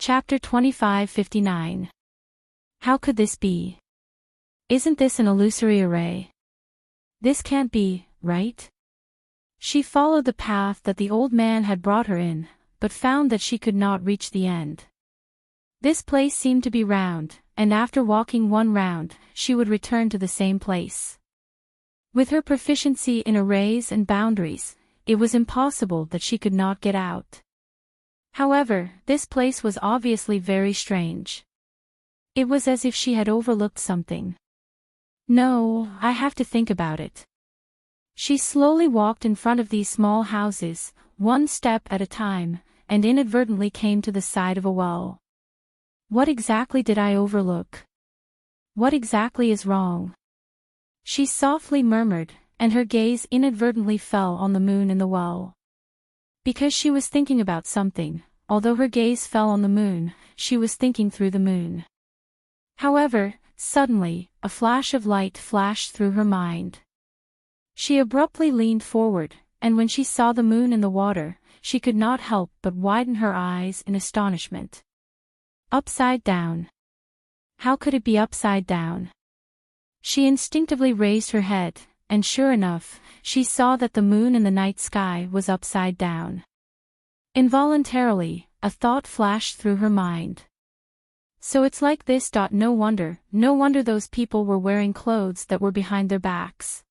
Chapter 2559. How could this be? Isn't this an illusory array? This can't be, right? She followed the path that the old man had brought her in, but found that she could not reach the end. This place seemed to be round, and after walking one round, she would return to the same place. With her proficiency in arrays and boundaries, it was impossible that she could not get out. However, this place was obviously very strange. It was as if she had overlooked something. No, I have to think about it. She slowly walked in front of these small houses, one step at a time, and inadvertently came to the side of a well. What exactly did I overlook? What exactly is wrong? She softly murmured, and her gaze inadvertently fell on the moon in the well. Because she was thinking about something, although her gaze fell on the moon, she was thinking through the moon. However, suddenly, a flash of light flashed through her mind. She abruptly leaned forward, and when she saw the moon in the water, she could not help but widen her eyes in astonishment. Upside down. How could it be upside down? She instinctively raised her head, and sure enough, she saw that the moon in the night sky was upside down. Involuntarily, a thought flashed through her mind. So it's like this. No wonder those people were wearing clothes that were behind their backs.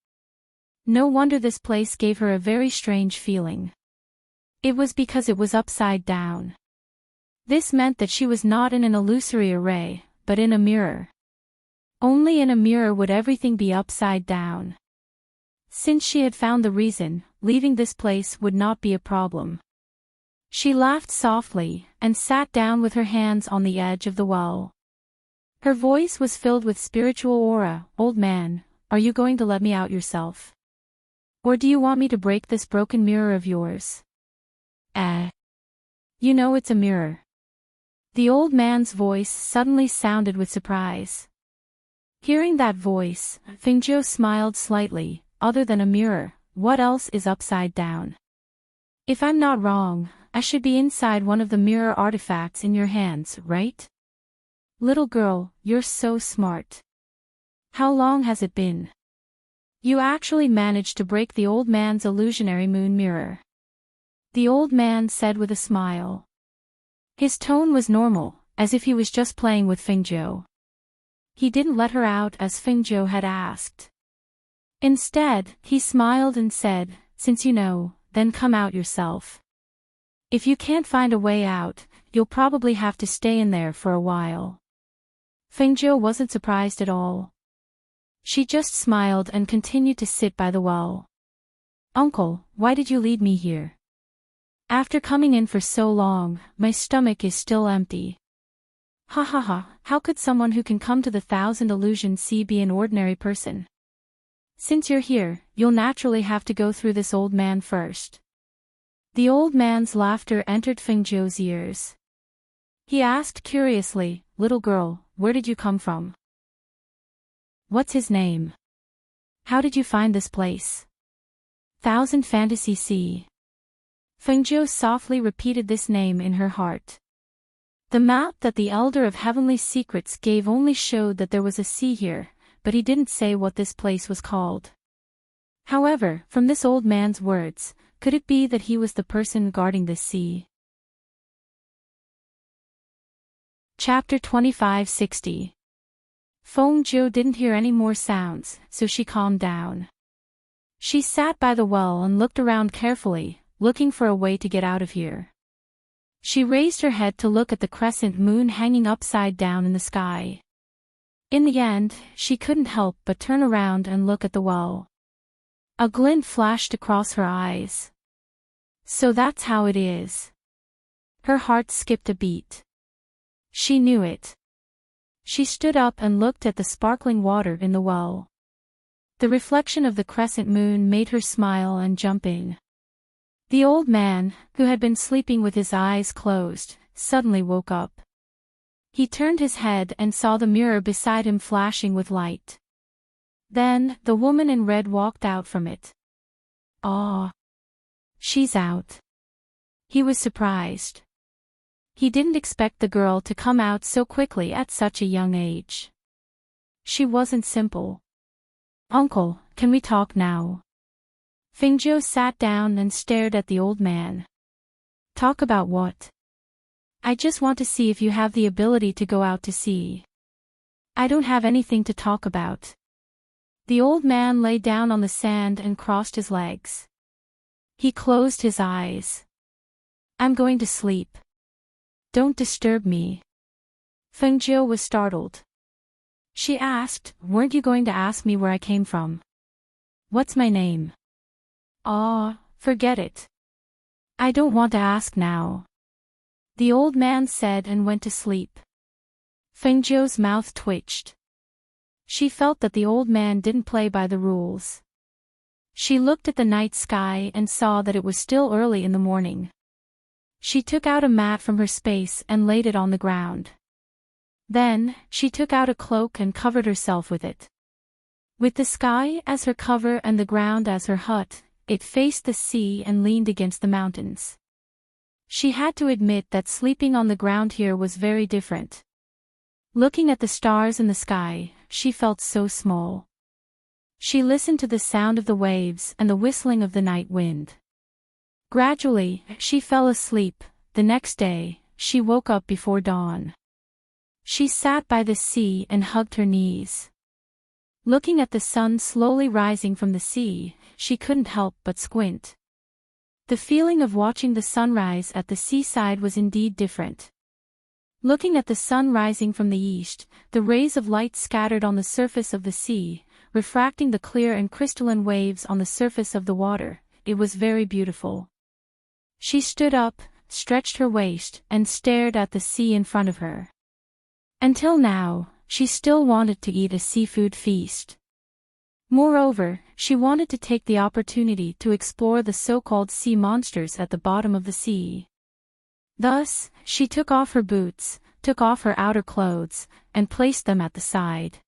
No wonder this place gave her a very strange feeling. It was because it was upside down. This meant that she was not in an illusory array, but in a mirror. Only in a mirror would everything be upside down. Since she had found the reason, leaving this place would not be a problem. She laughed softly, and sat down with her hands on the edge of the well. Her voice was filled with spiritual aura. Old man, are you going to let me out yourself? Or do you want me to break this broken mirror of yours? You know it's a mirror. The old man's voice suddenly sounded with surprise. Hearing that voice, Fingzhou smiled slightly. Other than a mirror, what else is upside down? If I'm not wrong, I should be inside one of the mirror artifacts in your hands, right? Little girl, you're so smart. How long has it been? You actually managed to break the old man's illusionary moon mirror. The old man said with a smile. His tone was normal, as if he was just playing with Fingzhou. He didn't let her out as Fingzhou had asked. Instead, he smiled and said, since you know, then come out yourself. If you can't find a way out, you'll probably have to stay in there for a while. Fingzhou wasn't surprised at all. She just smiled and continued to sit by the well. Uncle, why did you lead me here? After coming in for so long, my stomach is still empty. Ha ha ha, how could someone who can come to the 1,000 Illusion Sea be an ordinary person? Since you're here, you'll naturally have to go through this old man first. The old man's laughter entered Fingzhou's ears. He asked curiously, little girl, where did you come from? What's his name? How did you find this place? 1,000 Fantasy Sea. Fingzhou softly repeated this name in her heart. The map that the Elder of Heavenly Secrets gave only showed that there was a sea here, but he didn't say what this place was called. However, from this old man's words, could it be that he was the person guarding this sea? Chapter 2560. Fengzhou didn't hear any more sounds, so she calmed down. She sat by the well and looked around carefully, looking for a way to get out of here. She raised her head to look at the crescent moon hanging upside down in the sky. In the end, she couldn't help but turn around and look at the well. A glint flashed across her eyes. So that's how it is. Her heart skipped a beat. She knew it. She stood up and looked at the sparkling water in the well. The reflection of the crescent moon made her smile and jump in. The old man, who had been sleeping with his eyes closed, suddenly woke up. He turned his head and saw the mirror beside him flashing with light. Then, the woman in red walked out from it. "Ah, she's out." He was surprised. He didn't expect the girl to come out so quickly at such a young age. She wasn't simple. "Uncle, can we talk now?" Fingzhou sat down and stared at the old man. "Talk about what?" "I just want to see if you have the ability to go out to sea." "I don't have anything to talk about." The old man lay down on the sand and crossed his legs. He closed his eyes. "I'm going to sleep. Don't disturb me." Fengjiu was startled. She asked, "Weren't you going to ask me where I came from?" "What's my name?" "Aw, forget it. I don't want to ask now." The old man said and went to sleep. Fengjiu's mouth twitched. She felt that the old man didn't play by the rules. She looked at the night sky and saw that it was still early in the morning. She took out a mat from her space and laid it on the ground. Then, she took out a cloak and covered herself with it. With the sky as her cover and the ground as her hut, it faced the sea and leaned against the mountains. She had to admit that sleeping on the ground here was very different. Looking at the stars in the sky, she felt so small. She listened to the sound of the waves and the whistling of the night wind. Gradually, she fell asleep. The next day, she woke up before dawn. She sat by the sea and hugged her knees. Looking at the sun slowly rising from the sea, she couldn't help but squint. The feeling of watching the sunrise at the seaside was indeed different. Looking at the sun rising from the east, the rays of light scattered on the surface of the sea, refracting the clear and crystalline waves on the surface of the water, it was very beautiful. She stood up, stretched her waist, and stared at the sea in front of her. Until now, she still wanted to eat a seafood feast. Moreover, she wanted to take the opportunity to explore the so-called sea monsters at the bottom of the sea. Thus, she took off her boots, took off her outer clothes, and placed them at the side.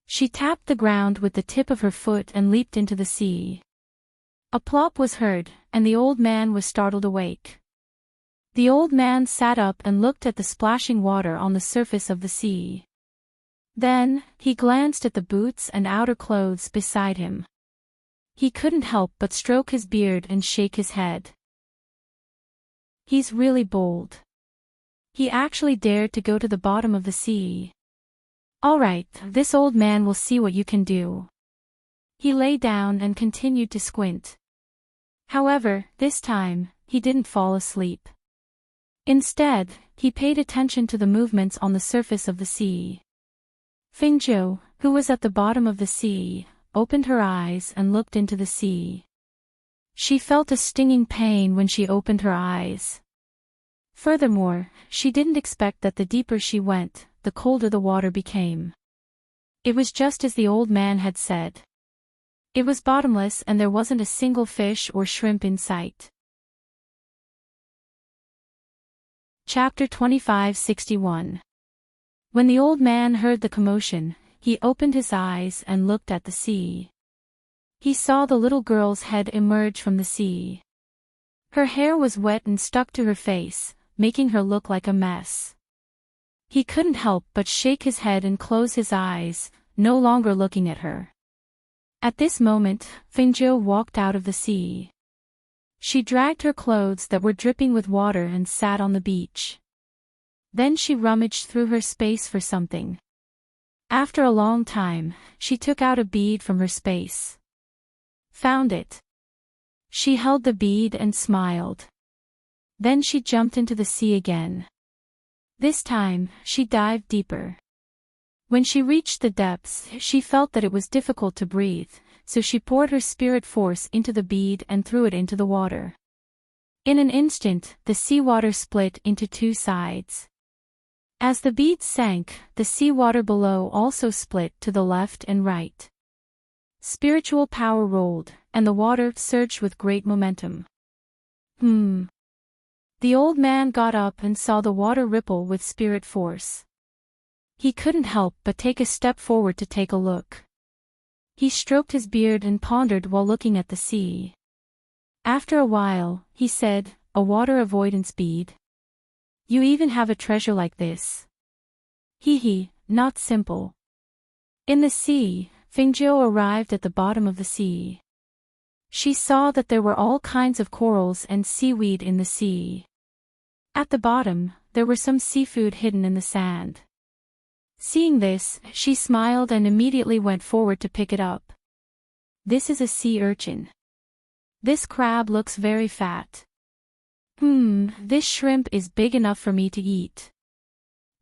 She tapped the ground with the tip of her foot and leaped into the sea. A plop was heard, and the old man was startled awake. The old man sat up and looked at the splashing water on the surface of the sea. Then, he glanced at the boots and outer clothes beside him. He couldn't help but stroke his beard and shake his head. He's really bold. He actually dared to go to the bottom of the sea. All right, this old man will see what you can do. He lay down and continued to squint. However, this time, he didn't fall asleep. Instead, he paid attention to the movements on the surface of the sea. Fingzhou, who was at the bottom of the sea, opened her eyes and looked into the sea. She felt a stinging pain when she opened her eyes. Furthermore, she didn't expect that the deeper she went, the colder the water became. It was just as the old man had said. It was bottomless and there wasn't a single fish or shrimp in sight. Chapter 2561. When the old man heard the commotion, he opened his eyes and looked at the sea. He saw the little girl's head emerge from the sea. Her hair was wet and stuck to her face, making her look like a mess. He couldn't help but shake his head and close his eyes, no longer looking at her. At this moment, Fingzhou walked out of the sea. She dragged her clothes that were dripping with water and sat on the beach. Then she rummaged through her space for something. After a long time, she took out a bead from her space. Found it. She held the bead and smiled. Then she jumped into the sea again. This time, she dived deeper. When she reached the depths, she felt that it was difficult to breathe, so she poured her spirit force into the bead and threw it into the water. In an instant, the seawater split into two sides. As the bead sank, the seawater below also split to the left and right. Spiritual power rolled, and the water surged with great momentum. The old man got up and saw the water ripple with spirit force. He couldn't help but take a step forward to take a look. He stroked his beard and pondered while looking at the sea. After a while, he said, "A water avoidance bead?" You even have a treasure like this. Hee, not simple. In the sea, Fingzhou arrived at the bottom of the sea. She saw that there were all kinds of corals and seaweed in the sea. At the bottom, there were some seafood hidden in the sand. Seeing this, she smiled and immediately went forward to pick it up. This is a sea urchin. This crab looks very fat. This shrimp is big enough for me to eat.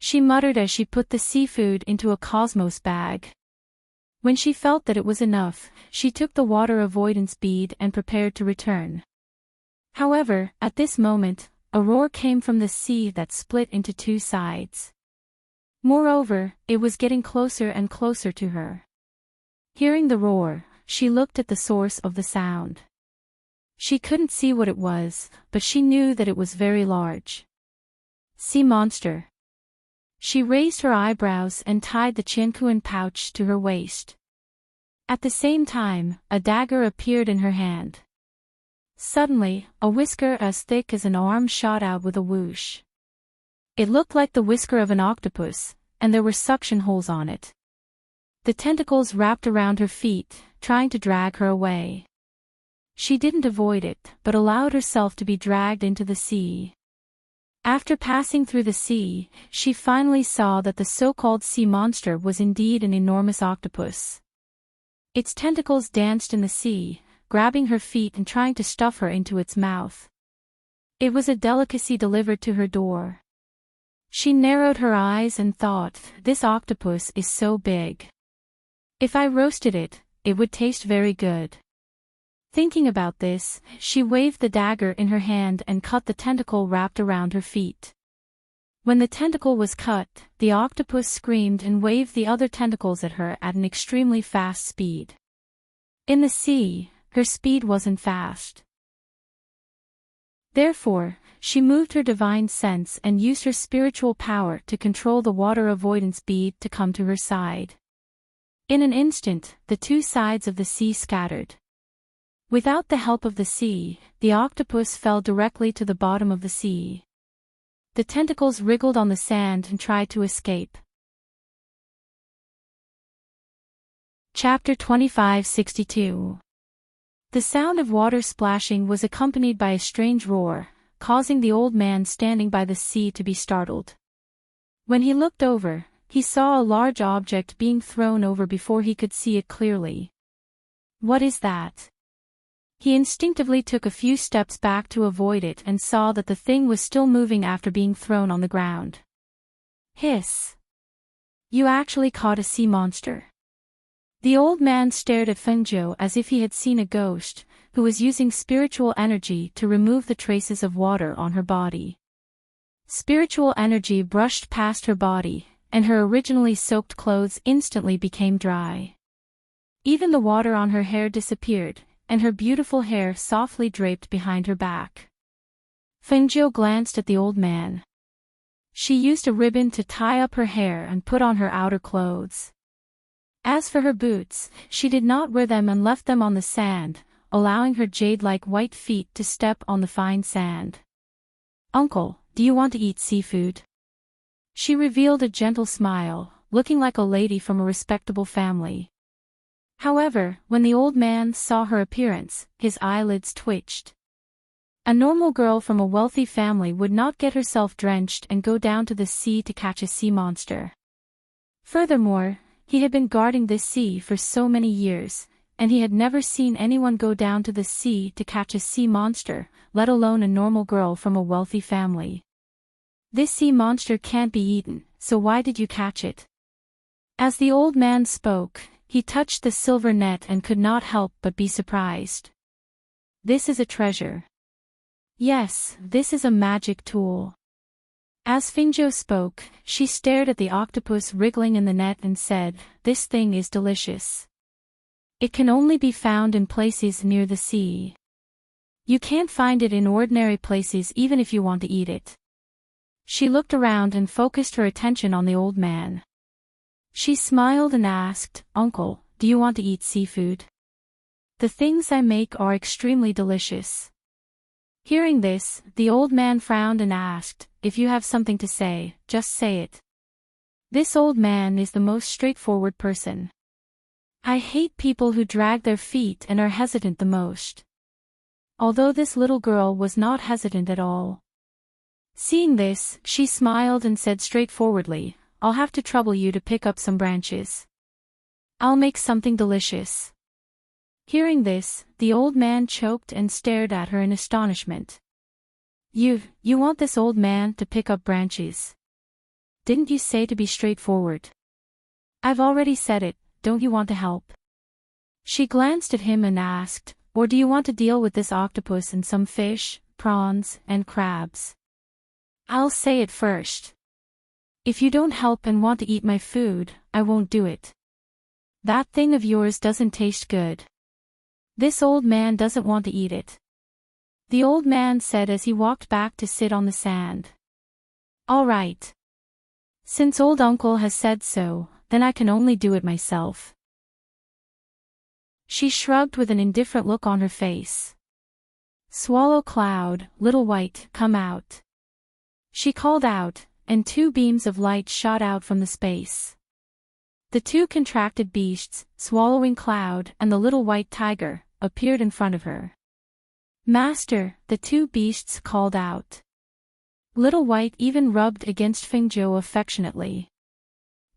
She muttered as she put the seafood into a cosmos bag. When she felt that it was enough, she took the water avoidance bead and prepared to return. However, at this moment, a roar came from the sea that split into two sides. Moreover, it was getting closer and closer to her. Hearing the roar, she looked at the source of the sound. She couldn't see what it was, but she knew that it was very large. Sea monster. She raised her eyebrows and tied the qianquan pouch to her waist. At the same time, a dagger appeared in her hand. Suddenly, a whisker as thick as an arm shot out with a whoosh. It looked like the whisker of an octopus, and there were suction holes on it. The tentacles wrapped around her feet, trying to drag her away. She didn't avoid it, but allowed herself to be dragged into the sea. After passing through the sea, she finally saw that the so-called sea monster was indeed an enormous octopus. Its tentacles danced in the sea, grabbing her feet and trying to stuff her into its mouth. It was a delicacy delivered to her door. She narrowed her eyes and thought, this octopus is so big. If I roasted it, it would taste very good. Thinking about this, she waved the dagger in her hand and cut the tentacle wrapped around her feet. When the tentacle was cut, the octopus screamed and waved the other tentacles at her at an extremely fast speed. In the sea, her speed wasn't fast. Therefore, she moved her divine sense and used her spiritual power to control the water avoidance bead to come to her side. In an instant, the two sides of the sea scattered. Without the help of the sea, the octopus fell directly to the bottom of the sea. The tentacles wriggled on the sand and tried to escape. Chapter 2562. The sound of water splashing was accompanied by a strange roar, causing the old man standing by the sea to be startled. When he looked over, he saw a large object being thrown over before he could see it clearly. What is that? He instinctively took a few steps back to avoid it and saw that the thing was still moving after being thrown on the ground. Hiss! You actually caught a sea monster. The old man stared at Fengzhou as if he had seen a ghost, who was using spiritual energy to remove the traces of water on her body. Spiritual energy brushed past her body, and her originally soaked clothes instantly became dry. Even the water on her hair disappeared, and her beautiful hair softly draped behind her back. Fengzhou glanced at the old man. She used a ribbon to tie up her hair and put on her outer clothes. As for her boots, she did not wear them and left them on the sand, allowing her jade-like white feet to step on the fine sand. Uncle, do you want to eat seafood? She revealed a gentle smile, looking like a lady from a respectable family. However, when the old man saw her appearance, his eyelids twitched. A normal girl from a wealthy family would not get herself drenched and go down to the sea to catch a sea monster. Furthermore, he had been guarding this sea for so many years, and he had never seen anyone go down to the sea to catch a sea monster, let alone a normal girl from a wealthy family. This sea monster can't be eaten, so why did you catch it? As the old man spoke, he touched the silver net and could not help but be surprised. This is a treasure. Yes, this is a magic tool. As Fengzhou spoke, she stared at the octopus wriggling in the net and said, "This thing is delicious. It can only be found in places near the sea. You can't find it in ordinary places even if you want to eat it." She looked around and focused her attention on the old man. She smiled and asked, "Uncle, do you want to eat seafood? The things I make are extremely delicious." Hearing this, the old man frowned and asked, if you have something to say, just say it. This old man is the most straightforward person. I hate people who drag their feet and are hesitant the most. Although this little girl was not hesitant at all. Seeing this, she smiled and said straightforwardly, I'll have to trouble you to pick up some branches. I'll make something delicious. Hearing this, the old man choked and stared at her in astonishment. You want this old man to pick up branches? Didn't you say to be straightforward? I've already said it, don't you want to help? She glanced at him and asked, or do you want to deal with this octopus and some fish, prawns, and crabs? I'll say it first. If you don't help and want to eat my food, I won't do it. That thing of yours doesn't taste good. This old man doesn't want to eat it. The old man said as he walked back to sit on the sand. All right. Since old uncle has said so, then I can only do it myself. She shrugged with an indifferent look on her face. Swallow cloud, little white, come out. She called out, and 2 beams of light shot out from the space. The 2 contracted beasts, swallowing cloud and the little white tiger, appeared in front of her. Master, the 2 beasts called out. Little White even rubbed against Fingzhou affectionately.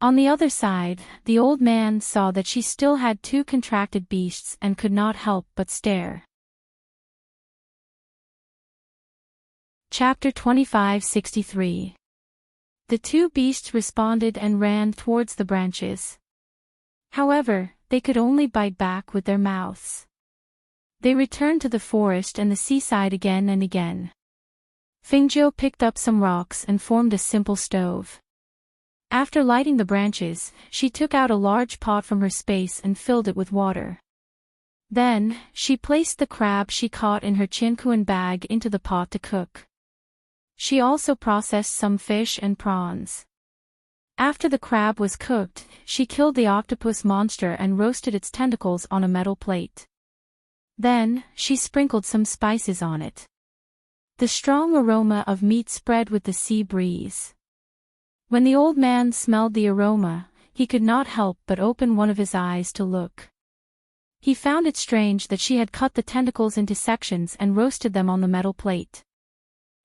On the other side, the old man saw that she still had 2 contracted beasts and could not help but stare. Chapter 2563. The 2 beasts responded and ran towards the branches. However, they could only bite back with their mouths. They returned to the forest and the seaside again and again. Fingzhou picked up some rocks and formed a simple stove. After lighting the branches, she took out a large pot from her space and filled it with water. Then, she placed the crab she caught in her Qianquan bag into the pot to cook. She also processed some fish and prawns. After the crab was cooked, she killed the octopus monster and roasted its tentacles on a metal plate. Then, she sprinkled some spices on it. The strong aroma of meat spread with the sea breeze. When the old man smelled the aroma, he could not help but open one of his eyes to look. He found it strange that she had cut the tentacles into sections and roasted them on the metal plate.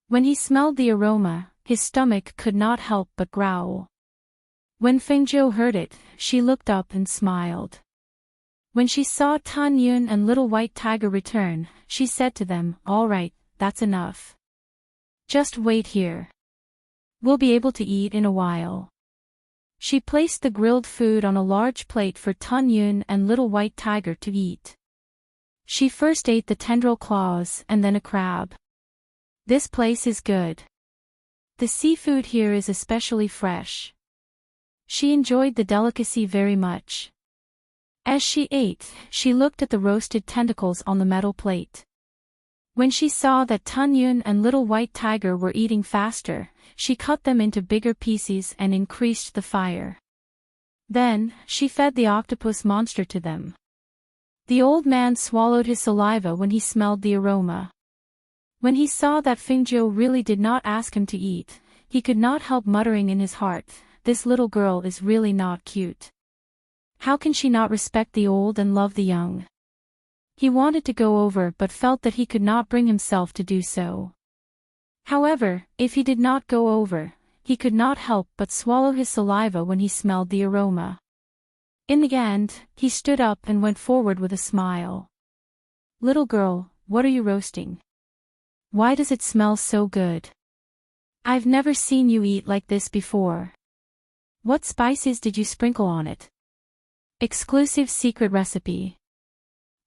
When he smelled the aroma, his stomach could not help but growl. When Fingzhou heard it, she looked up and smiled. When she saw Tan Yun and Little White Tiger return, she said to them, all right, that's enough. Just wait here. We'll be able to eat in a while. She placed the grilled food on a large plate for Tan Yun and Little White Tiger to eat. She first ate the tendril claws and then a crab. This place is good. The seafood here is especially fresh. She enjoyed the delicacy very much. As she ate, she looked at the roasted tentacles on the metal plate. When she saw that Tan Yun and Little White Tiger were eating faster, she cut them into bigger pieces and increased the fire. Then, she fed the octopus monster to them. The old man swallowed his saliva when he smelled the aroma. When he saw that Fingzhou really did not ask him to eat, he could not help muttering in his heart, this little girl is really not cute. How can she not respect the old and love the young? He wanted to go over but felt that he could not bring himself to do so. However, if he did not go over, he could not help but swallow his saliva when he smelled the aroma. In the end, he stood up and went forward with a smile. Little girl, what are you roasting? Why does it smell so good? I've never seen you eat like this before. What spices did you sprinkle on it? Exclusive secret recipe.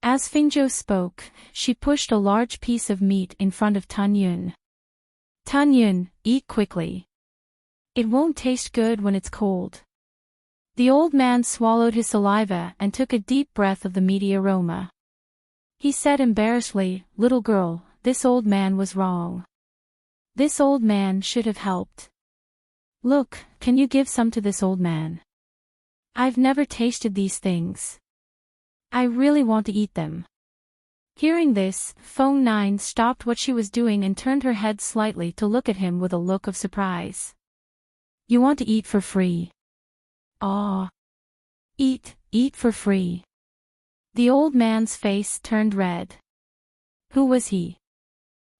As Fingzhou spoke, she pushed a large piece of meat in front of Tan Yun. Tan Yun, eat quickly. It won't taste good when it's cold. The old man swallowed his saliva and took a deep breath of the meaty aroma. He said embarrassedly, little girl, this old man was wrong. This old man should have helped. Look, can you give some to this old man? I've never tasted these things. I really want to eat them. Hearing this, Feng Nine stopped what she was doing and turned her head slightly to look at him with a look of surprise. You want to eat for free? Ah. Eat for free. The old man's face turned red. Who was he?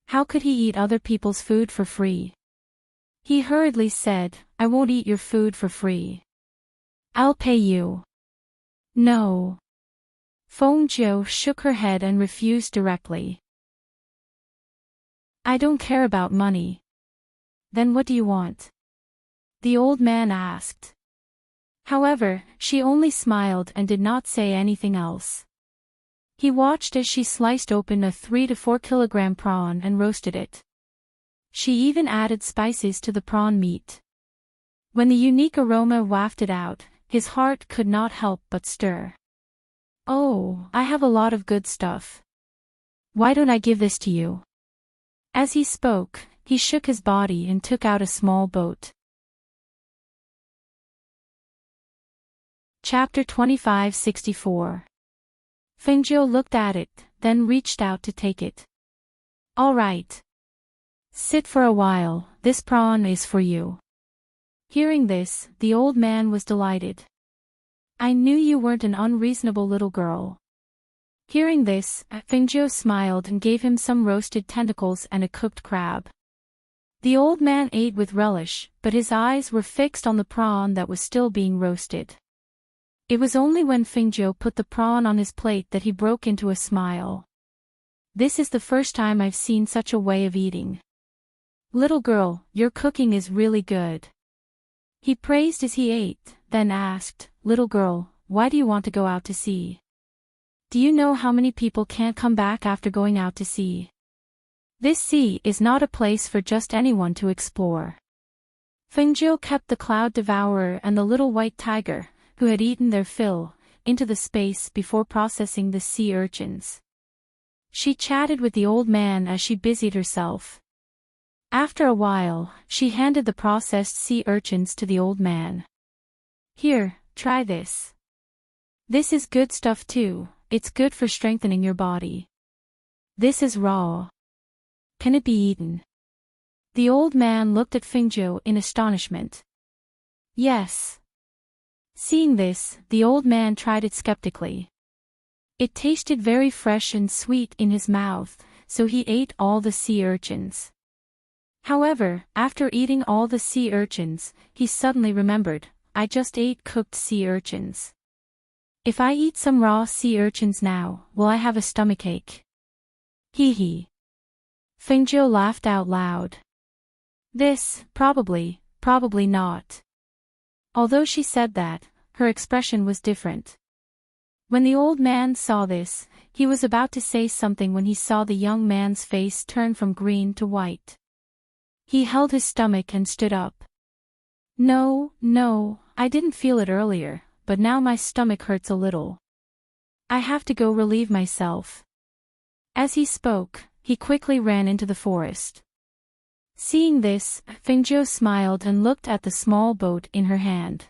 How could he eat other people's food for free? He hurriedly said, I won't eat your food for free. I'll pay you. No. Feng Jiu shook her head and refused directly. I don't care about money. Then what do you want? The old man asked. However, she only smiled and did not say anything else. He watched as she sliced open a 3 to 4 kilogram prawn and roasted it. She even added spices to the prawn meat. When the unique aroma wafted out, his heart could not help but stir. Oh, I have a lot of good stuff. Why don't I give this to you? As he spoke, he shook his body and took out a small boat. Chapter 2564. Fengjiu looked at it, then reached out to take it. All right. Sit for a while, this prawn is for you. Hearing this, the old man was delighted. I knew you weren't an unreasonable little girl. Hearing this, Fengjiu smiled and gave him some roasted tentacles and a cooked crab. The old man ate with relish, but his eyes were fixed on the prawn that was still being roasted. It was only when Fengjiu put the prawn on his plate that he broke into a smile. This is the first time I've seen such a way of eating. Little girl, your cooking is really good. He praised as he ate, then asked, Little girl, why do you want to go out to sea? Do you know how many people can't come back after going out to sea? This sea is not a place for just anyone to explore. Fengjiu kept the cloud devourer and the little white tiger, who had eaten their fill, into the space before processing the sea urchins. She chatted with the old man as she busied herself. After a while, she handed the processed sea urchins to the old man. Here, try this. This is good stuff too, it's good for strengthening your body. This is raw. Can it be eaten? The old man looked at Fengjiu in astonishment. Yes. Seeing this, the old man tried it skeptically. It tasted very fresh and sweet in his mouth, so he ate all the sea urchins. However, after eating all the sea urchins, he suddenly remembered, I just ate cooked sea urchins. If I eat some raw sea urchins now, will I have a stomachache? Hee hee. Fengjiu laughed out loud. This, probably not. Although she said that, her expression was different. When the old man saw this, he was about to say something when he saw the young man's face turn from green to white. He held his stomach and stood up. No, I didn't feel it earlier, but now my stomach hurts a little. I have to go relieve myself. As he spoke, he quickly ran into the forest. Seeing this, Fengjiu smiled and looked at the small boat in her hand.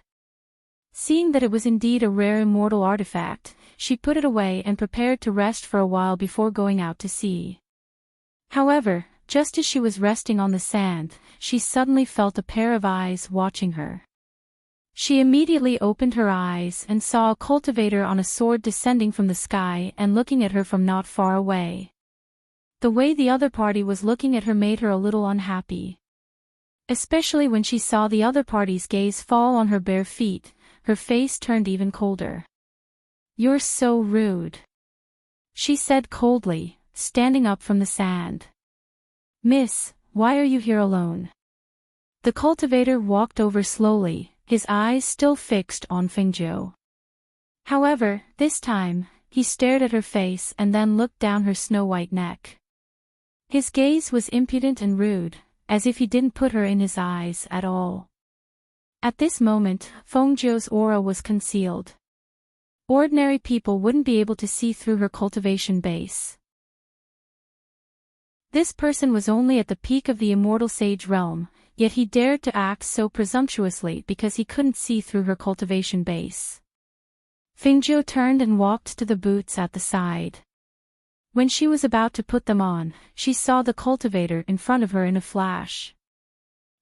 Seeing that it was indeed a rare immortal artifact, she put it away and prepared to rest for a while before going out to sea. However, just as she was resting on the sand, she suddenly felt a pair of eyes watching her. She immediately opened her eyes and saw a cultivator on a sword descending from the sky and looking at her from not far away. The way the other party was looking at her made her a little unhappy. Especially when she saw the other party's gaze fall on her bare feet, her face turned even colder. You're so rude, she said coldly, standing up from the sand. Miss, why are you here alone? The cultivator walked over slowly, his eyes still fixed on Fengjiu. However, this time, he stared at her face and then looked down her snow-white neck. His gaze was impudent and rude, as if he didn't put her in his eyes at all. At this moment, Fengjiu's aura was concealed. Ordinary people wouldn't be able to see through her cultivation base. This person was only at the peak of the immortal sage realm, yet he dared to act so presumptuously because he couldn't see through her cultivation base. Fengjiu turned and walked to the boots at the side. When she was about to put them on, she saw the cultivator in front of her in a flash.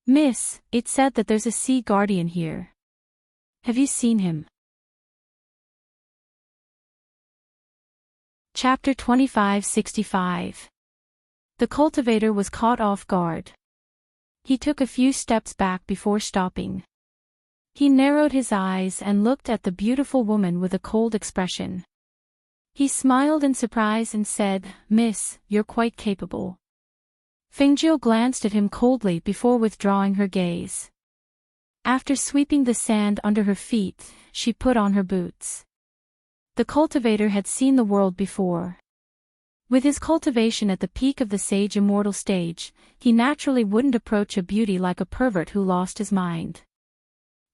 "Miss, it said that there's a sea guardian here. Have you seen him?" Chapter 2565. The cultivator was caught off guard. He took a few steps back before stopping. He narrowed his eyes and looked at the beautiful woman with a cold expression. He smiled in surprise and said, "Miss, you're quite capable." Fengjiu glanced at him coldly before withdrawing her gaze. After sweeping the sand under her feet, she put on her boots. The cultivator had seen the world before. With his cultivation at the peak of the sage immortal stage, he naturally wouldn't approach a beauty like a pervert who lost his mind.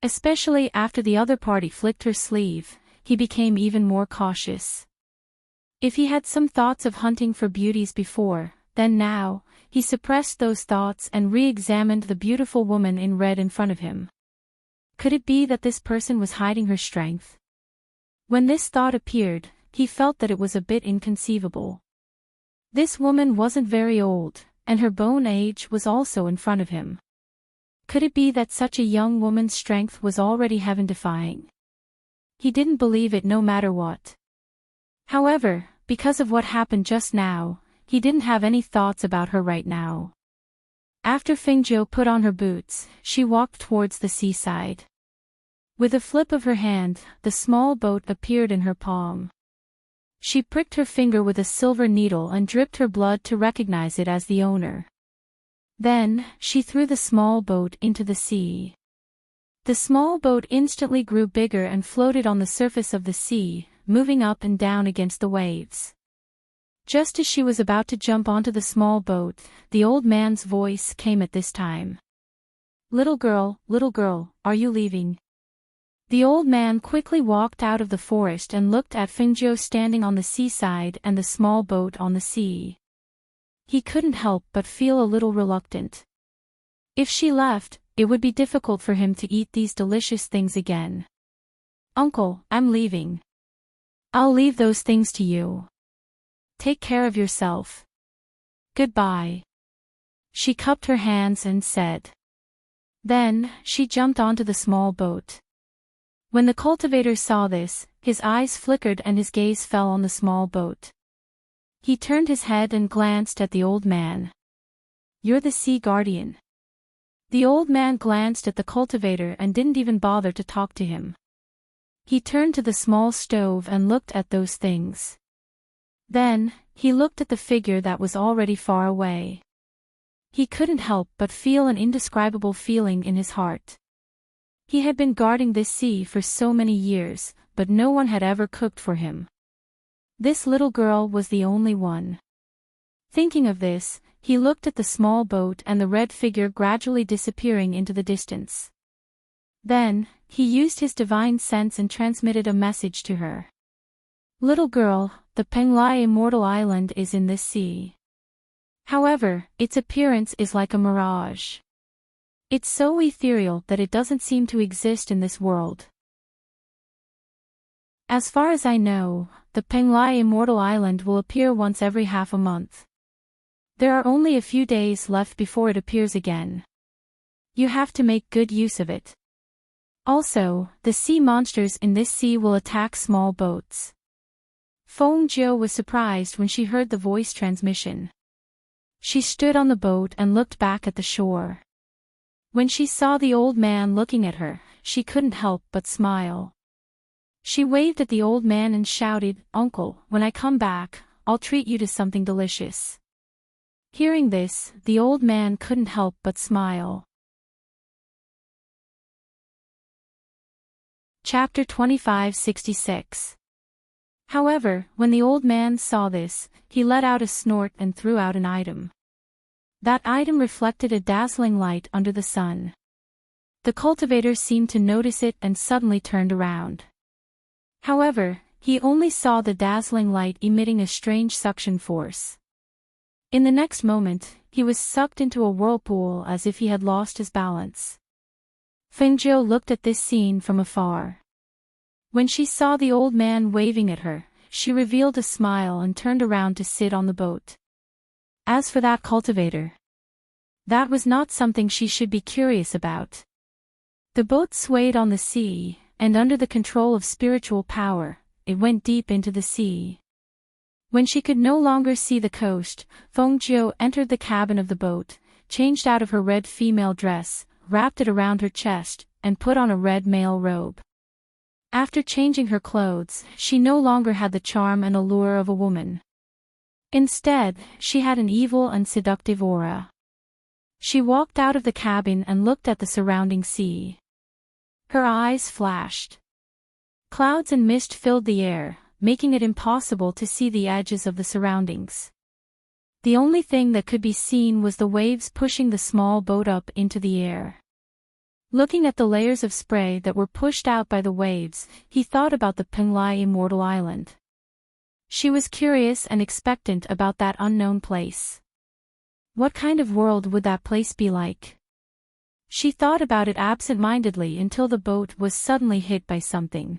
Especially after the other party flicked her sleeve, he became even more cautious. If he had some thoughts of hunting for beauties before, then now, he suppressed those thoughts and re-examined the beautiful woman in red in front of him. Could it be that this person was hiding her strength? When this thought appeared, he felt that it was a bit inconceivable. This woman wasn't very old, and her bone age was also in front of him. Could it be that such a young woman's strength was already heaven-defying? He didn't believe it no matter what. However, because of what happened just now, he didn't have any thoughts about her right now. After Fengjiu put on her boots, she walked towards the seaside. With a flip of her hand, the small boat appeared in her palm. She pricked her finger with a silver needle and dripped her blood to recognize it as the owner. Then, she threw the small boat into the sea. The small boat instantly grew bigger and floated on the surface of the sea, moving up and down against the waves. Just as she was about to jump onto the small boat, the old man's voice came at this time. Little girl, are you leaving?" The old man quickly walked out of the forest and looked at Fengjiu standing on the seaside and the small boat on the sea. He couldn't help but feel a little reluctant. If she left, it would be difficult for him to eat these delicious things again. "Uncle, I'm leaving. I'll leave those things to you. Take care of yourself. Goodbye." She cupped her hands and said. Then, she jumped onto the small boat. When the cultivator saw this, his eyes flickered and his gaze fell on the small boat. He turned his head and glanced at the old man. "You're the sea guardian." The old man glanced at the cultivator and didn't even bother to talk to him. He turned to the small stove and looked at those things. Then, he looked at the figure that was already far away. He couldn't help but feel an indescribable feeling in his heart. He had been guarding this sea for so many years, but no one had ever cooked for him. This little girl was the only one. Thinking of this, he looked at the small boat and the red figure gradually disappearing into the distance. Then, he used his divine sense and transmitted a message to her. "Little girl, the Penglai Immortal Island is in this sea. However, its appearance is like a mirage. It's so ethereal that it doesn't seem to exist in this world. As far as I know, the Penglai Immortal Island will appear once every half a month. There are only a few days left before it appears again. You have to make good use of it. Also, the sea monsters in this sea will attack small boats." Feng Jiu was surprised when she heard the voice transmission. She stood on the boat and looked back at the shore. When she saw the old man looking at her, she couldn't help but smile. She waved at the old man and shouted, "Uncle, when I come back, I'll treat you to something delicious." Hearing this, the old man couldn't help but smile. Chapter 2566. However, when the old man saw this, he let out a snort and threw out an item. That item reflected a dazzling light under the sun. The cultivator seemed to notice it and suddenly turned around. However, he only saw the dazzling light emitting a strange suction force. In the next moment, he was sucked into a whirlpool as if he had lost his balance. Fengjiu looked at this scene from afar. When she saw the old man waving at her, she revealed a smile and turned around to sit on the boat. As for that cultivator, that was not something she should be curious about. The boat swayed on the sea, and under the control of spiritual power, it went deep into the sea. When she could no longer see the coast, Fengjiu entered the cabin of the boat, changed out of her red female dress, wrapped it around her chest, and put on a red male robe. After changing her clothes, she no longer had the charm and allure of a woman. Instead, she had an evil and seductive aura. She walked out of the cabin and looked at the surrounding sea. Her eyes flashed. Clouds and mist filled the air, making it impossible to see the edges of the surroundings. The only thing that could be seen was the waves pushing the small boat up into the air. Looking at the layers of spray that were pushed out by the waves, he thought about the Penglai Immortal Island. She was curious and expectant about that unknown place. What kind of world would that place be like? She thought about it absent-mindedly until the boat was suddenly hit by something.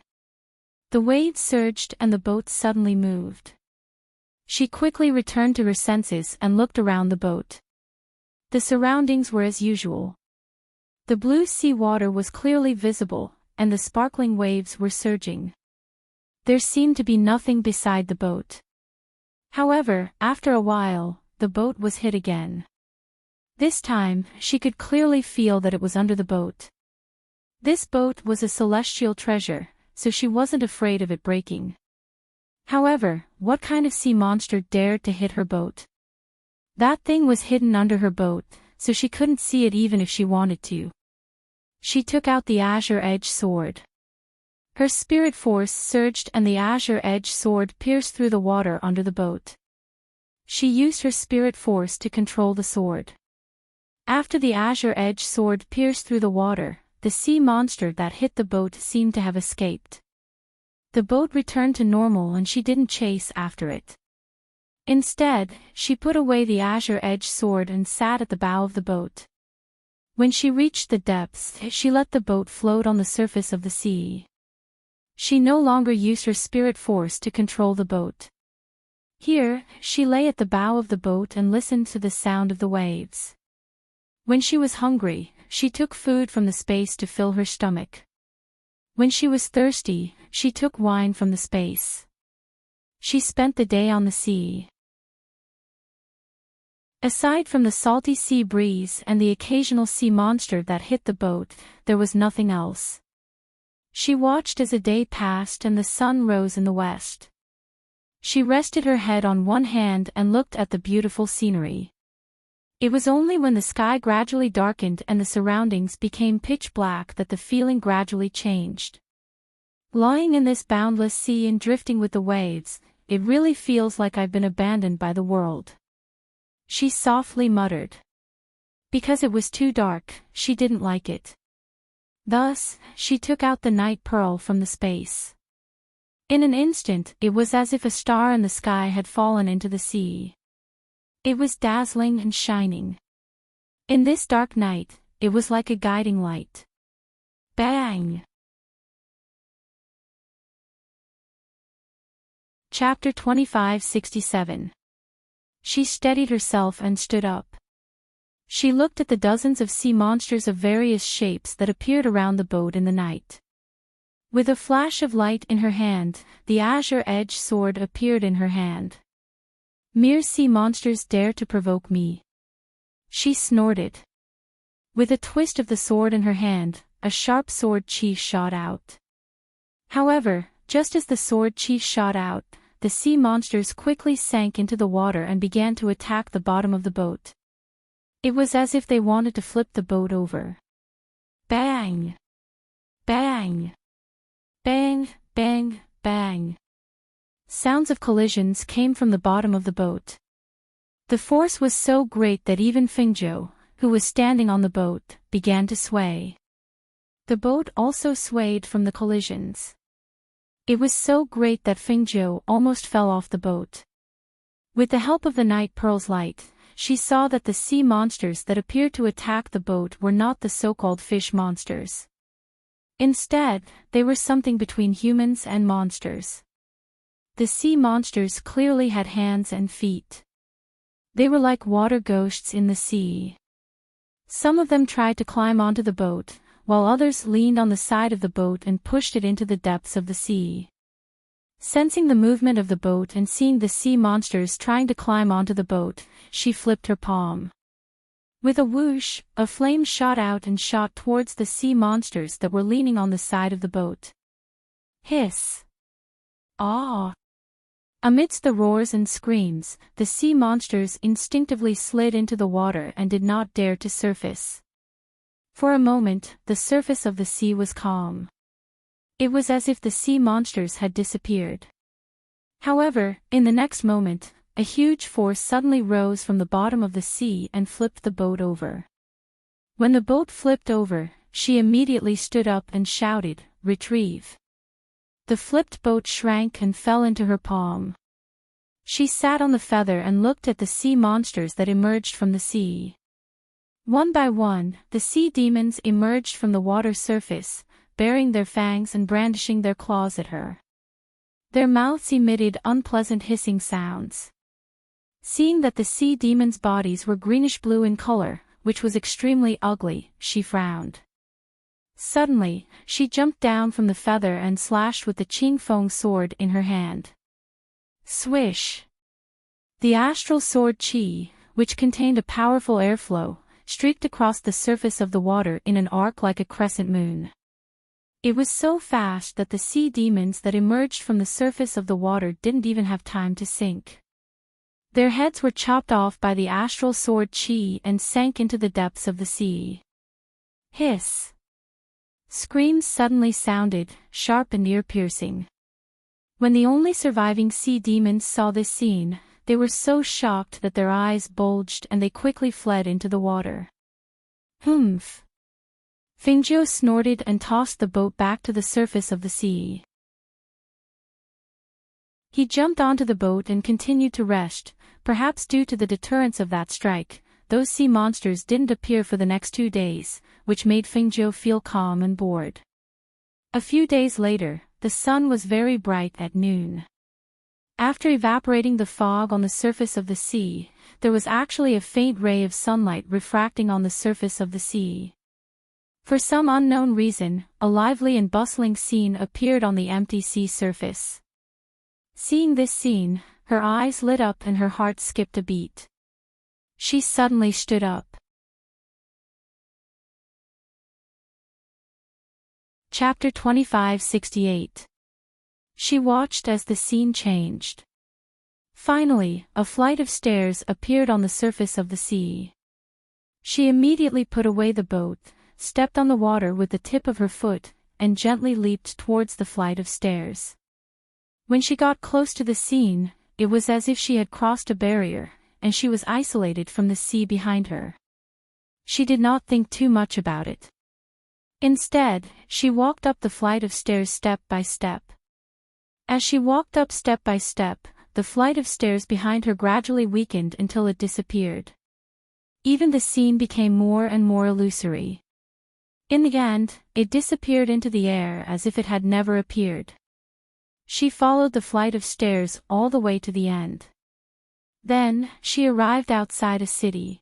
The waves surged and the boat suddenly moved. She quickly returned to her senses and looked around the boat. The surroundings were as usual. The blue sea water was clearly visible, and the sparkling waves were surging. There seemed to be nothing beside the boat. However, after a while, the boat was hit again. This time, she could clearly feel that it was under the boat. This boat was a celestial treasure, so she wasn't afraid of it breaking. However, what kind of sea monster dared to hit her boat? That thing was hidden under her boat, so she couldn't see it even if she wanted to. She took out the azure edge sword. Her spirit force surged and the azure edge sword pierced through the water under the boat. She used her spirit force to control the sword. After the azure edge sword pierced through the water, the sea monster that hit the boat seemed to have escaped. The boat returned to normal and she didn't chase after it. Instead, she put away the azure edge sword and sat at the bow of the boat. When she reached the depths, she let the boat float on the surface of the sea. She no longer used her spirit force to control the boat. Here, she lay at the bow of the boat and listened to the sound of the waves. When she was hungry, she took food from the space to fill her stomach. When she was thirsty, she took wine from the space. She spent the day on the sea. Aside from the salty sea breeze and the occasional sea monster that hit the boat, there was nothing else. She watched as a day passed and the sun rose in the west. She rested her head on one hand and looked at the beautiful scenery. It was only when the sky gradually darkened and the surroundings became pitch black that the feeling gradually changed. Lying in this boundless sea and drifting with the waves, it really feels like I've been abandoned by the world. She softly muttered. Because it was too dark, she didn't like it. Thus, she took out the night pearl from the space. In an instant, it was as if a star in the sky had fallen into the sea. It was dazzling and shining. In this dark night, it was like a guiding light. Bang! Chapter 2567. She steadied herself and stood up. She looked at the dozens of sea monsters of various shapes that appeared around the boat in the night. With a flash of light in her hand, the azure edge sword appeared in her hand. Mere sea monsters dare to provoke me. She snorted. With a twist of the sword in her hand, a sharp sword sheath shot out. However, just as the sword sheath shot out, the sea monsters quickly sank into the water and began to attack the bottom of the boat. It was as if they wanted to flip the boat over. Bang! Bang! Bang, bang, bang. Sounds of collisions came from the bottom of the boat. The force was so great that even Fengjiu, who was standing on the boat, began to sway. The boat also swayed from the collisions. It was so great that Fengjiu almost fell off the boat. With the help of the night pearl's light, she saw that the sea monsters that appeared to attack the boat were not the so-called fish monsters. Instead, they were something between humans and monsters. The sea monsters clearly had hands and feet. They were like water ghosts in the sea. Some of them tried to climb onto the boat, while others leaned on the side of the boat and pushed it into the depths of the sea. Sensing the movement of the boat and seeing the sea monsters trying to climb onto the boat, she flipped her palm. With a whoosh, a flame shot out and shot towards the sea monsters that were leaning on the side of the boat. Hiss! Ah! Amidst the roars and screams, the sea monsters instinctively slid into the water and did not dare to surface. For a moment, the surface of the sea was calm. It was as if the sea monsters had disappeared. However, in the next moment, a huge force suddenly rose from the bottom of the sea and flipped the boat over. When the boat flipped over, she immediately stood up and shouted, "Retrieve!" The flipped boat shrank and fell into her palm. She sat on the feather and looked at the sea monsters that emerged from the sea. One by one, the sea demons emerged from the water surface, baring their fangs and brandishing their claws at her. Their mouths emitted unpleasant hissing sounds. Seeing that the sea demons' bodies were greenish-blue in color, which was extremely ugly, she frowned. Suddenly, she jumped down from the feather and slashed with the Qingfeng sword in her hand. Swish! The astral sword Qi, which contained a powerful airflow, streaked across the surface of the water in an arc like a crescent moon. It was so fast that the sea demons that emerged from the surface of the water didn't even have time to sink. Their heads were chopped off by the astral sword Qi and sank into the depths of the sea. Hiss! Screams suddenly sounded, sharp and ear-piercing. When the only surviving sea demons saw this scene, they were so shocked that their eyes bulged and they quickly fled into the water. Humph! Fengjiu snorted and tossed the boat back to the surface of the sea. He jumped onto the boat and continued to rest. Perhaps due to the deterrence of that strike, those sea monsters didn't appear for the next 2 days, which made Fengjiu feel calm and bored. A few days later, the sun was very bright at noon. After evaporating the fog on the surface of the sea, there was actually a faint ray of sunlight refracting on the surface of the sea. For some unknown reason, a lively and bustling scene appeared on the empty sea surface. Seeing this scene, her eyes lit up and her heart skipped a beat. She suddenly stood up. Chapter 2568. She watched as the scene changed. Finally, a flight of stairs appeared on the surface of the sea. She immediately put away the boat, stepped on the water with the tip of her foot, and gently leaped towards the flight of stairs. When she got close to the scene, it was as if she had crossed a barrier, and she was isolated from the sea behind her. She did not think too much about it. Instead, she walked up the flight of stairs step by step. As she walked up step by step, the flight of stairs behind her gradually weakened until it disappeared. Even the scene became more and more illusory. In the end, it disappeared into the air as if it had never appeared. She followed the flight of stairs all the way to the end. Then, she arrived outside a city.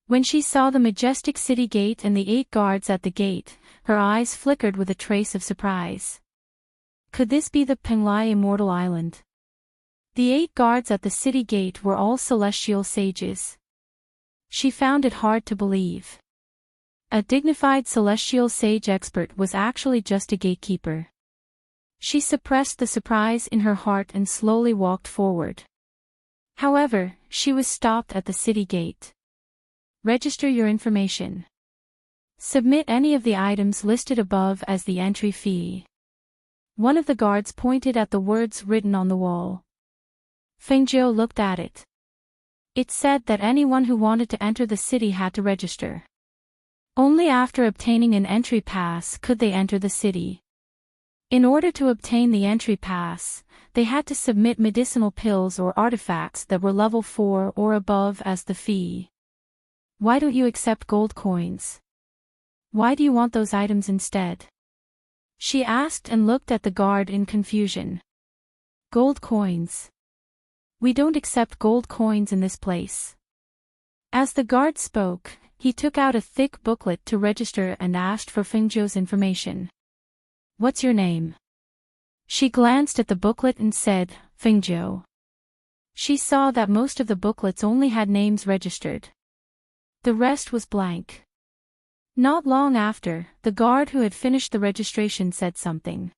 When she saw the majestic city gate and the 8 guards at the gate, her eyes flickered with a trace of surprise. Could this be the Penglai Immortal Island? The 8 guards at the city gate were all celestial sages. She found it hard to believe. A dignified celestial sage expert was actually just a gatekeeper. She suppressed the surprise in her heart and slowly walked forward. However, she was stopped at the city gate. Register your information. Submit any of the items listed above as the entry fee. One of the guards pointed at the words written on the wall. Fengjiu looked at it. It said that anyone who wanted to enter the city had to register. Only after obtaining an entry pass could they enter the city. In order to obtain the entry pass, they had to submit medicinal pills or artifacts that were level 4 or above as the fee. Why don't you accept gold coins? Why do you want those items instead? She asked and looked at the guard in confusion. Gold coins. We don't accept gold coins in this place. As the guard spoke, he took out a thick booklet to register and asked for Fingzhou's information. What's your name? She glanced at the booklet and said, Fingzhou. She saw that most of the booklets only had names registered. The rest was blank. Not long after, the guard who had finished the registration said something.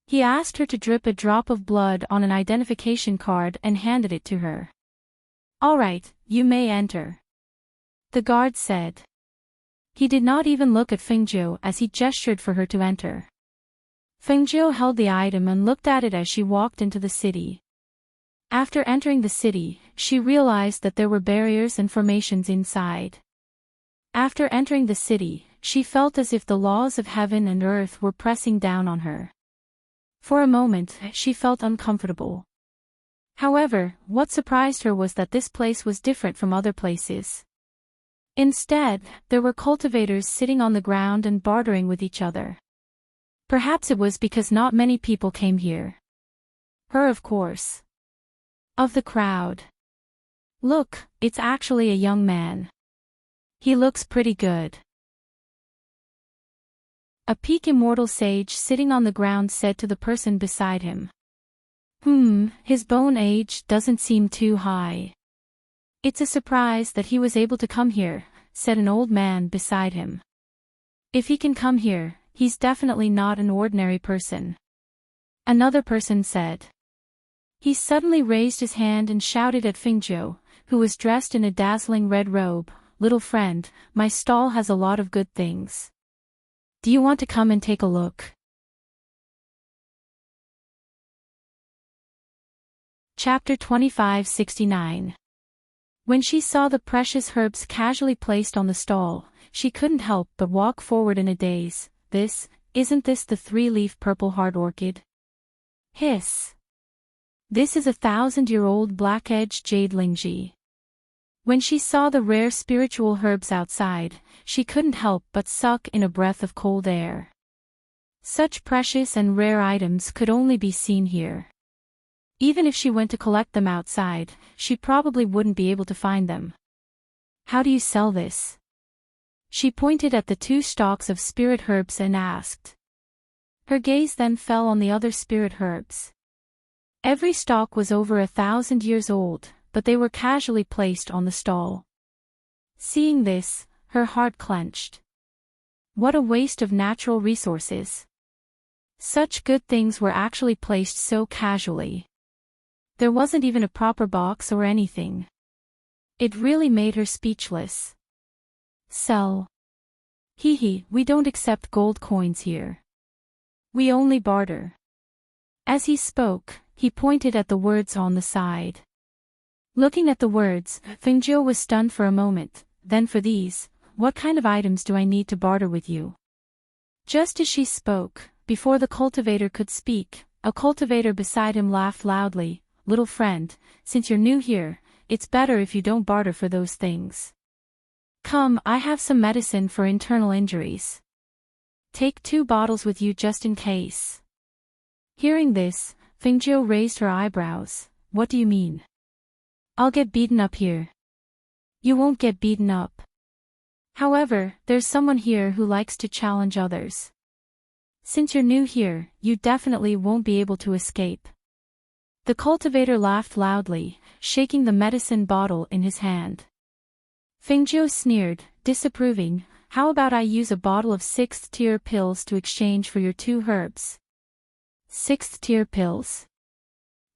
He asked her to drip a drop of blood on an identification card and handed it to her. All right, you may enter. The guard said. He did not even look at Fingzhou as he gestured for her to enter. Fingzhou held the item and looked at it as she walked into the city. After entering the city, she realized that there were barriers and formations inside. After entering the city, she felt as if the laws of heaven and earth were pressing down on her. For a moment, she felt uncomfortable. However, what surprised her was that this place was different from other places. Instead, there were cultivators sitting on the ground and bartering with each other. Perhaps it was because not many people came here. Her, of course. Of the crowd. Look, it's actually a young man. He looks pretty good. A peak immortal sage sitting on the ground said to the person beside him. His bone age doesn't seem too high. It's a surprise that he was able to come here, said an old man beside him. If he can come here, he's definitely not an ordinary person. Another person said. He suddenly raised his hand and shouted at Fingzhou, who was dressed in a dazzling red robe, Little friend, my stall has a lot of good things. Do you want to come and take a look? Chapter 2569. When she saw the precious herbs casually placed on the stall, she couldn't help but walk forward in a daze. Isn't this the 3-leaf purple heart orchid? Hiss. This is a 1,000-year-old black-edged jade lingji. When she saw the rare spiritual herbs outside, she couldn't help but suck in a breath of cold air. Such precious and rare items could only be seen here. Even if she went to collect them outside, she probably wouldn't be able to find them. How do you sell this? She pointed at the 2 stalks of spirit herbs and asked. Her gaze then fell on the other spirit herbs. Every stalk was over 1,000 years old, but they were casually placed on the stall. Seeing this, her heart clenched. What a waste of natural resources. Such good things were actually placed so casually. There wasn't even a proper box or anything. It really made her speechless. Sell. We don't accept gold coins here. We only barter. As he spoke, he pointed at the words on the side. Looking at the words, Fingzhou was stunned for a moment. Then for these, what kind of items do I need to barter with you? Just as she spoke, before the cultivator could speak, a cultivator beside him laughed loudly. Little friend, since you're new here, it's better if you don't barter for those things. Come, I have some medicine for internal injuries. Take 2 bottles with you just in case. Hearing this, Fingzhou raised her eyebrows. What do you mean? I'll get beaten up here. You won't get beaten up. However, there's someone here who likes to challenge others. Since you're new here, you definitely won't be able to escape. The cultivator laughed loudly, shaking the medicine bottle in his hand. Fingzhou sneered, disapproving. How about I use a bottle of 6th-tier pills to exchange for your 2 herbs? 6th-tier pills?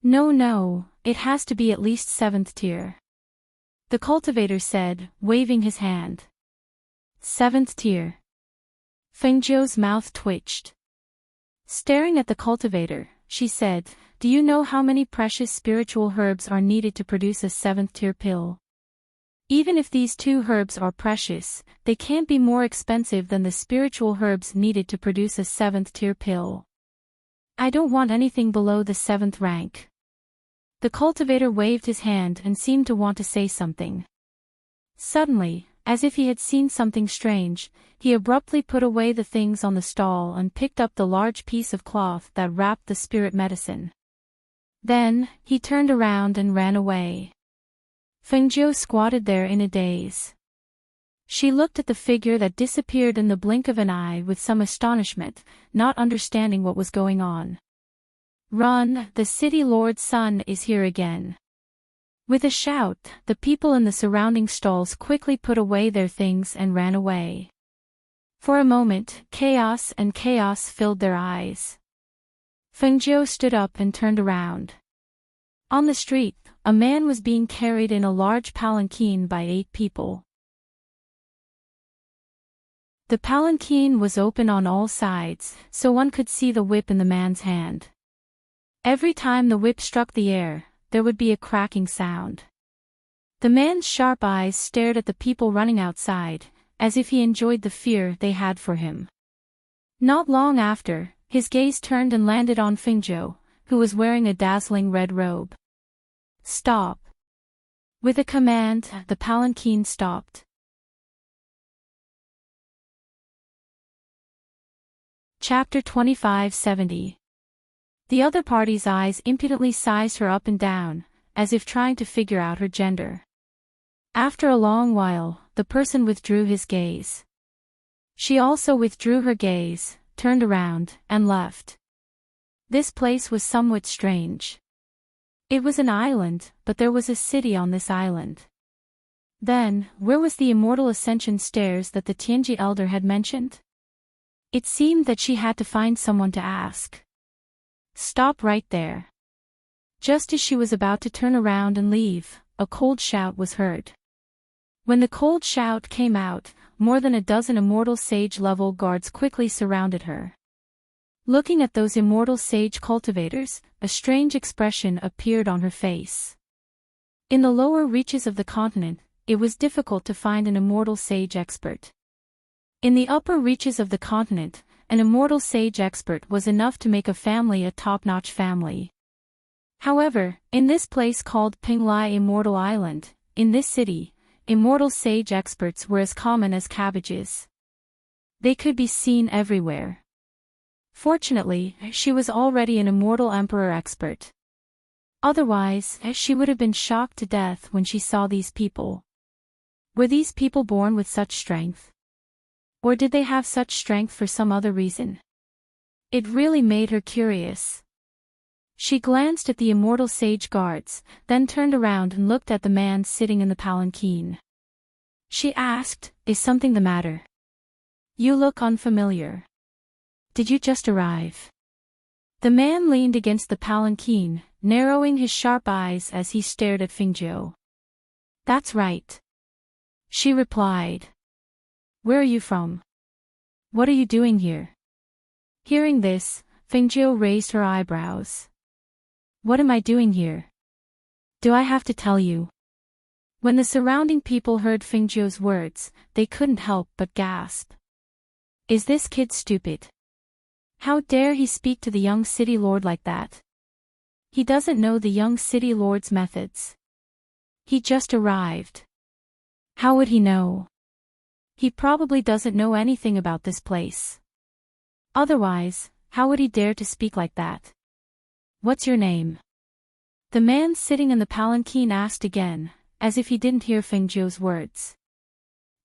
No, it has to be at least 7th tier. The cultivator said, waving his hand. 7th tier. Fingzhou's mouth twitched. Staring at the cultivator, she said, do you know how many precious spiritual herbs are needed to produce a 7th tier pill? Even if these 2 herbs are precious, they can't be more expensive than the spiritual herbs needed to produce a 7th tier pill. I don't want anything below the 7th rank. The cultivator waved his hand and seemed to want to say something. Suddenly, as if he had seen something strange, he abruptly put away the things on the stall and picked up the large piece of cloth that wrapped the spirit medicine. Then, he turned around and ran away. Fengjiu squatted there in a daze. She looked at the figure that disappeared in the blink of an eye with some astonishment, not understanding what was going on. "Run, the city lord's son is here again." With a shout, the people in the surrounding stalls quickly put away their things and ran away. For a moment, chaos filled their eyes. Fengjiu stood up and turned around. On the street, a man was being carried in a large palanquin by 8 people. The palanquin was open on all sides, so one could see the whip in the man's hand. Every time the whip struck the air, there would be a cracking sound. The man's sharp eyes stared at the people running outside, as if he enjoyed the fear they had for him. Not long after, his gaze turned and landed on Fengjiu, who was wearing a dazzling red robe. "Stop." With a command, the palanquin stopped. Chapter 2570. The other party's eyes impudently sized her up and down, as if trying to figure out her gender. After a long while, the person withdrew his gaze. She also withdrew her gaze, turned around, and left. This place was somewhat strange. It was an island, but there was a city on this island. Then, where was the immortal ascension stairs that the Tianji elder had mentioned? It seemed that she had to find someone to ask. "Stop right there." Just as she was about to turn around and leave, a cold shout was heard. When the cold shout came out, more than a dozen immortal sage-level guards quickly surrounded her. Looking at those immortal sage cultivators, a strange expression appeared on her face. In the lower reaches of the continent, it was difficult to find an immortal sage expert. In the upper reaches of the continent, an immortal sage expert was enough to make a family a top-notch family. However, in this place called Pinglai Immortal Island, in this city, immortal sage experts were as common as cabbages. They could be seen everywhere. Fortunately, she was already an immortal emperor expert. Otherwise, she would have been shocked to death when she saw these people. Were these people born with such strength? Or did they have such strength for some other reason? It really made her curious. She glanced at the immortal sage guards, then turned around and looked at the man sitting in the palanquin. She asked, "Is something the matter? You look unfamiliar. Did you just arrive?" The man leaned against the palanquin, narrowing his sharp eyes as he stared at Fengjiu. "That's right," she replied. "Where are you from? What are you doing here?" Hearing this, Fengjiu raised her eyebrows. "What am I doing here? Do I have to tell you?" When the surrounding people heard Fengjiu's words, they couldn't help but gasp. Is this kid stupid? How dare he speak to the young city lord like that? He doesn't know the young city lord's methods. He just arrived. How would he know? He probably doesn't know anything about this place. Otherwise, how would he dare to speak like that? What's your name? The man sitting in the palanquin asked again, as if he didn't hear Fengjiu's words.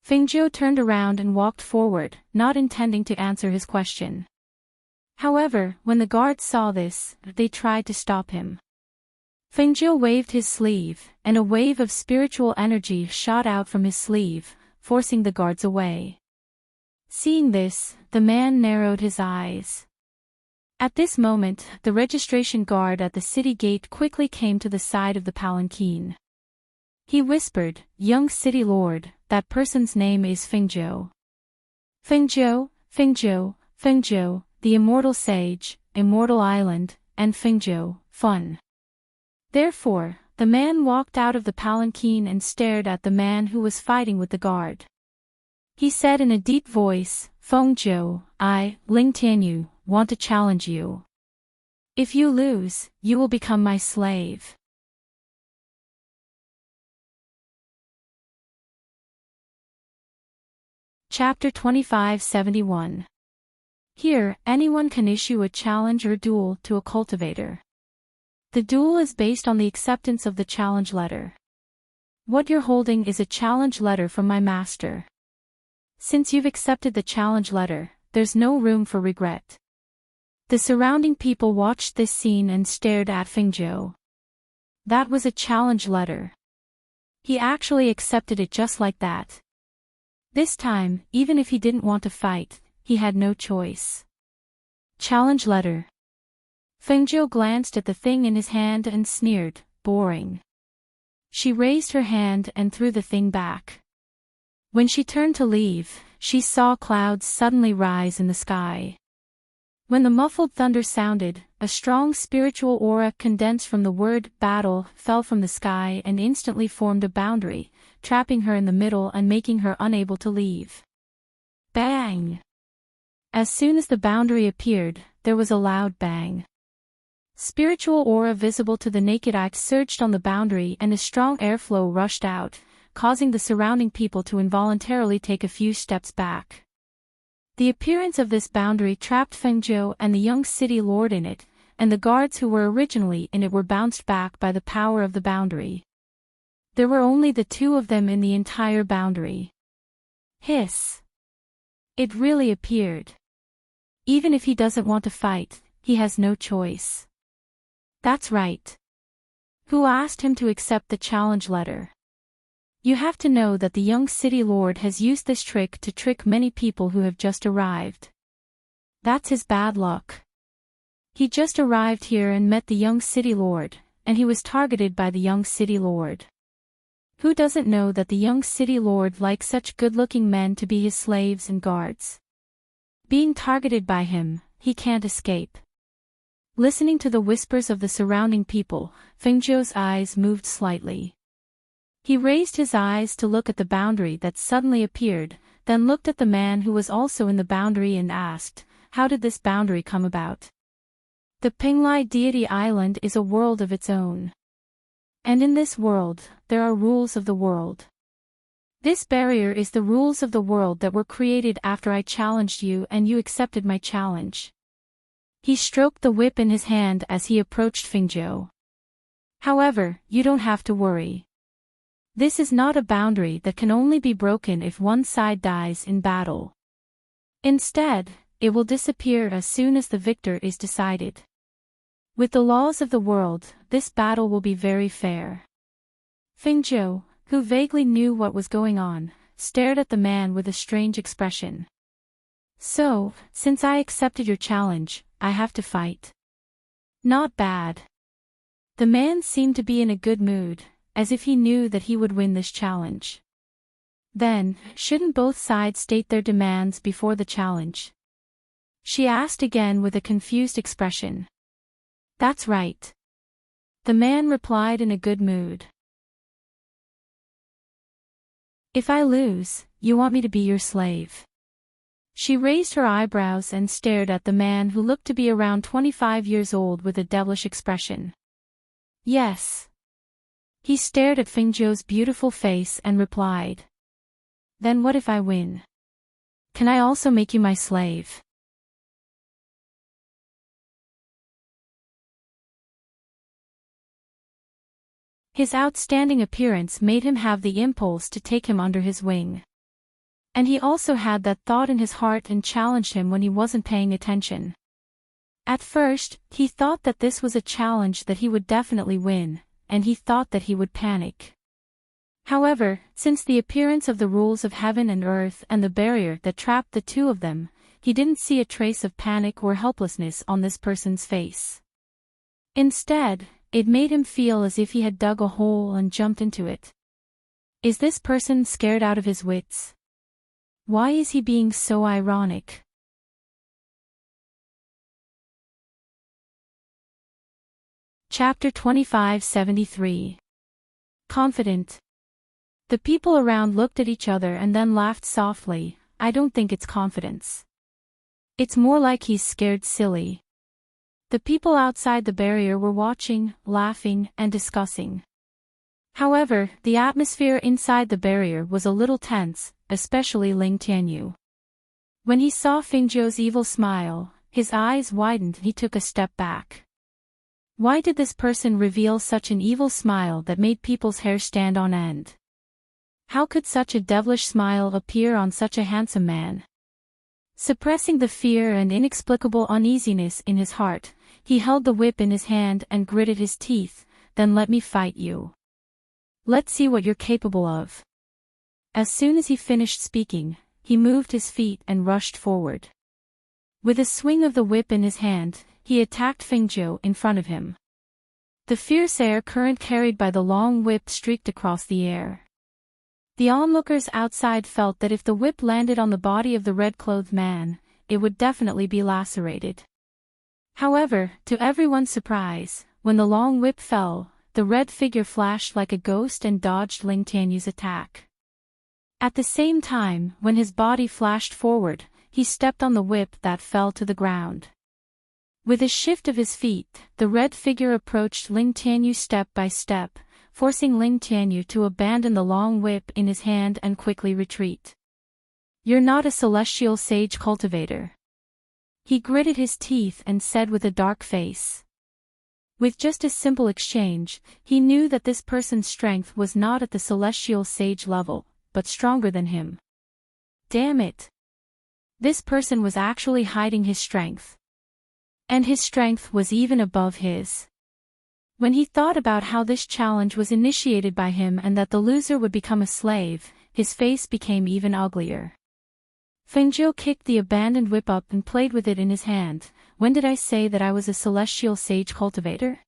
Fengjiu turned around and walked forward, not intending to answer his question. However, when the guards saw this, they tried to stop him. Fengjiu waved his sleeve, and a wave of spiritual energy shot out from his sleeve, forcing the guards away. Seeing this, the man narrowed his eyes. At this moment, the registration guard at the city gate quickly came to the side of the palanquin. He whispered, "Young city lord, that person's name is Fengjiu." Fengjiu, Fengjiu, Fengjiu, the immortal sage, immortal island, and Fengjiu, fun. Therefore, the man walked out of the palanquin and stared at the man who was fighting with the guard. He said in a deep voice, "Fengjiu, I, Ling Tianyu, want to challenge you. If you lose, you will become my slave." Chapter 2571. Here, anyone can issue a challenge or duel to a cultivator. The duel is based on the acceptance of the challenge letter. What you're holding is a challenge letter from my master. Since you've accepted the challenge letter, there's no room for regret. The surrounding people watched this scene and stared at Fingzhou. That was a challenge letter. He actually accepted it just like that. This time, even if he didn't want to fight, he had no choice. Challenge letter. Fengzhou glanced at the thing in his hand and sneered, boring. She raised her hand and threw the thing back. When she turned to leave, she saw clouds suddenly rise in the sky. When the muffled thunder sounded, a strong spiritual aura condensed from the word battle fell from the sky and instantly formed a boundary, trapping her in the middle and making her unable to leave. Bang! As soon as the boundary appeared, there was a loud bang. Spiritual aura visible to the naked eye surged on the boundary and a strong airflow rushed out, causing the surrounding people to involuntarily take a few steps back. The appearance of this boundary trapped Fengzhou and the young city lord in it, and the guards who were originally in it were bounced back by the power of the boundary. There were only the two of them in the entire boundary. Hiss! It really appeared. Even if he doesn't want to fight, he has no choice. That's right. Who asked him to accept the challenge letter? You have to know that the young city lord has used this trick to trick many people who have just arrived. That's his bad luck. He just arrived here and met the young city lord, and he was targeted by the young city lord. Who doesn't know that the young city lord likes such good-looking men to be his slaves and guards? Being targeted by him, he can't escape. Listening to the whispers of the surrounding people, Fengzhou's eyes moved slightly. He raised his eyes to look at the boundary that suddenly appeared, then looked at the man who was also in the boundary and asked, how did this boundary come about? The Penglai Deity Island is a world of its own. And in this world, there are rules of the world. This barrier is the rules of the world that were created after I challenged you and you accepted my challenge. He stroked the whip in his hand as he approached Fengzhou. However, you don't have to worry. This is not a boundary that can only be broken if one side dies in battle. Instead, it will disappear as soon as the victor is decided. With the laws of the world, this battle will be very fair. Fengzhou, who vaguely knew what was going on, stared at the man with a strange expression. So, since I accepted your challenge, I have to fight. Not bad. The man seemed to be in a good mood, as if he knew that he would win this challenge. Then, shouldn't both sides state their demands before the challenge? She asked again with a confused expression. That's right. The man replied in a good mood. If I lose, you want me to be your slave? She raised her eyebrows and stared at the man who looked to be around 25 years old with a devilish expression. Yes. He stared at Fengzhou's beautiful face and replied. Then what if I win? Can I also make you my slave? His outstanding appearance made him have the impulse to take him under his wing. And he also had that thought in his heart and challenged him when he wasn't paying attention. At first, he thought that this was a challenge that he would definitely win, and he thought that he would panic. However, since the appearance of the rules of heaven and earth and the barrier that trapped the two of them, he didn't see a trace of panic or helplessness on this person's face. Instead, it made him feel as if he had dug a hole and jumped into it. Is this person scared out of his wits? Why is he being so ironic? Chapter 2573. Confident. The people around looked at each other and then laughed softly. I don't think it's confidence. It's more like he's scared silly. The people outside the barrier were watching, laughing, and discussing. However, the atmosphere inside the barrier was a little tense, especially Ling Tianyu. When he saw Fengzhou's evil smile, his eyes widened and he took a step back. Why did this person reveal such an evil smile that made people's hair stand on end? How could such a devilish smile appear on such a handsome man? Suppressing the fear and inexplicable uneasiness in his heart, he held the whip in his hand and gritted his teeth. Then let me fight you. Let's see what you're capable of. As soon as he finished speaking, he moved his feet and rushed forward. With a swing of the whip in his hand, he attacked Fingzhou in front of him. The fierce air current carried by the long whip streaked across the air. The onlookers outside felt that if the whip landed on the body of the red-clothed man, it would definitely be lacerated. However, to everyone's surprise, when the long whip fell, the red figure flashed like a ghost and dodged Ling Tianyu's attack. At the same time, when his body flashed forward, he stepped on the whip that fell to the ground. With a shift of his feet, the red figure approached Ling Tianyu step by step, forcing Ling Tianyu to abandon the long whip in his hand and quickly retreat. You're not a celestial sage cultivator. He gritted his teeth and said with a dark face. With just a simple exchange, he knew that this person's strength was not at the celestial sage level, but stronger than him. Damn it! This person was actually hiding his strength. And his strength was even above his. When he thought about how this challenge was initiated by him and that the loser would become a slave, his face became even uglier. Fengzhou kicked the abandoned whip up and played with it in his hand. When did I say that I was a celestial sage cultivator?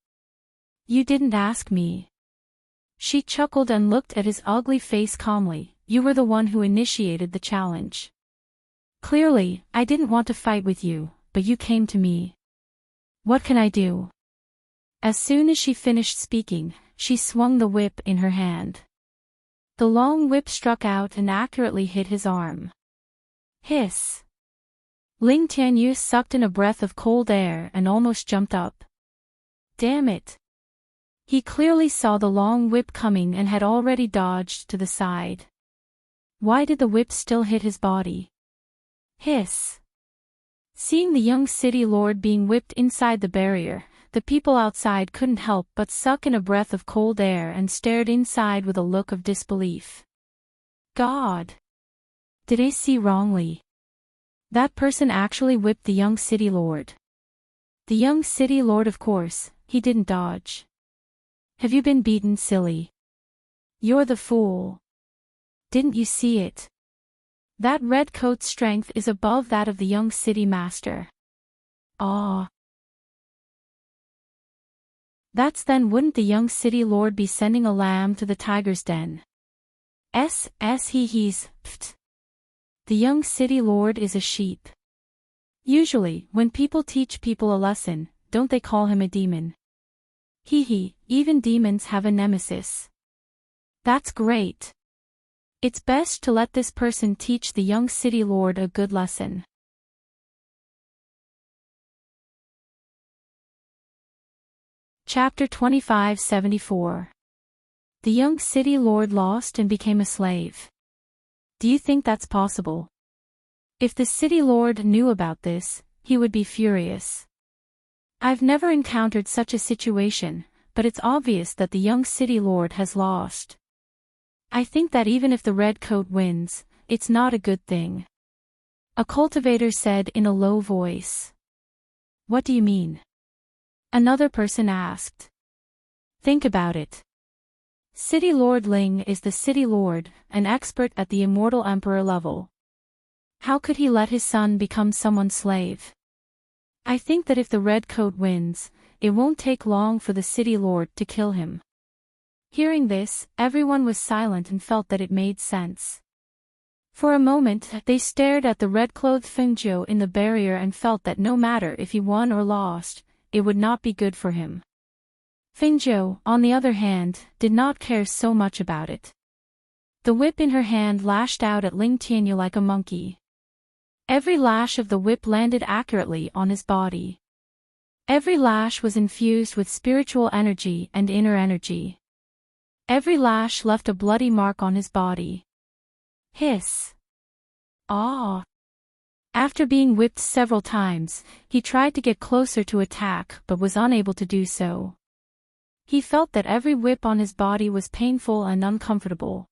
You didn't ask me. She chuckled and looked at his ugly face calmly. You were the one who initiated the challenge. Clearly, I didn't want to fight with you, but you came to me. What can I do? As soon as she finished speaking, she swung the whip in her hand. The long whip struck out and accurately hit his arm. Hiss! Ling Tianyu sucked in a breath of cold air and almost jumped up. Damn it! He clearly saw the long whip coming and had already dodged to the side. Why did the whip still hit his body? Hiss! Seeing the young city lord being whipped inside the barrier, the people outside couldn't help but suck in a breath of cold air and stared inside with a look of disbelief. God! Did I see wrongly? That person actually whipped the young city lord. The young city lord, of course, he didn't dodge. Have you been beaten, silly? You're the fool. Didn't you see it? That red coat's strength is above that of the young city master. Ah. That's then wouldn't the young city lord be sending a lamb to the tiger's den? He's, pft. The young city lord is a sheep. Usually, when people teach people a lesson, don't they call him a demon? Even demons have a nemesis. That's great. It's best to let this person teach the young city lord a good lesson. Chapter 2574. The young city lord lost and became a slave. Do you think that's possible? If the city lord knew about this, he would be furious. I've never encountered such a situation, but it's obvious that the young city lord has lost. I think that even if the red coat wins, it's not a good thing. A cultivator said in a low voice. What do you mean? Another person asked. Think about it. City Lord Ling is the city lord, an expert at the immortal emperor level. How could he let his son become someone's slave? I think that if the red coat wins, it won't take long for the city lord to kill him. Hearing this, everyone was silent and felt that it made sense. For a moment, they stared at the red-clothed Fengzhou in the barrier and felt that no matter if he won or lost, it would not be good for him. Fengzhou, on the other hand, did not care so much about it. The whip in her hand lashed out at Ling Tianyu like a monkey. Every lash of the whip landed accurately on his body. Every lash was infused with spiritual energy and inner energy. Every lash left a bloody mark on his body. Hiss! Ah! After being whipped several times, he tried to get closer to attack but was unable to do so. He felt that every whip on his body was painful and uncomfortable.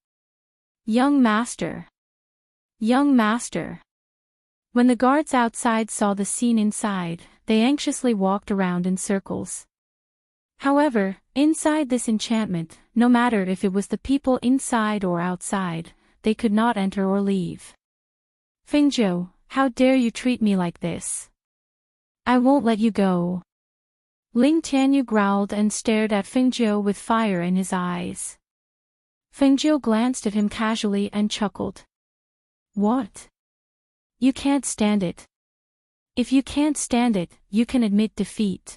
Young master. Young master. When the guards outside saw the scene inside, they anxiously walked around in circles. However, inside this enchantment, no matter if it was the people inside or outside, they could not enter or leave. Fingzhou, how dare you treat me like this? I won't let you go. Ling Tianyu growled and stared at Fingzhou with fire in his eyes. Fingzhou glanced at him casually and chuckled. What? You can't stand it. If you can't stand it, you can admit defeat.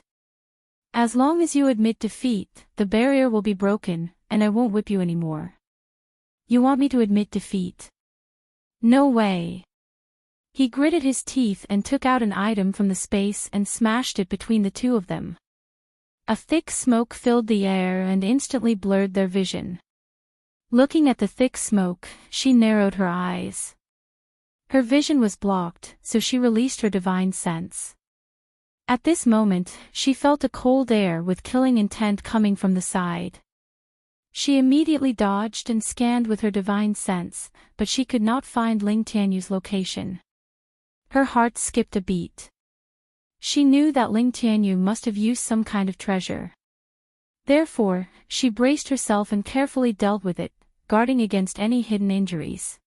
As long as you admit defeat, the barrier will be broken, and I won't whip you anymore. You want me to admit defeat? No way. He gritted his teeth and took out an item from the space and smashed it between the two of them. A thick smoke filled the air and instantly blurred their vision. Looking at the thick smoke, she narrowed her eyes. Her vision was blocked, so she released her divine sense. At this moment, she felt a cold air with killing intent coming from the side. She immediately dodged and scanned with her divine sense, but she could not find Ling Tianyu's location. Her heart skipped a beat. She knew that Ling Tianyu must have used some kind of treasure. Therefore, she braced herself and carefully dealt with it, guarding against any hidden injuries.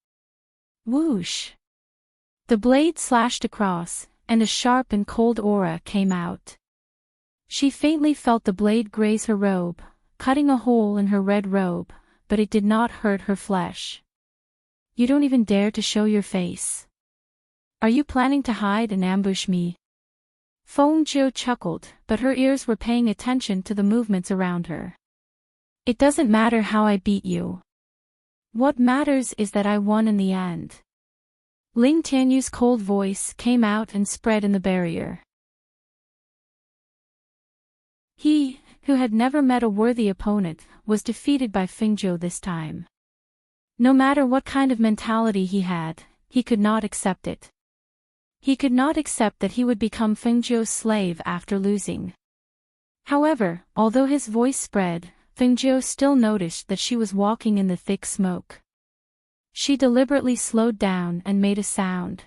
Whoosh! The blade slashed across, and a sharp and cold aura came out. She faintly felt the blade graze her robe, cutting a hole in her red robe, but it did not hurt her flesh. You don't even dare to show your face. Are you planning to hide and ambush me? Feng Zhou chuckled, but her ears were paying attention to the movements around her. It doesn't matter how I beat you. What matters is that I won in the end. Ling Tianyu's cold voice came out and spread in the barrier. He, who had never met a worthy opponent, was defeated by Fingzhou this time. No matter what kind of mentality he had, he could not accept it. He could not accept that he would become Fingzhou's slave after losing. However, although his voice spread, Fingzhou still noticed that she was walking in the thick smoke. She deliberately slowed down and made a sound.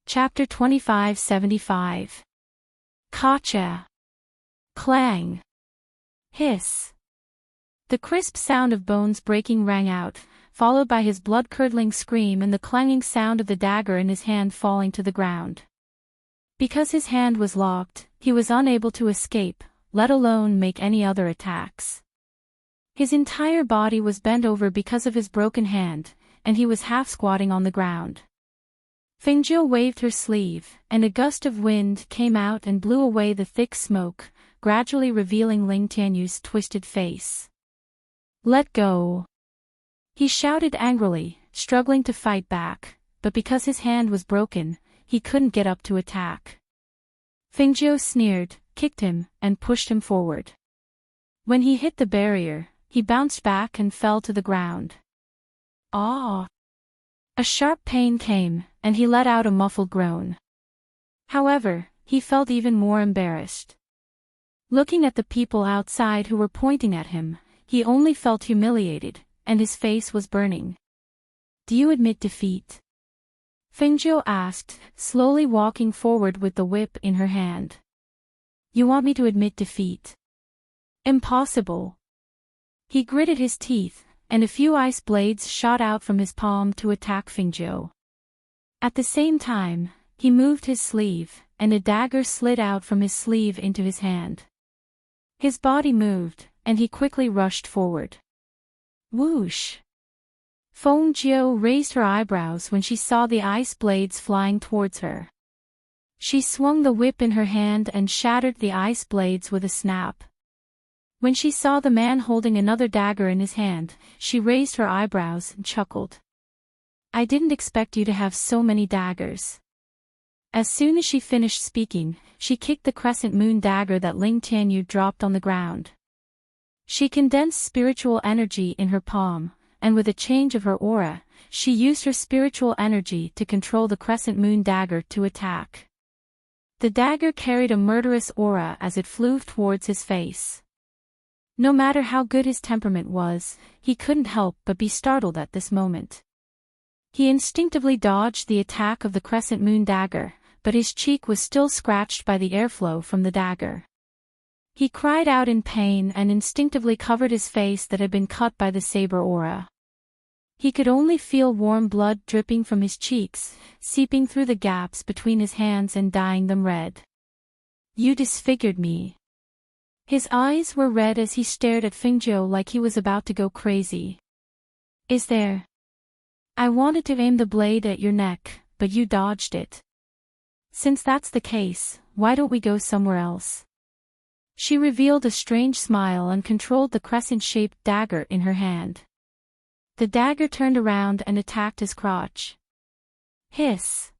Chapter 2575. Gotcha! Clang! Hiss! The crisp sound of bones breaking rang out, followed by his blood-curdling scream and the clanging sound of the dagger in his hand falling to the ground. Because his hand was locked, he was unable to escape, let alone make any other attacks. His entire body was bent over because of his broken hand, and he was half-squatting on the ground. Fingzhou waved her sleeve, and a gust of wind came out and blew away the thick smoke, gradually revealing Ling Tianyu's twisted face. Let go! He shouted angrily, struggling to fight back, but because his hand was broken, he couldn't get up to attack. Fingzhou sneered, kicked him, and pushed him forward. When he hit the barrier, he bounced back and fell to the ground. Ah! A sharp pain came, and he let out a muffled groan. However, he felt even more embarrassed. Looking at the people outside who were pointing at him, he only felt humiliated, and his face was burning. Do you admit defeat? Fingzhou asked, slowly walking forward with the whip in her hand. You want me to admit defeat? Impossible. He gritted his teeth, and a few ice blades shot out from his palm to attack Fingzhou. At the same time, he moved his sleeve, and a dagger slid out from his sleeve into his hand. His body moved, and he quickly rushed forward. Whoosh! Feng Zhou raised her eyebrows when she saw the ice blades flying towards her. She swung the whip in her hand and shattered the ice blades with a snap. When she saw the man holding another dagger in his hand, she raised her eyebrows and chuckled. I didn't expect you to have so many daggers. As soon as she finished speaking, she kicked the crescent moon dagger that Ling Tianyu dropped on the ground. She condensed spiritual energy in her palm, and with a change of her aura, she used her spiritual energy to control the crescent moon dagger to attack. The dagger carried a murderous aura as it flew towards his face. No matter how good his temperament was, he couldn't help but be startled at this moment. He instinctively dodged the attack of the crescent moon dagger, but his cheek was still scratched by the airflow from the dagger. He cried out in pain and instinctively covered his face that had been cut by the saber aura. He could only feel warm blood dripping from his cheeks, seeping through the gaps between his hands and dyeing them red. "You disfigured me." His eyes were red as he stared at Fingzhou like he was about to go crazy. "Is there? I wanted to aim the blade at your neck, but you dodged it. Since that's the case, why don't we go somewhere else?" She revealed a strange smile and controlled the crescent-shaped dagger in her hand. The dagger turned around and attacked his crotch. Hiss.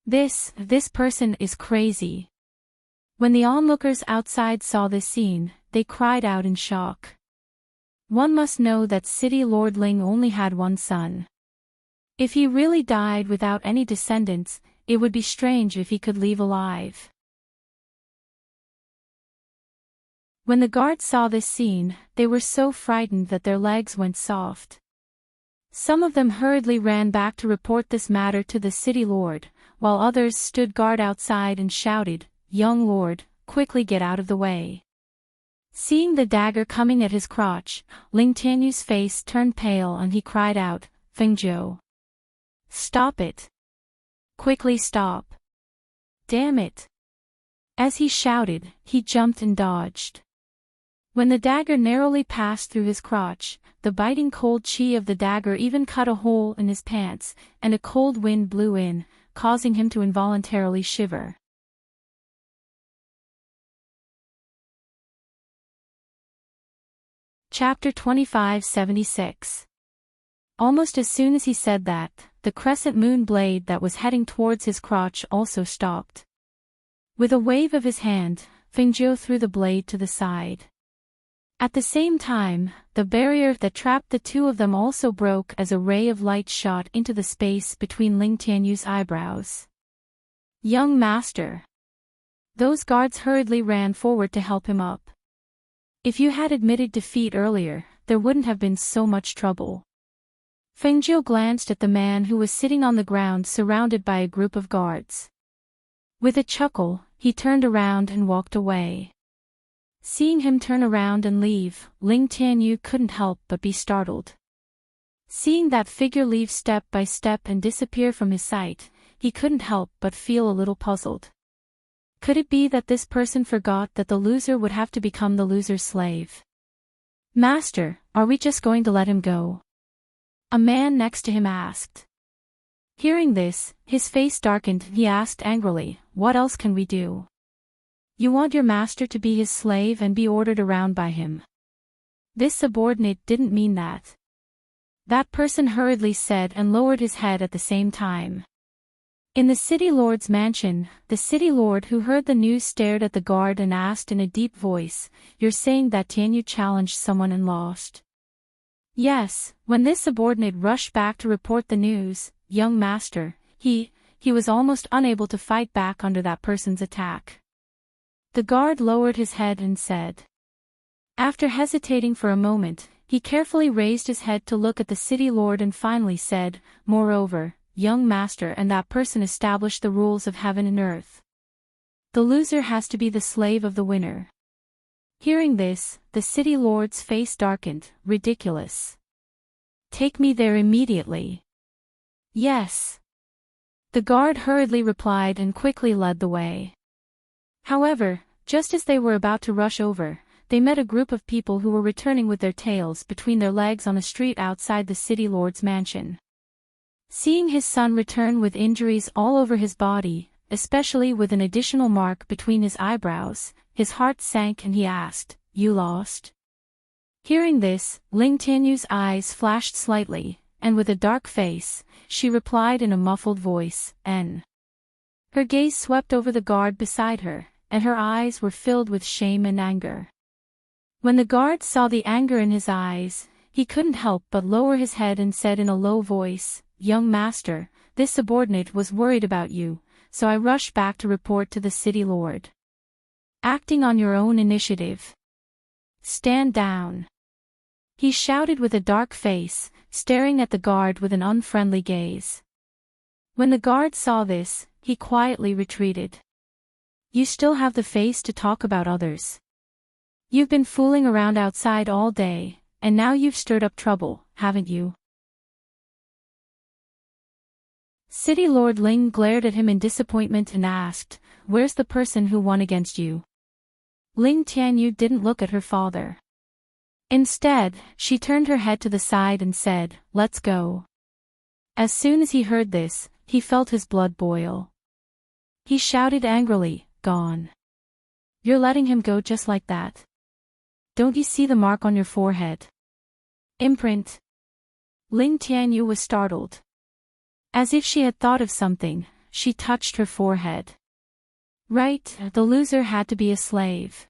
This person is crazy." When the onlookers outside saw this scene, they cried out in shock. One must know that City Lord Ling only had one son. If he really died without any descendants, it would be strange if he could leave alive. When the guards saw this scene, they were so frightened that their legs went soft. Some of them hurriedly ran back to report this matter to the city lord, while others stood guard outside and shouted, "Young lord, quickly get out of the way." Seeing the dagger coming at his crotch, Ling Tianyu's face turned pale and he cried out, "Fingzhou! Stop it! Quickly stop! Damn it!" As he shouted, he jumped and dodged. When the dagger narrowly passed through his crotch, the biting cold chi of the dagger even cut a hole in his pants, and a cold wind blew in, causing him to involuntarily shiver. Chapter 2576. Almost as soon as he said that, the crescent moon blade that was heading towards his crotch also stopped. With a wave of his hand, Fingzhou threw the blade to the side. At the same time, the barrier that trapped the two of them also broke as a ray of light shot into the space between Ling Tianyu's eyebrows. "Young master!" Those guards hurriedly ran forward to help him up. "If you had admitted defeat earlier, there wouldn't have been so much trouble." Fingzhou glanced at the man who was sitting on the ground surrounded by a group of guards. With a chuckle, he turned around and walked away. Seeing him turn around and leave, Ling Tianyu couldn't help but be startled. Seeing that figure leave step by step and disappear from his sight, he couldn't help but feel a little puzzled. Could it be that this person forgot that the loser would have to become the loser's slave? "Master, are we just going to let him go?" a man next to him asked. Hearing this, his face darkened and he asked angrily, "What else can we do? You want your master to be his slave and be ordered around by him?" This subordinate didn't mean that. That person hurriedly said and lowered his head at the same time. In the city lord's mansion, the city lord who heard the news stared at the guard and asked in a deep voice, "You're saying that Tianyu challenged someone and lost?" Yes, when this subordinate rushed back to report the news, "Young master, he was almost unable to fight back under that person's attack." The guard lowered his head and said. After hesitating for a moment, he carefully raised his head to look at the city lord and finally said, "Moreover, young master, and that person established the rules of heaven and earth. The loser has to be the slave of the winner." Hearing this, the city lord's face darkened. "Ridiculous. Take me there immediately." "Yes." The guard hurriedly replied and quickly led the way. However, just as they were about to rush over, they met a group of people who were returning with their tails between their legs on a street outside the city lord's mansion. Seeing his son return with injuries all over his body, especially with an additional mark between his eyebrows, his heart sank and he asked, "You lost?" Hearing this, Ling Tianyu's eyes flashed slightly, and with a dark face, she replied in a muffled voice, "N." Her gaze swept over the guard beside her, and her eyes were filled with shame and anger. When the guard saw the anger in his eyes, he couldn't help but lower his head and said in a low voice, "Young master, this subordinate was worried about you, so I rushed back to report to the city lord. Acting on your own initiative. Stand down." He shouted with a dark face, staring at the guard with an unfriendly gaze. When the guard saw this, he quietly retreated. "You still have the face to talk about others. You've been fooling around outside all day, and now you've stirred up trouble, haven't you?" City Lord Ling glared at him in disappointment and asked, "Where's the person who won against you?" Ling Tianyu didn't look at her father. Instead, she turned her head to the side and said, "Let's go." As soon as he heard this, he felt his blood boil. He shouted angrily, "Gone. You're letting him go just like that? Don't you see the mark on your forehead? Imprint?" Ling Tianyu was startled. As if she had thought of something, she touched her forehead. Right, the loser had to be a slave.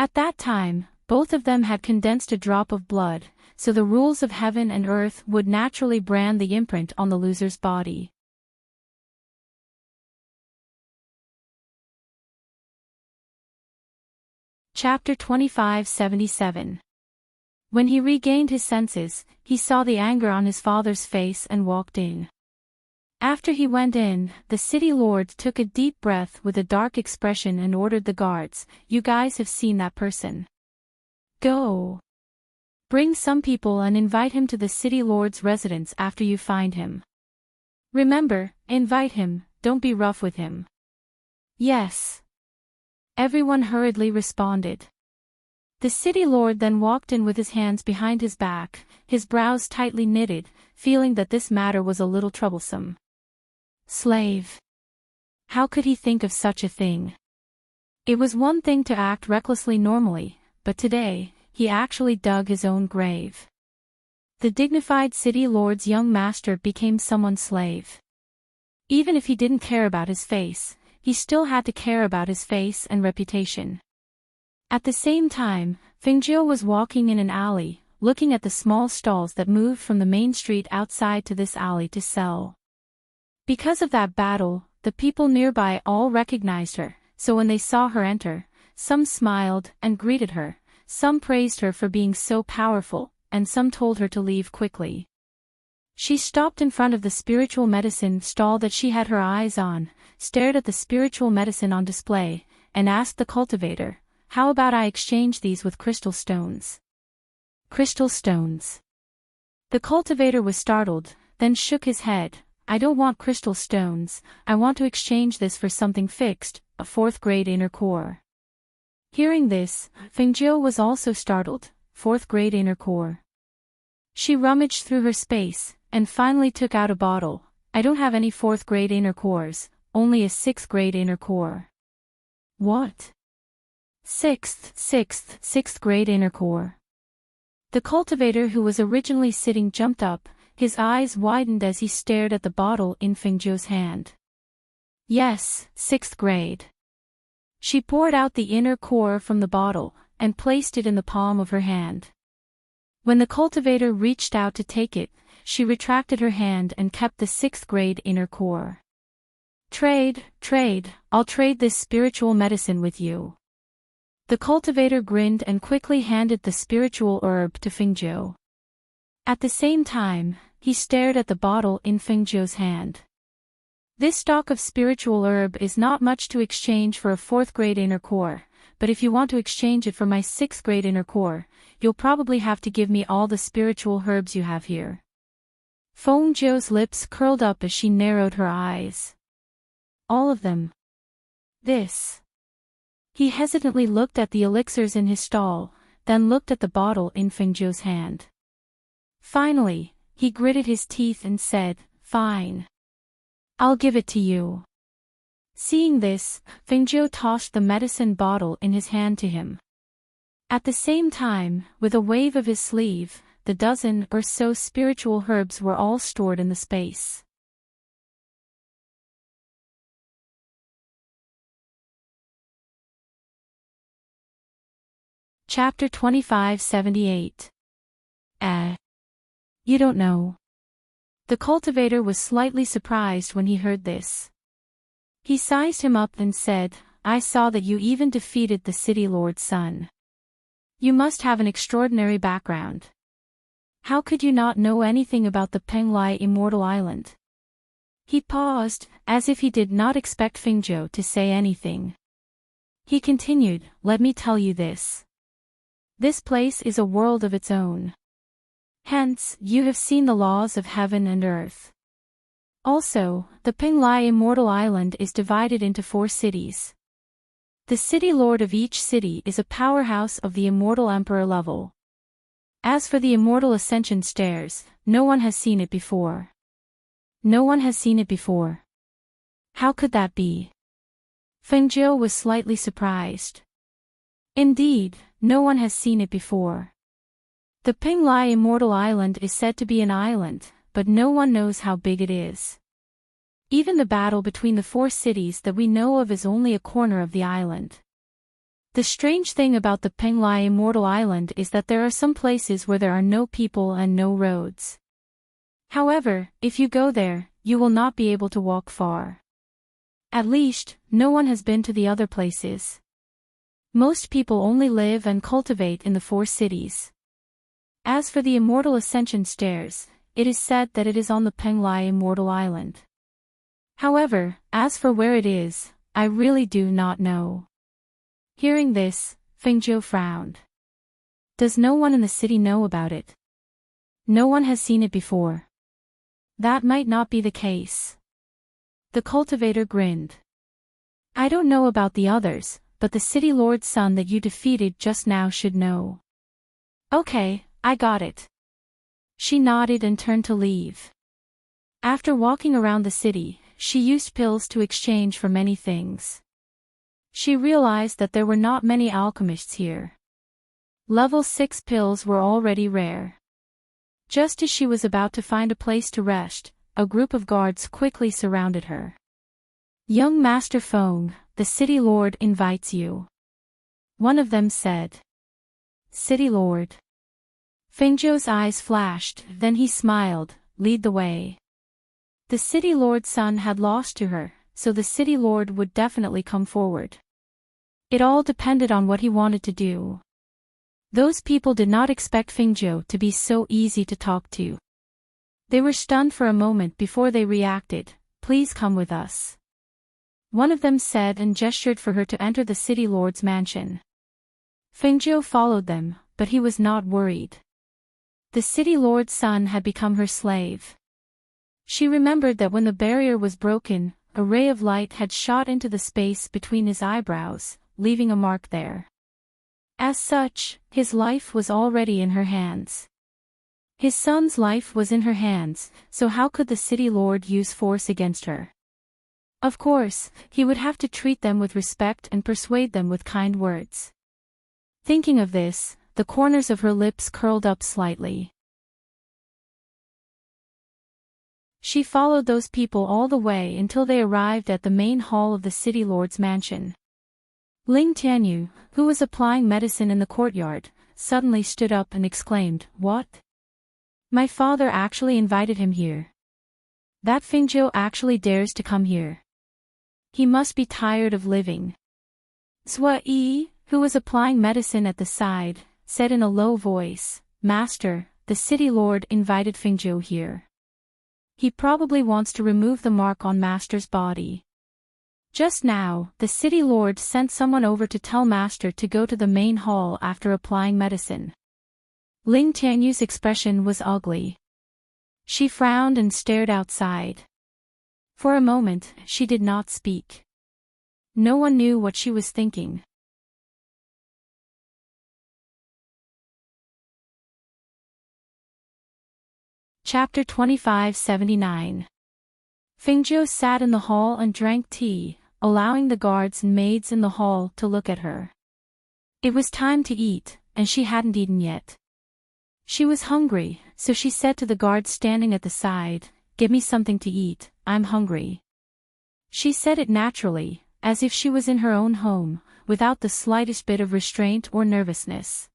At that time, both of them had condensed a drop of blood, so the rules of heaven and earth would naturally brand the imprint on the loser's body. Chapter 2577. When he regained his senses, he saw the anger on his father's face and walked in. After he went in, the city lord took a deep breath with a dark expression and ordered the guards, "You guys have seen that person. Go. Bring some people and invite him to the city lord's residence after you find him. Remember, invite him, don't be rough with him." "Yes." Everyone hurriedly responded. The city lord then walked in with his hands behind his back, his brows tightly knitted, feeling that this matter was a little troublesome. Slave. How could he think of such a thing? It was one thing to act recklessly normally, but today, he actually dug his own grave. The dignified city lord's young master became someone's slave. Even if he didn't care about his face, he still had to care about his face and reputation. At the same time, Fengjiu was walking in an alley, looking at the small stalls that moved from the main street outside to this alley to sell. Because of that battle, the people nearby all recognized her, so when they saw her enter, some smiled and greeted her, some praised her for being so powerful, and some told her to leave quickly. She stopped in front of the spiritual medicine stall that she had her eyes on, stared at the spiritual medicine on display, and asked the cultivator, "How about I exchange these with crystal stones?" Crystal stones. The cultivator was startled, then shook his head. "I don't want crystal stones, I want to exchange this for something fixed, a 4th grade inner core." Hearing this, Fengjiu was also startled. 4th grade inner core. She rummaged through her space, and finally took out a bottle. "I don't have any 4th grade inner cores, only a 6th grade inner core." "What? Sixth grade inner core?" The cultivator who was originally sitting jumped up, his eyes widened as he stared at the bottle in Fengjiu's hand. "Yes, 6th grade." She poured out the inner core from the bottle, and placed it in the palm of her hand. When the cultivator reached out to take it, she retracted her hand and kept the 6th grade inner core. Trade, I'll trade this spiritual medicine with you." The cultivator grinned and quickly handed the spiritual herb to Fengjiu. At the same time, he stared at the bottle in Fengjiu's hand. "This stock of spiritual herb is not much to exchange for a 4th grade inner core, but if you want to exchange it for my 6th grade inner core, you'll probably have to give me all the spiritual herbs you have here." Fengjiu's lips curled up as she narrowed her eyes. "All of them? This?" He hesitantly looked at the elixirs in his stall, then looked at the bottle in Fengjiu's hand. Finally, he gritted his teeth and said, "Fine. I'll give it to you." Seeing this, Fengjiu tossed the medicine bottle in his hand to him. At the same time, with a wave of his sleeve, the dozen or so spiritual herbs were all stored in the space. Chapter 2578. You don't know. The cultivator was slightly surprised when he heard this. He sized him up and said, I saw that you even defeated the city lord's son. You must have an extraordinary background. How could you not know anything about the Penglai Immortal Island? He paused, as if he did not expect Fingzhou to say anything. He continued, let me tell you this. This place is a world of its own. Hence, you have seen the laws of heaven and earth. Also, the Penglai Immortal Island is divided into 4 cities. The city lord of each city is a powerhouse of the Immortal Emperor level. As for the Immortal Ascension Stairs, no one has seen it before. No one has seen it before. How could that be? Fengzhou was slightly surprised. Indeed, no one has seen it before. The Penglai Immortal Island is said to be an island, but no one knows how big it is. Even the battle between the 4 cities that we know of is only a corner of the island. The strange thing about the Penglai Immortal Island is that there are some places where there are no people and no roads. However, if you go there, you will not be able to walk far. At least, no one has been to the other places. Most people only live and cultivate in the 4 cities. As for the Immortal Ascension Stairs, it is said that it is on the Penglai Immortal Island. However, as for where it is, I really do not know. Hearing this, Fengzhou frowned. Does no one in the city know about it? No one has seen it before. That might not be the case. The cultivator grinned. I don't know about the others, but the city lord's son that you defeated just now should know. Okay, I got it. She nodded and turned to leave. After walking around the city, she used pills to exchange for many things. She realized that there were not many alchemists here. Level 6 pills were already rare. Just as she was about to find a place to rest, a group of guards quickly surrounded her. Young Master Feng, the city lord invites you. One of them said. City lord. Fengzhou's eyes flashed, then he smiled, lead the way. The city lord's son had lost to her, so the city lord would definitely come forward. It all depended on what he wanted to do. Those people did not expect Fengzhou to be so easy to talk to. They were stunned for a moment before they reacted. Please come with us. One of them said and gestured for her to enter the city lord's mansion. Fengzhou followed them, but he was not worried. The city lord's son had become her slave. She remembered that when the barrier was broken, a ray of light had shot into the space between his eyebrows, leaving a mark there. As such, his life was already in her hands. His son's life was in her hands, so how could the city lord use force against her? Of course, he would have to treat them with respect and persuade them with kind words. Thinking of this, the corners of her lips curled up slightly. She followed those people all the way until they arrived at the main hall of the city lord's mansion. Ling Tianyu, who was applying medicine in the courtyard, suddenly stood up and exclaimed, What? My father actually invited him here. That Fengzhou actually dares to come here. He must be tired of living. Zhua Yi, who was applying medicine at the side, said in a low voice, Master, the city lord invited Fengzhou here. He probably wants to remove the mark on Master's body. Just now, the city lord sent someone over to tell Master to go to the main hall after applying medicine. Ling Tianyu's expression was ugly. She frowned and stared outside. For a moment, she did not speak. No one knew what she was thinking. Chapter 2579. Fengzhou sat in the hall and drank tea, allowing the guards and maids in the hall to look at her. It was time to eat, and she hadn't eaten yet. She was hungry, so she said to the guards standing at the side, Give me something to eat, I'm hungry. She said it naturally, as if she was in her own home, without the slightest bit of restraint or nervousness.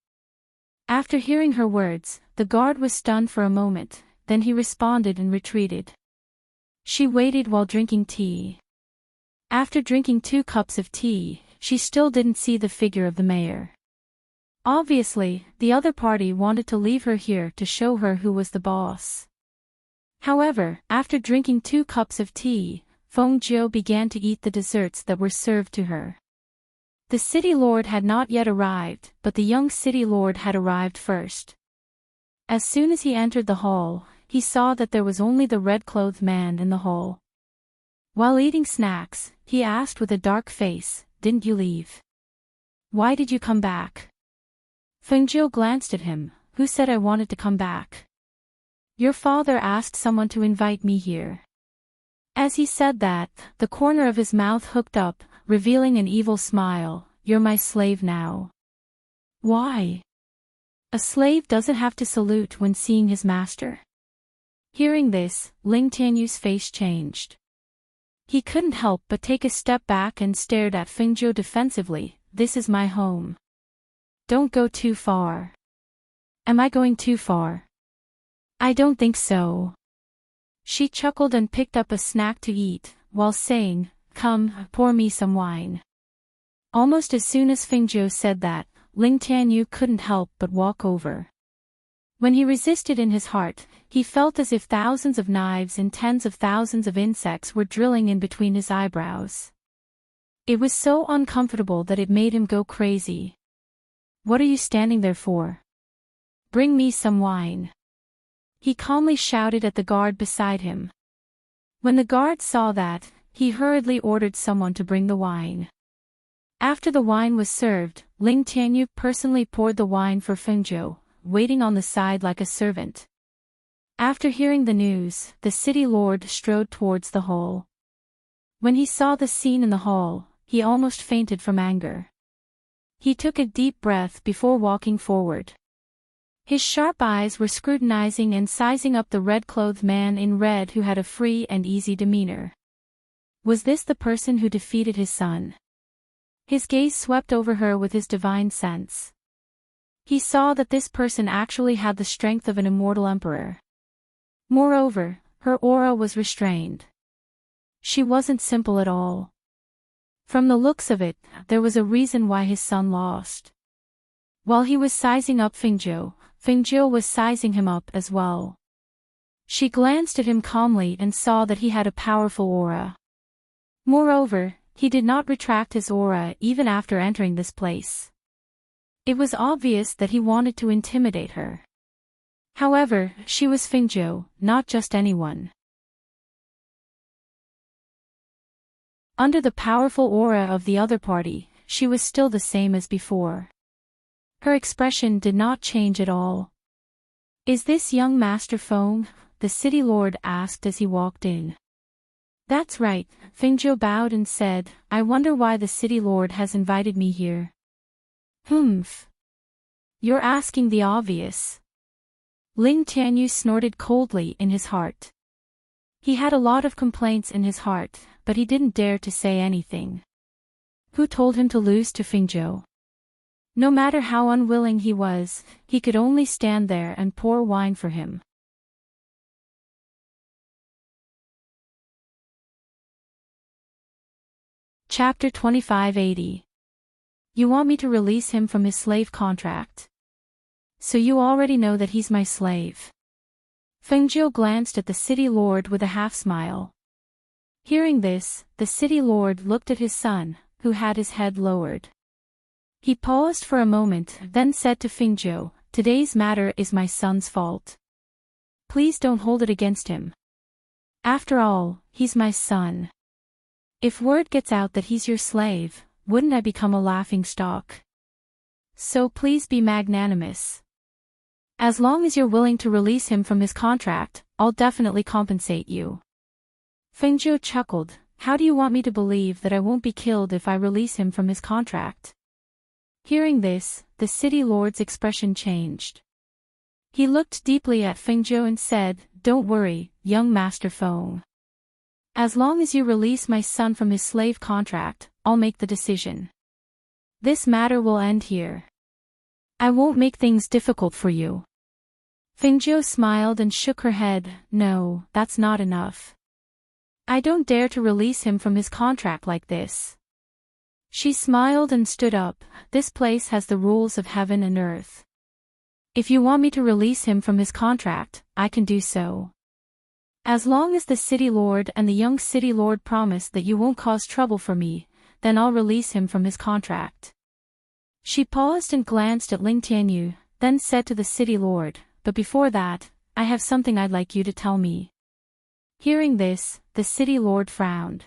After hearing her words, the guard was stunned for a moment, then he responded and retreated. She waited while drinking tea. After drinking 2 cups of tea, she still didn't see the figure of the mayor. Obviously, the other party wanted to leave her here to show her who was the boss. However, after drinking 2 cups of tea, Feng Jiu began to eat the desserts that were served to her. The city lord had not yet arrived, but the young city lord had arrived first. As soon as he entered the hall, he saw that there was only the red-clothed man in the hall. While eating snacks, he asked with a dark face, "Didn't you leave? Why did you come back?" Feng Jiu glanced at him. "Who said I wanted to come back? Your father asked someone to invite me here." As he said that, the corner of his mouth hooked up, revealing an evil smile. "You're my slave now." "Why? A slave doesn't have to salute when seeing his master." Hearing this, Ling Tianyu's face changed. He couldn't help but take a step back and stared at Feng Jiu defensively. "This is my home. Don't go too far." "Am I going too far?" "I don't think so." She chuckled and picked up a snack to eat, while saying, "Come, pour me some wine." Almost as soon as Feng Jiu said that, Ling Tianyu couldn't help but walk over. When he resisted in his heart, he felt as if thousands of knives and tens of thousands of insects were drilling in between his eyebrows. It was so uncomfortable that it made him go crazy. "What are you standing there for? Bring me some wine." He calmly shouted at the guard beside him. When the guard saw that, he hurriedly ordered someone to bring the wine. After the wine was served, Ling Tianyu personally poured the wine for Feng Jiu, waiting on the side like a servant. After hearing the news, the city lord strode towards the hall. When he saw the scene in the hall, he almost fainted from anger. He took a deep breath before walking forward. His sharp eyes were scrutinizing and sizing up the red-clothed man in red who had a free and easy demeanor. Was this the person who defeated his son? His gaze swept over her with his divine sense. He saw that this person actually had the strength of an immortal emperor. Moreover, her aura was restrained. She wasn't simple at all. From the looks of it, there was a reason why his son lost. While he was sizing up Feng Jiu was sizing him up as well. She glanced at him calmly and saw that he had a powerful aura. Moreover, he did not retract his aura even after entering this place. It was obvious that he wanted to intimidate her. However, she was Feng Jiu, not just anyone. Under the powerful aura of the other party, she was still the same as before. Her expression did not change at all. "Is this young Master Feng?" the city lord asked as he walked in. "That's right," Feng Jiu bowed and said, "I wonder why the city lord has invited me here." "Humph. You're asking the obvious." Ling Tianyu snorted coldly in his heart. He had a lot of complaints in his heart, but he didn't dare to say anything. Who told him to lose to Feng Jiu? No matter how unwilling he was, he could only stand there and pour wine for him. Chapter 2580. You want me to release him from his slave contract? So you already know that he's my slave. Feng Jiu glanced at the city lord with a half-smile. Hearing this, the city lord looked at his son, who had his head lowered. He paused for a moment, then said to Feng Jiu, "Today's matter is my son's fault. Please don't hold it against him. After all, he's my son. If word gets out that he's your slave, wouldn't I become a laughingstock? So please be magnanimous. As long as you're willing to release him from his contract, I'll definitely compensate you." Feng Jiu chuckled. "How do you want me to believe that I won't be killed if I release him from his contract?" Hearing this, the city lord's expression changed. He looked deeply at Feng Jiu and said, "Don't worry, young Master Feng. As long as you release my son from his slave contract, I'll make the decision. This matter will end here." I won't make things difficult for you. Fengjiu smiled and shook her head. No, that's not enough. I don't dare to release him from his contract like this. She smiled and stood up. This place has the rules of heaven and earth. If you want me to release him from his contract, I can do so. As long as the city lord and the young city lord promise that you won't cause trouble for me, then I'll release him from his contract. She paused and glanced at Ling Tianyu, then said to the city lord, but before that, I have something I'd like you to tell me. Hearing this, the city lord frowned.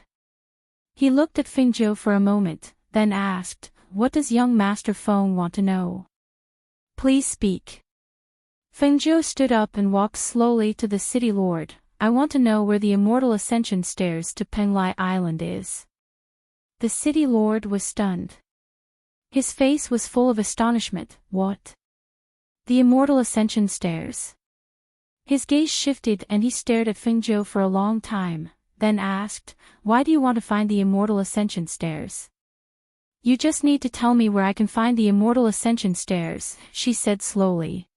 He looked at Fengjiu for a moment, then asked, what does young Master Feng want to know? Please speak. Fengjiu stood up and walked slowly to the city lord. I want to know where the immortal ascension stairs to Penglai Island is. The city lord was stunned. His face was full of astonishment. What? The immortal ascension stairs. His gaze shifted and he stared at Fengjiu for a long time, then asked, why do you want to find the immortal ascension stairs? You just need to tell me where I can find the immortal ascension stairs, she said slowly.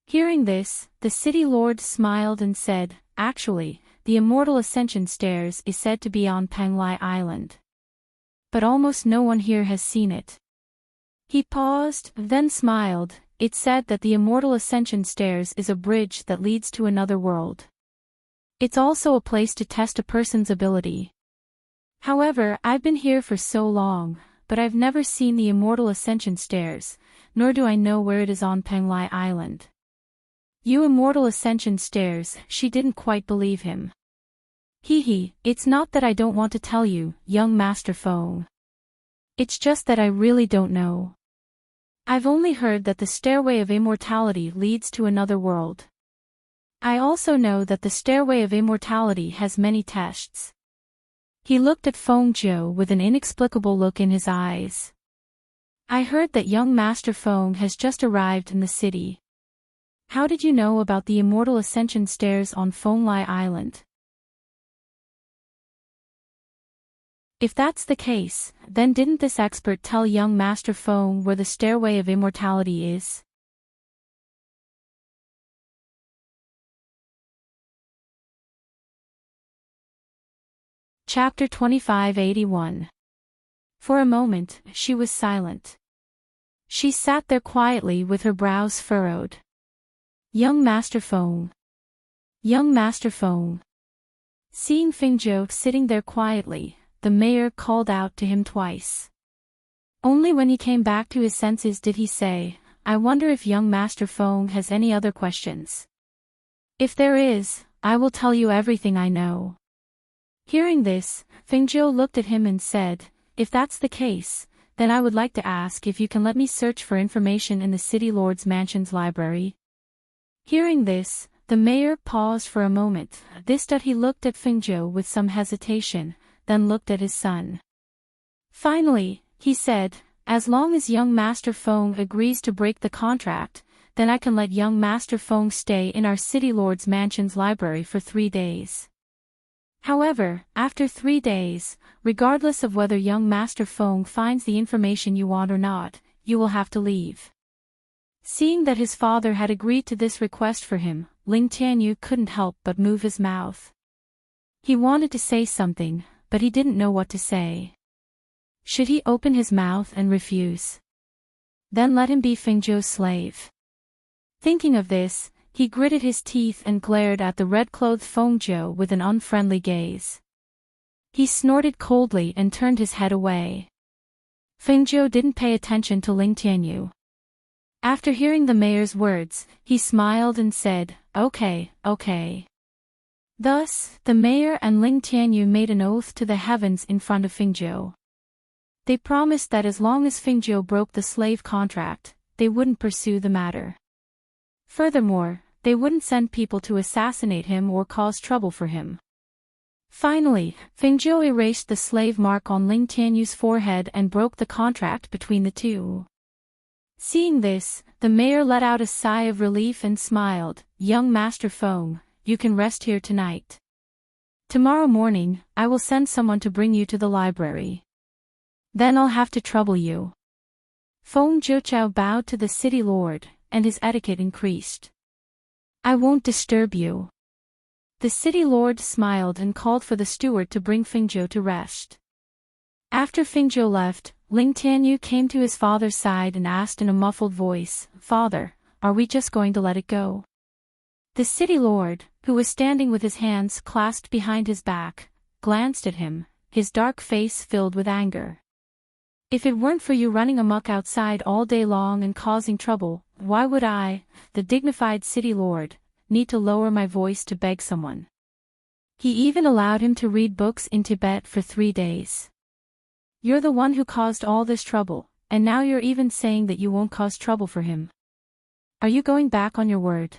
Hearing this, the city lord smiled and said, actually, the immortal ascension stairs is said to be on Penglai Island. But almost no one here has seen it. He paused, then smiled. It's said that the immortal ascension stairs is a bridge that leads to another world. It's also a place to test a person's ability. However, I've been here for so long, but I've never seen the immortal ascension stairs, nor do I know where it is on Penglai Island. You immortal ascension stairs, she didn't quite believe him. It's not that I don't want to tell you, young Master Feng. It's just that I really don't know. I've only heard that the stairway of immortality leads to another world. I also know that the stairway of immortality has many tests. He looked at Fengjiu with an inexplicable look in his eyes. I heard that young Master Feng has just arrived in the city. How did you know about the immortal ascension stairs on Penglai Island? If that's the case, then didn't this expert tell young Master Feng where the stairway of immortality is? Chapter 2581. For a moment, she was silent. She sat there quietly with her brows furrowed. Young Master Feng. Young Master Feng. Seeing Fengjiu sitting there quietly, the mayor called out to him twice. Only when he came back to his senses did he say, I wonder if young Master Feng has any other questions. If there is, I will tell you everything I know. Hearing this, Fengjiu looked at him and said, if that's the case, then I would like to ask if you can let me search for information in the city lord's mansion's library. Hearing this, the mayor paused for a moment. He looked at Fengjiu with some hesitation, then looked at his son. Finally, he said, as long as young Master Feng agrees to break the contract, then I can let young Master Feng stay in our city lord's mansion's library for 3 days. However, after 3 days, regardless of whether young Master Feng finds the information you want or not, you will have to leave. Seeing that his father had agreed to this request for him, Ling Tianyu couldn't help but move his mouth. He wanted to say something, but he didn't know what to say. Should he open his mouth and refuse? Then let him be Fengjiu's slave. Thinking of this, he gritted his teeth and glared at the red-clothed Fengjiu with an unfriendly gaze. He snorted coldly and turned his head away. Fengjiu didn't pay attention to Ling Tianyu. After hearing the mayor's words, he smiled and said, okay. Thus, the mayor and Ling Tianyu made an oath to the heavens in front of Fengjiu. They promised that as long as Fengjiu broke the slave contract, they wouldn't pursue the matter. Furthermore, they wouldn't send people to assassinate him or cause trouble for him. Finally, Fengjiu erased the slave mark on Ling Tianyu's forehead and broke the contract between the two. Seeing this, the mayor let out a sigh of relief and smiled. Young Master Feng, you can rest here tonight. Tomorrow morning, I will send someone to bring you to the library. Then I'll have to trouble you. Feng Jiuqiao bowed to the city lord, and his etiquette increased. I won't disturb you. The city lord smiled and called for the steward to bring Fengzhou to rest. After Fengzhou left, Ling Tianyu came to his father's side and asked in a muffled voice, Father, are we just going to let it go? The city lord, who was standing with his hands clasped behind his back, glanced at him, his dark face filled with anger. If it weren't for you running amok outside all day long and causing trouble, why would I, the dignified city lord, need to lower my voice to beg someone? He even allowed him to read books in Tibet for 3 days. You're the one who caused all this trouble, and now you're even saying that you won't cause trouble for him. Are you going back on your word?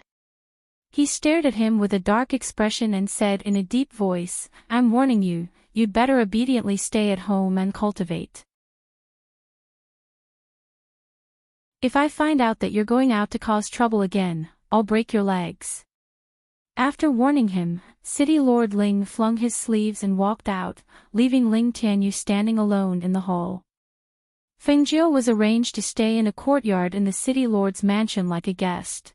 He stared at him with a dark expression and said in a deep voice, I'm warning you, you'd better obediently stay at home and cultivate. If I find out that you're going out to cause trouble again, I'll break your legs. After warning him, City Lord Ling flung his sleeves and walked out, leaving Ling Tianyu standing alone in the hall. Fengzhou was arranged to stay in a courtyard in the city lord's mansion like a guest.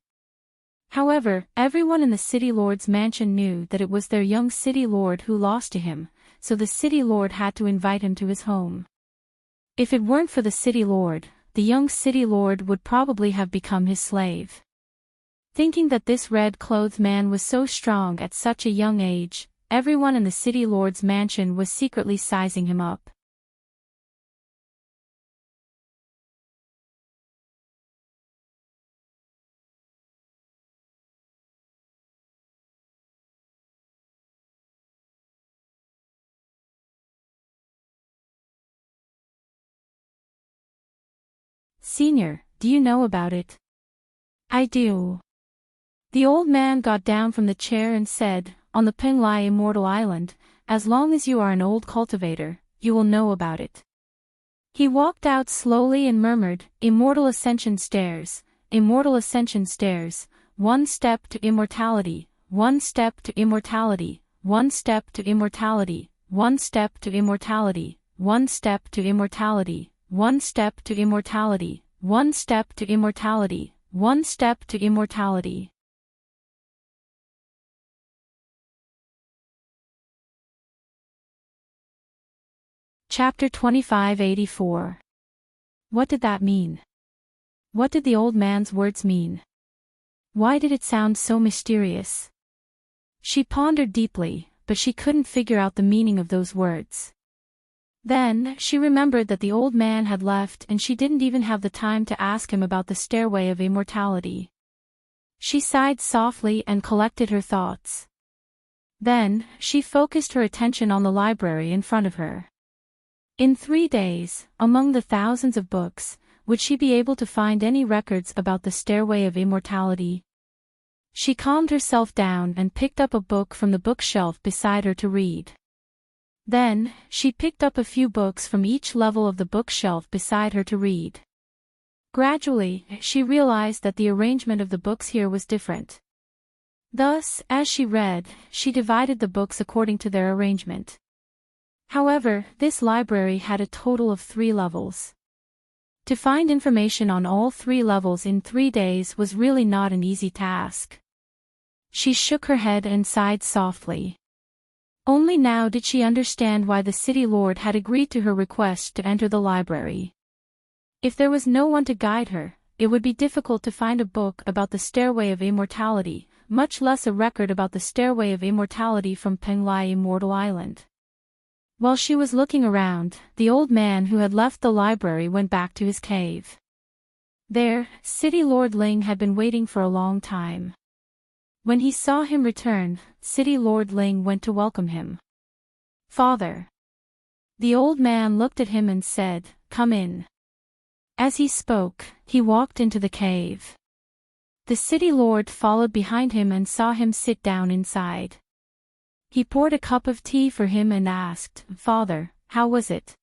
However, everyone in the city lord's mansion knew that it was their young city lord who lost to him, so the city lord had to invite him to his home. If it weren't for the city lord, the young city lord would probably have become his slave. Thinking that this red-clothed man was so strong at such a young age, everyone in the city lord's mansion was secretly sizing him up. Senior, do you know about it? I do. The old man got down from the chair and said, on the Penglai Immortal Island, as long as you are an old cultivator, you will know about it. He walked out slowly and murmured, Immortal Ascension Stairs, Immortal Ascension Stairs, 1 step to immortality, 1 step to immortality, 1 step to immortality, 1 step to immortality, 1 step to immortality, 1 step to immortality, 1 step to immortality, 1 step to immortality. Chapter 2584. What did that mean? What did the old man's words mean? Why did it sound so mysterious? She pondered deeply, but she couldn't figure out the meaning of those words. Then, she remembered that the old man had left and she didn't even have the time to ask him about the stairway of immortality. She sighed softly and collected her thoughts. Then, she focused her attention on the library in front of her. In 3 days, among the thousands of books, would she be able to find any records about the stairway of immortality? She calmed herself down and picked up a book from the bookshelf beside her to read. Then, she picked up a few books from each level of the bookshelf beside her to read. Gradually, she realized that the arrangement of the books here was different. Thus, as she read, she divided the books according to their arrangement. However, this library had a total of 3 levels. To find information on all 3 levels in 3 days was really not an easy task. She shook her head and sighed softly. Only now did she understand why the city lord had agreed to her request to enter the library. If there was no one to guide her, it would be difficult to find a book about the Stairway of Immortality, much less a record about the Stairway of Immortality from Penglai Immortal Island. While she was looking around, the old man who had left the library went back to his cave. There, City Lord Ling had been waiting for a long time. When he saw him return, City Lord Ling went to welcome him. Father. The old man looked at him and said, Come in. As he spoke, he walked into the cave. The city lord followed behind him and saw him sit down inside. He poured a cup of tea for him and asked, Father, how was it?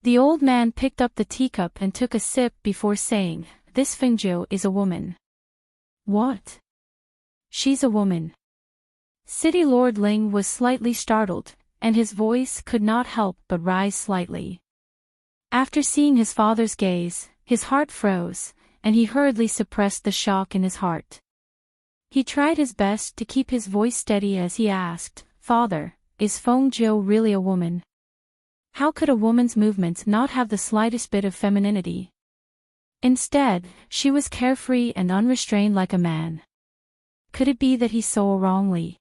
The old man picked up the teacup and took a sip before saying, This Fengzhou is a woman. What? She's a woman. City Lord Ling was slightly startled, and his voice could not help but rise slightly. After seeing his father's gaze, His heart froze, and he hurriedly suppressed the shock in his heart. He tried his best to keep his voice steady as he asked, "Father, is Fengjiu really a woman? How could a woman's movements not have the slightest bit of femininity? Instead, she was carefree and unrestrained like a man. Could it be that he saw wrongly?"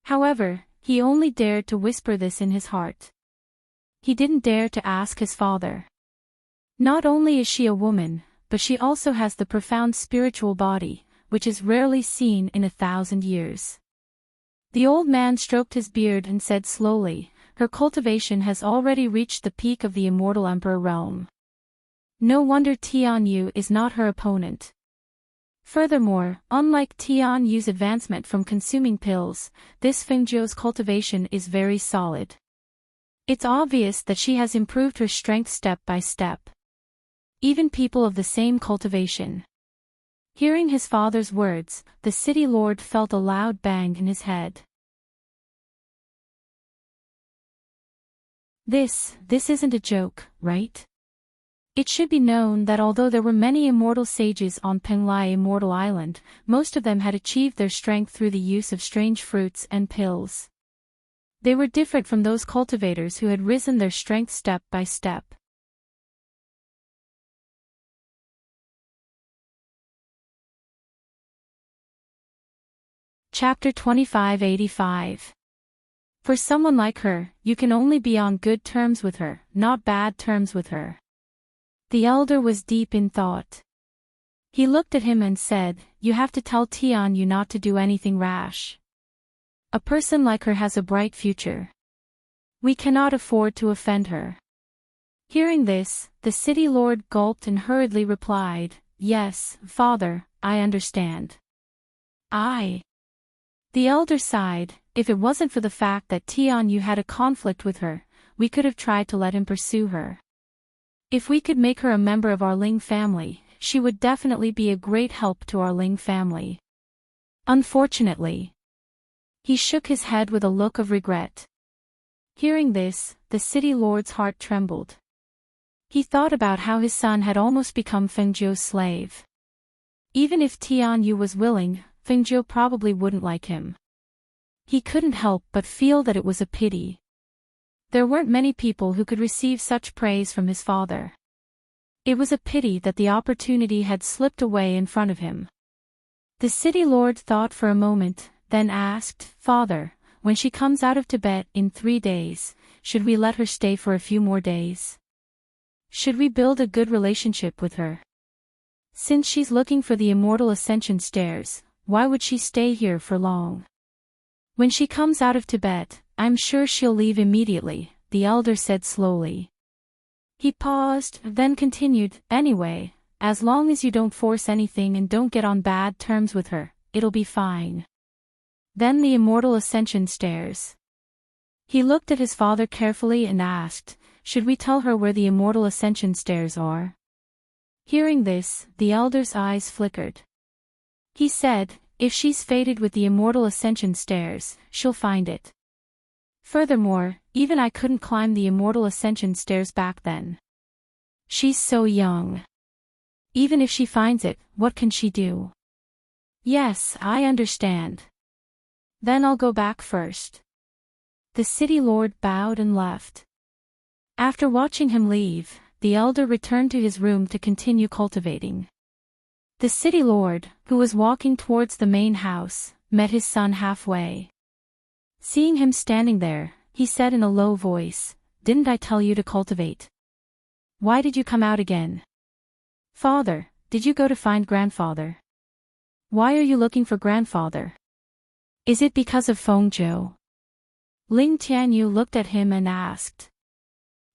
However, he only dared to whisper this in his heart. He didn't dare to ask his father. Not only is she a woman, but she also has the profound spiritual body, which is rarely seen in 1,000 years. The old man stroked his beard and said slowly, "Her cultivation has already reached the peak of the immortal emperor realm. No wonder Tianyu is not her opponent. Furthermore, unlike Tianyu's advancement from consuming pills, this Fengjiu's cultivation is very solid. It's obvious that she has improved her strength step by step. Even people of the same cultivation." Hearing his father's words, the city lord felt a loud bang in his head. This isn't a joke, right? It should be known that although there were many immortal sages on Penglai Immortal Island, most of them had achieved their strength through the use of strange fruits and pills. They were different from those cultivators who had risen their strength step by step. Chapter 2585. For someone like her, you can only be on good terms with her, not bad terms with her. The elder was deep in thought. He looked at him and said, "You have to tell Tianyu not to do anything rash. A person like her has a bright future. We cannot afford to offend her." Hearing this, the city lord gulped and hurriedly replied, "Yes, father, I understand." The elder sighed. If it wasn't for the fact that Tianyu had a conflict with her, we could have tried to let him pursue her. If we could make her a member of our Ling family, she would definitely be a great help to our Ling family. Unfortunately. He shook his head with a look of regret. Hearing this, the city lord's heart trembled. He thought about how his son had almost become Fengjiu's slave. Even if Tianyu was willing, Fengjiu probably wouldn't like him. He couldn't help but feel that it was a pity. There weren't many people who could receive such praise from his father. It was a pity that the opportunity had slipped away in front of him. The city lord thought for a moment, then asked, "Father, when she comes out of Tibet in 3 days, should we let her stay for a few more days? Should we build a good relationship with her? Since she's looking for the immortal ascension stairs, why would she stay here for long? When she comes out of Tibet, I'm sure she'll leave immediately," the elder said slowly. He paused, then continued, "Anyway, as long as you don't force anything and don't get on bad terms with her, it'll be fine." Then the immortal ascension stairs. He looked at his father carefully and asked, "Should we tell her where the immortal ascension stairs are?" Hearing this, the elder's eyes flickered. He said, "If she's fated with the immortal ascension stairs, she'll find it. Furthermore, even I couldn't climb the immortal ascension stairs back then. She's so young. Even if she finds it, what can she do?" "Yes, I understand. Then I'll go back first." The city lord bowed and left. After watching him leave, the elder returned to his room to continue cultivating. The city lord, who was walking towards the main house, met his son halfway. Seeing him standing there, he said in a low voice, "Didn't I tell you to cultivate? Why did you come out again? Father, did you go to find grandfather? Why are you looking for grandfather? Is it because of Fengjiu?" Ling Tianyu looked at him and asked.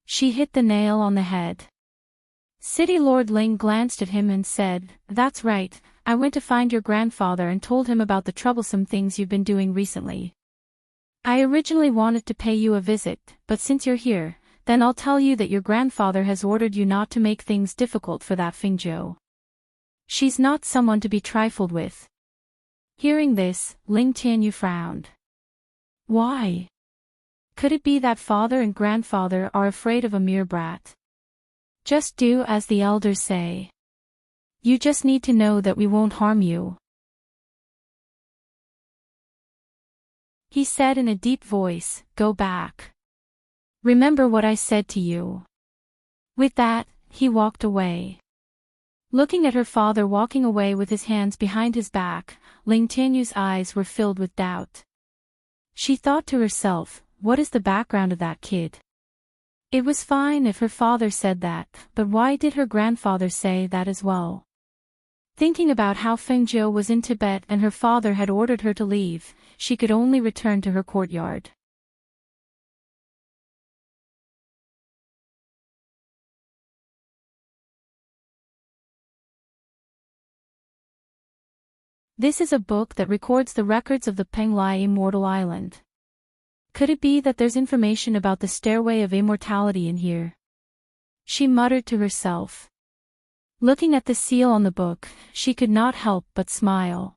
She hit the nail on the head. City Lord Ling glanced at him and said, "That's right, I went to find your grandfather and told him about the troublesome things you've been doing recently. I originally wanted to pay you a visit, but since you're here, then I'll tell you that your grandfather has ordered you not to make things difficult for that Fengjiu. She's not someone to be trifled with." Hearing this, Ling Tianyu frowned. Why? Could it be that father and grandfather are afraid of a mere brat? Just do as the elders say. You just need to know that we won't harm you," he said in a deep voice. "Go back. Remember what I said to you." With that, he walked away. Looking at her father walking away with his hands behind his back, Ling Tianyu's eyes were filled with doubt. She thought to herself, what is the background of that kid? It was fine if her father said that, but why did her grandfather say that as well? Thinking about how Fengjiu was in Tibet and her father had ordered her to leave, she could only return to her courtyard. This is a book that records the records of the Penglai Immortal Island. Could it be that there's information about the Stairway of Immortality in here? She muttered to herself. Looking at the seal on the book, she could not help but smile.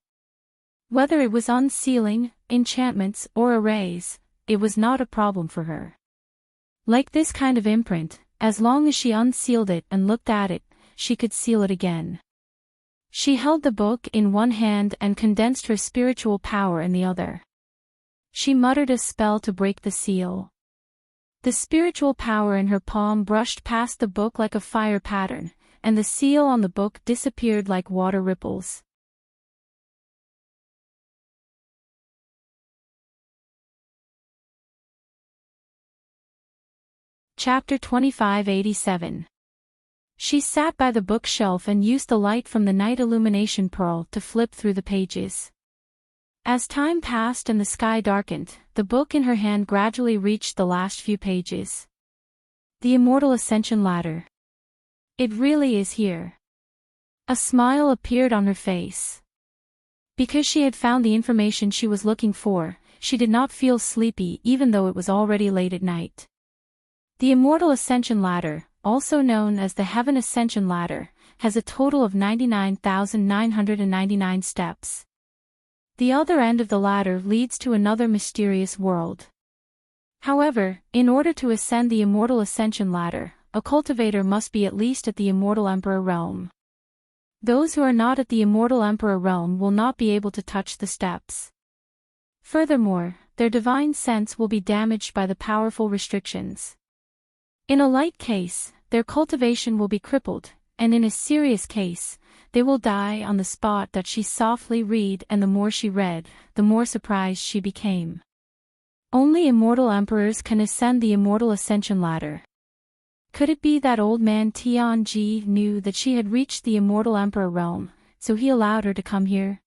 Whether it was unsealing, enchantments, or erase, it was not a problem for her. Like this kind of imprint, as long as she unsealed it and looked at it, she could seal it again. She held the book in one hand and condensed her spiritual power in the other. She muttered a spell to break the seal. The spiritual power in her palm brushed past the book like a fire pattern, and the seal on the book disappeared like water ripples. Chapter 2587. She sat by the bookshelf and used the light from the night illumination pearl to flip through the pages. As time passed and the sky darkened, the book in her hand gradually reached the last few pages. The Immortal Ascension Ladder. It really is here. A smile appeared on her face. Because she had found the information she was looking for, she did not feel sleepy even though it was already late at night. The Immortal Ascension Ladder, also known as the Heaven Ascension Ladder, has a total of 99,999 steps. The other end of the ladder leads to another mysterious world. However, in order to ascend the Immortal Ascension Ladder, a cultivator must be at least at the Immortal Emperor realm. Those who are not at the Immortal Emperor realm will not be able to touch the steps. Furthermore, their divine sense will be damaged by the powerful restrictions. In a light case, their cultivation will be crippled, and in a serious case, they will die on the spot. That she softly read, and the more she read, the more surprised she became. Only immortal emperors can ascend the Immortal Ascension Ladder. Could it be that old man Tianji knew that she had reached the Immortal Emperor realm, so he allowed her to come here?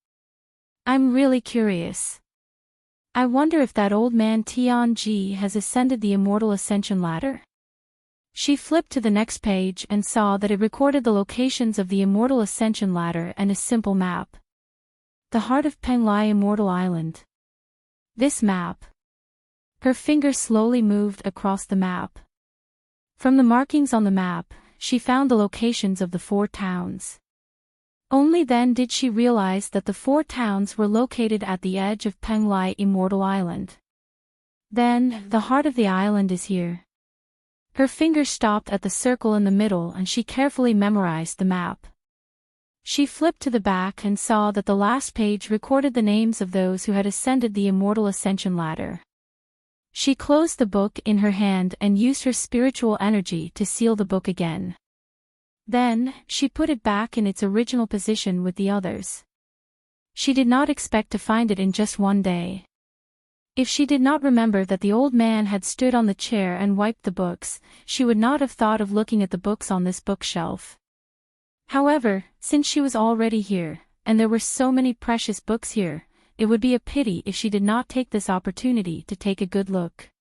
I'm really curious. I wonder if that old man Tianji has ascended the Immortal Ascension Ladder? She flipped to the next page and saw that it recorded the locations of the Immortal Ascension Ladder and a simple map. The heart of Penglai Immortal Island. This map. Her finger slowly moved across the map. From the markings on the map, she found the locations of the 4 towns. Only then did she realize that the 4 towns were located at the edge of Penglai Immortal Island. Then, the heart of the island is here. Her finger stopped at the circle in the middle and she carefully memorized the map. She flipped to the back and saw that the last page recorded the names of those who had ascended the Immortal Ascension Ladder. She closed the book in her hand and used her spiritual energy to seal the book again. Then, she put it back in its original position with the others. She did not expect to find it in just one day. If she did not remember that the old man had stood on the chair and wiped the books, she would not have thought of looking at the books on this bookshelf. However, since she was already here, and there were so many precious books here, it would be a pity if she did not take this opportunity to take a good look.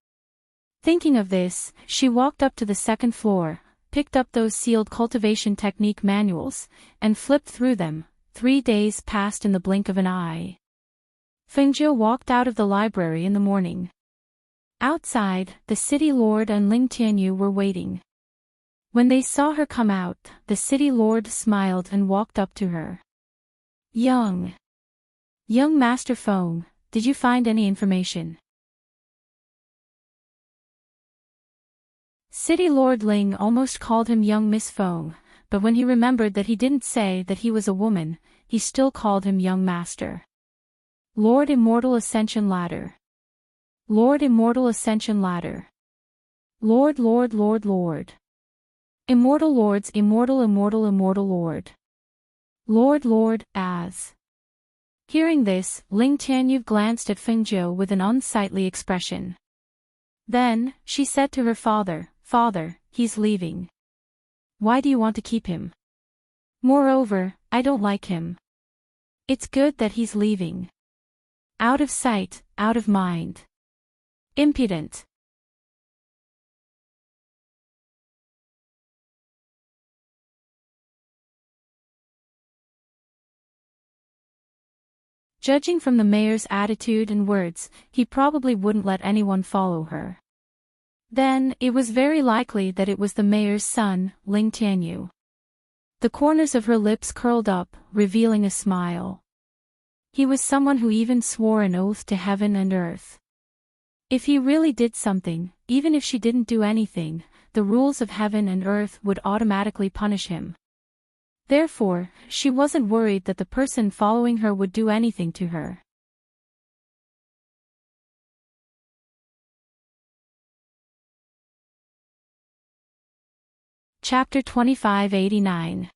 Thinking of this, she walked up to the 2nd floor, picked up those sealed cultivation technique manuals, and flipped through them. 3 days passed in the blink of an eye. Fengjiu walked out of the library in the morning. Outside, the city lord and Ling Tianyu were waiting. When they saw her come out, the city lord smiled and walked up to her. Young Master Feng, did you find any information? City Lord Ling almost called him young Miss Feng, but when he remembered that he didn't say that he was a woman, he still called him young master. Lord Immortal Ascension Ladder. Lord Immortal Ascension Ladder. Lord Lord Lord Lord. Immortal Lords Immortal Immortal Immortal Lord. Lord Lord, as. Hearing this, Ling Tianyu glanced at Feng Zhou with an unsightly expression. Then, she said to her father, "Father, he's leaving. Why do you want to keep him? Moreover, I don't like him. It's good that he's leaving. Out of sight, out of mind. Impudent." Judging from the mayor's attitude and words, he probably wouldn't let anyone follow her. Then, it was very likely that it was the mayor's son, Ling Tianyu. The corners of her lips curled up, revealing a smile. He was someone who even swore an oath to heaven and earth. If he really did something, even if she didn't do anything, the rules of heaven and earth would automatically punish him. Therefore, she wasn't worried that the person following her would do anything to her. Chapter 2589.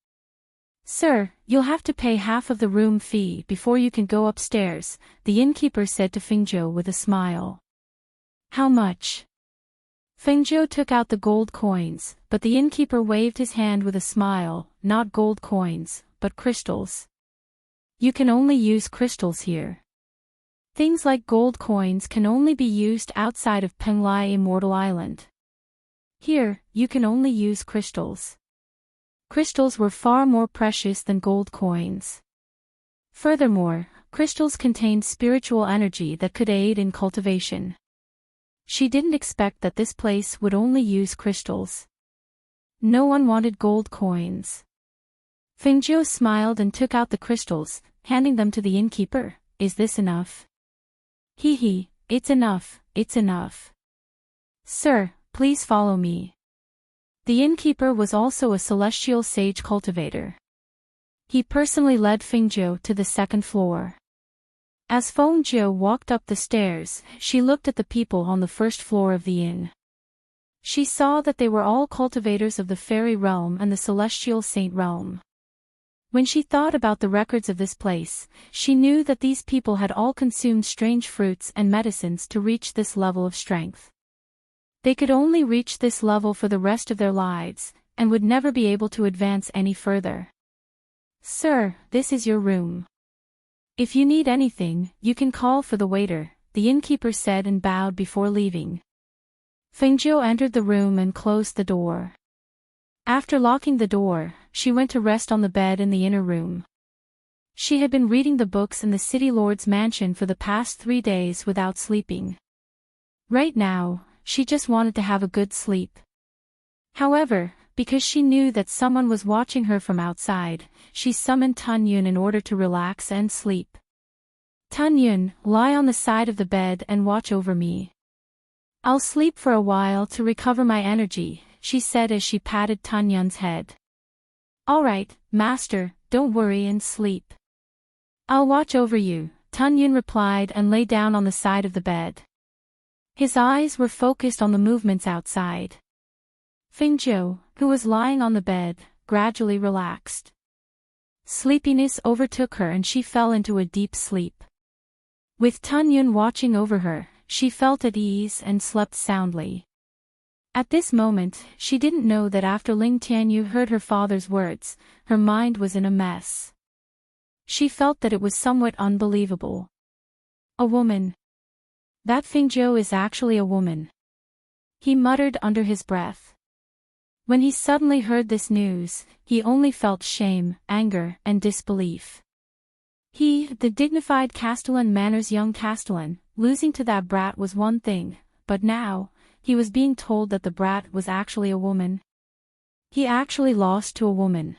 Sir, you'll have to pay half of the room fee before you can go upstairs, the innkeeper said to Feng Zhou with a smile. How much? Feng Zhou took out the gold coins, but the innkeeper waved his hand with a smile, not gold coins, but crystals. You can only use crystals here. Things like gold coins can only be used outside of Penglai Immortal Island. Here, you can only use crystals. Crystals were far more precious than gold coins. Furthermore, crystals contained spiritual energy that could aid in cultivation. She didn't expect that this place would only use crystals. No one wanted gold coins. Feng Zhou smiled and took out the crystals, handing them to the innkeeper. Is this enough? Hee, it's enough, it's enough. Sir, please follow me. The innkeeper was also a celestial sage cultivator. He personally led Feng Zhou to the second floor. As Feng Zhou walked up the stairs, she looked at the people on the first floor of the inn. She saw that they were all cultivators of the fairy realm and the celestial saint realm. When she thought about the records of this place, she knew that these people had all consumed strange fruits and medicines to reach this level of strength. They could only reach this level for the rest of their lives, and would never be able to advance any further. Sir, this is your room. If you need anything, you can call for the waiter, the innkeeper said and bowed before leaving. Feng Zhou entered the room and closed the door. After locking the door, she went to rest on the bed in the inner room. She had been reading the books in the city lord's mansion for the past 3 days without sleeping. Right now, she just wanted to have a good sleep. However, because she knew that someone was watching her from outside, she summoned Tun Yun in order to relax and sleep. Tun Yun, lie on the side of the bed and watch over me. I'll sleep for a while to recover my energy, she said as she patted Tun Yun's head. All right, master, don't worry and sleep. I'll watch over you, Tun Yun replied and lay down on the side of the bed. His eyes were focused on the movements outside. Feng Zhou, who was lying on the bed, gradually relaxed. Sleepiness overtook her and she fell into a deep sleep. With Tun Yun watching over her, she felt at ease and slept soundly. At this moment, she didn't know that after Ling Tianyu heard her father's words, her mind was in a mess. She felt that it was somewhat unbelievable. A woman. That Feng Zhou is actually a woman. He muttered under his breath. When he suddenly heard this news, he only felt shame, anger, and disbelief. He, the dignified Castellan Manor's young Castellan, losing to that brat was one thing, but now, he was being told that the brat was actually a woman. He actually lost to a woman.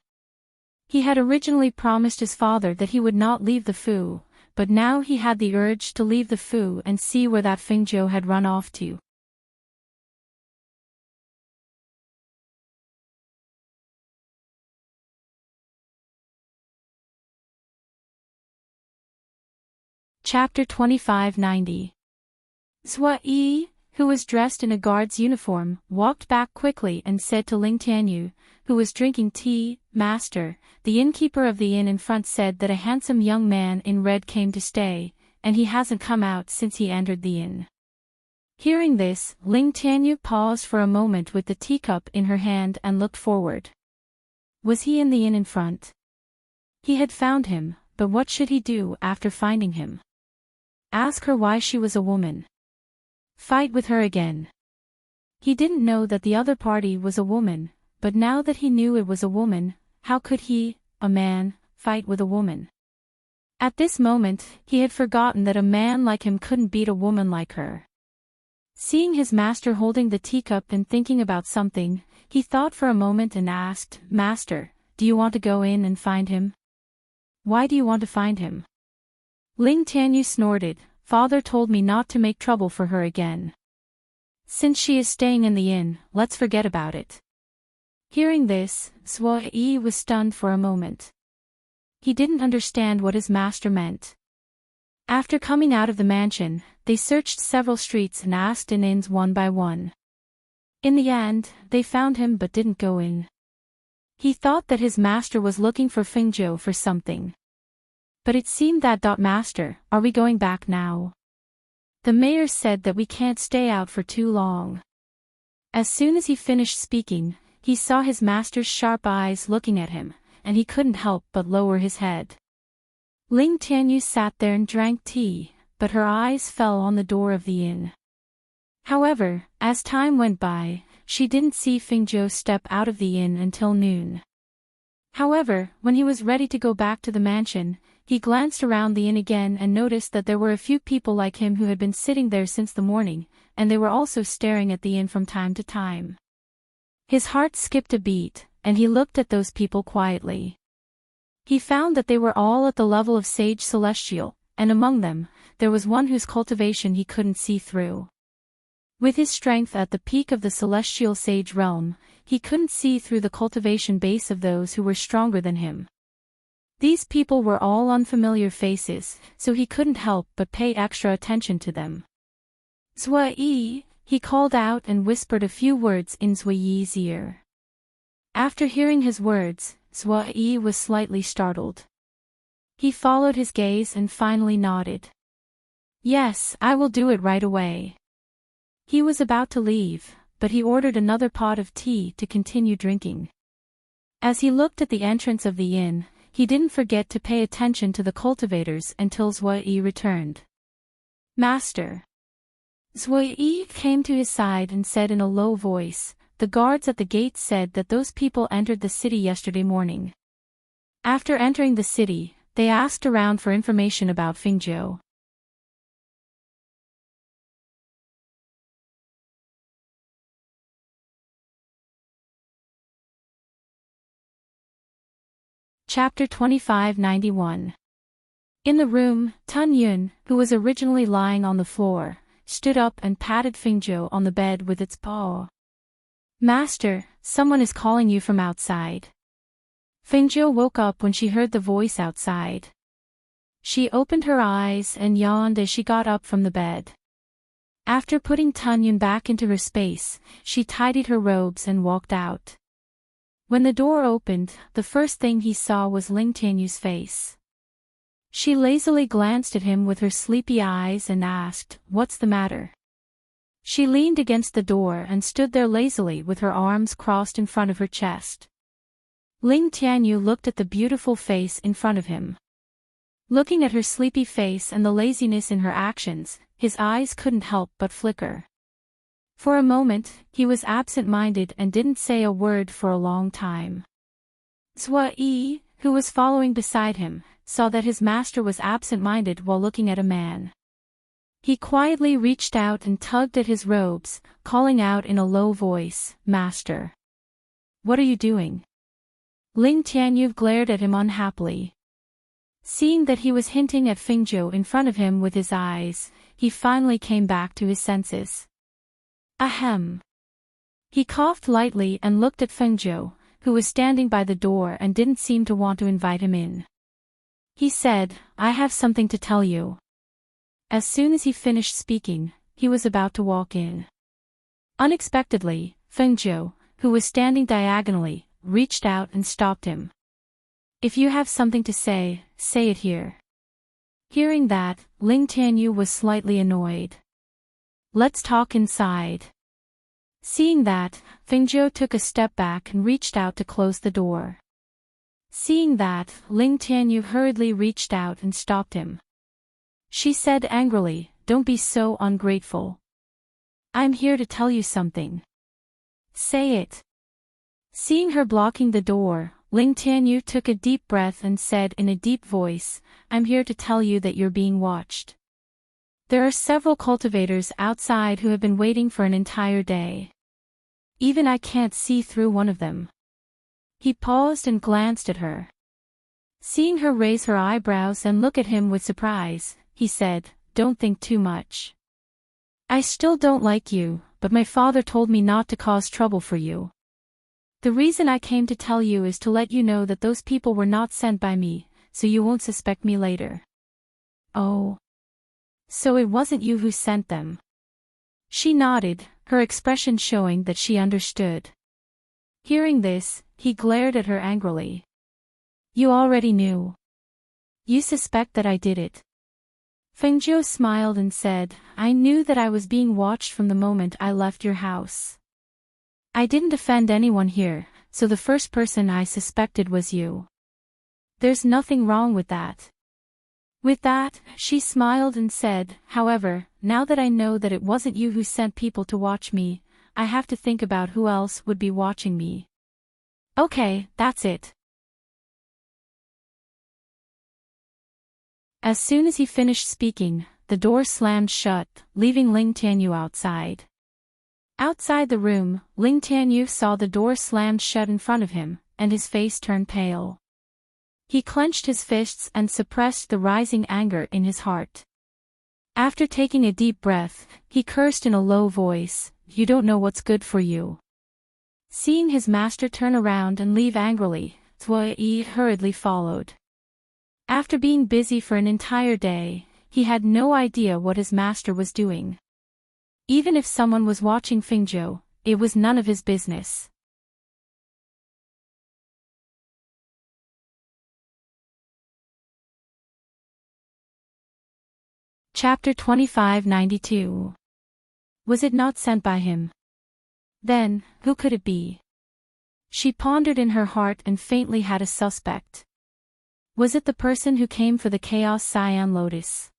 He had originally promised his father that he would not leave the Fu, but now he had the urge to leave the Fu and see where that Feng Zhou had run off to. Chapter 2590. Zhuai, who was dressed in a guard's uniform, walked back quickly and said to Ling Tianyu, who was drinking tea, "Master, the innkeeper of the inn in front said that a handsome young man in red came to stay, and he hasn't come out since he entered the inn." Hearing this, Ling Tianyu paused for a moment with the teacup in her hand and looked forward. Was he in the inn in front? He had found him, but what should he do after finding him? Ask her why she was a woman. Fight with her again. He didn't know that the other party was a woman, but now that he knew it was a woman, how could he, a man, fight with a woman? At this moment, he had forgotten that a man like him couldn't beat a woman like her. Seeing his master holding the teacup and thinking about something, he thought for a moment and asked, "Master, do you want to go in and find him?" "Why do you want to find him?" Ling Tianyu snorted, "Father told me not to make trouble for her again. Since she is staying in the inn, let's forget about it." Hearing this, Zhuai was stunned for a moment. He didn't understand what his master meant. After coming out of the mansion, they searched several streets and asked in inns one by one. In the end, they found him but didn't go in. He thought that his master was looking for Fingzhou for something. But it seemed that "Master, are we going back now? The mayor said that we can't stay out for too long." As soon as he finished speaking, he saw his master's sharp eyes looking at him, and he couldn't help but lower his head. Ling Tianyu sat there and drank tea, but her eyes fell on the door of the inn. However, as time went by, she didn't see Fingzhou step out of the inn until noon. However, when he was ready to go back to the mansion, he glanced around the inn again and noticed that there were a few people like him who had been sitting there since the morning, and they were also staring at the inn from time to time. His heart skipped a beat, and he looked at those people quietly. He found that they were all at the level of Sage Celestial, and among them, there was one whose cultivation he couldn't see through. With his strength at the peak of the Celestial Sage realm, he couldn't see through the cultivation base of those who were stronger than him. These people were all unfamiliar faces, so he couldn't help but pay extra attention to them. "Zhuai," he called out and whispered a few words in Zhuai's ear. After hearing his words, Zhuai was slightly startled. He followed his gaze and finally nodded. "Yes, I will do it right away." He was about to leave, but he ordered another pot of tea to continue drinking. As he looked at the entrance of the inn, he didn't forget to pay attention to the cultivators until Zhuai returned. "Master." Zhuai came to his side and said in a low voice, "The guards at the gate said that those people entered the city yesterday morning. After entering the city, they asked around for information about Fingzhou. Chapter 2591. In the room, Tun Yun, who was originally lying on the floor, stood up and patted Fingzhou on the bed with its paw. "Master, someone is calling you from outside." Fingzhou woke up when she heard the voice outside. She opened her eyes and yawned as she got up from the bed. After putting Tun Yun back into her space, she tidied her robes and walked out. When the door opened, the first thing he saw was Ling Tianyu's face. She lazily glanced at him with her sleepy eyes and asked, "What's the matter?" She leaned against the door and stood there lazily with her arms crossed in front of her chest. Ling Tianyu looked at the beautiful face in front of him. Looking at her sleepy face and the laziness in her actions, his eyes couldn't help but flicker. For a moment, he was absent-minded and didn't say a word for a long time. Zhuai, who was following beside him, saw that his master was absent-minded while looking at a man. He quietly reached out and tugged at his robes, calling out in a low voice, "Master. What are you doing?" Ling Tianyu glared at him unhappily. Seeing that he was hinting at Fingzhou in front of him with his eyes, he finally came back to his senses. Ahem. He coughed lightly and looked at Fingzhou, who was standing by the door and didn't seem to want to invite him in. He said, "I have something to tell you." As soon as he finished speaking, he was about to walk in. Unexpectedly, Fengzhou, who was standing diagonally, reached out and stopped him. If you have something to say, say it here. Hearing that, Ling Tianyu was slightly annoyed. Let's talk inside. Seeing that, Fengzhou took a step back and reached out to close the door. Seeing that, Ling Tianyu hurriedly reached out and stopped him. She said angrily, "Don't be so ungrateful. I'm here to tell you something. Say it." Seeing her blocking the door, Ling Tianyu took a deep breath and said in a deep voice, "I'm here to tell you that you're being watched. There are several cultivators outside who have been waiting for an entire day. Even I can't see through one of them." He paused and glanced at her. Seeing her raise her eyebrows and look at him with surprise, he said, "Don't think too much. I still don't like you, but my father told me not to cause trouble for you. The reason I came to tell you is to let you know that those people were not sent by me, so you won't suspect me later." "Oh. So it wasn't you who sent them?" She nodded, her expression showing that she understood. Hearing this, he glared at her angrily. "You already knew. You suspect that I did it." Fengzhou smiled and said, "I knew that I was being watched from the moment I left your house. I didn't offend anyone here, so the first person I suspected was you. There's nothing wrong with that." With that, she smiled and said, "However, now that I know that it wasn't you who sent people to watch me, I have to think about who else would be watching me. Okay, that's it." As soon as he finished speaking, the door slammed shut, leaving Ling Tianyu outside. Outside the room, Ling Tianyu saw the door slammed shut in front of him, and his face turned pale. He clenched his fists and suppressed the rising anger in his heart. After taking a deep breath, he cursed in a low voice, "You don't know what's good for you." Seeing his master turn around and leave angrily, Zhuo Yi hurriedly followed. After being busy for an entire day, he had no idea what his master was doing. Even if someone was watching Fengzhou, it was none of his business. Chapter 2592. Was it not sent by him? Then, who could it be? She pondered in her heart and faintly had a suspect. Was it the person who came for the Chaos Cyan Lotus?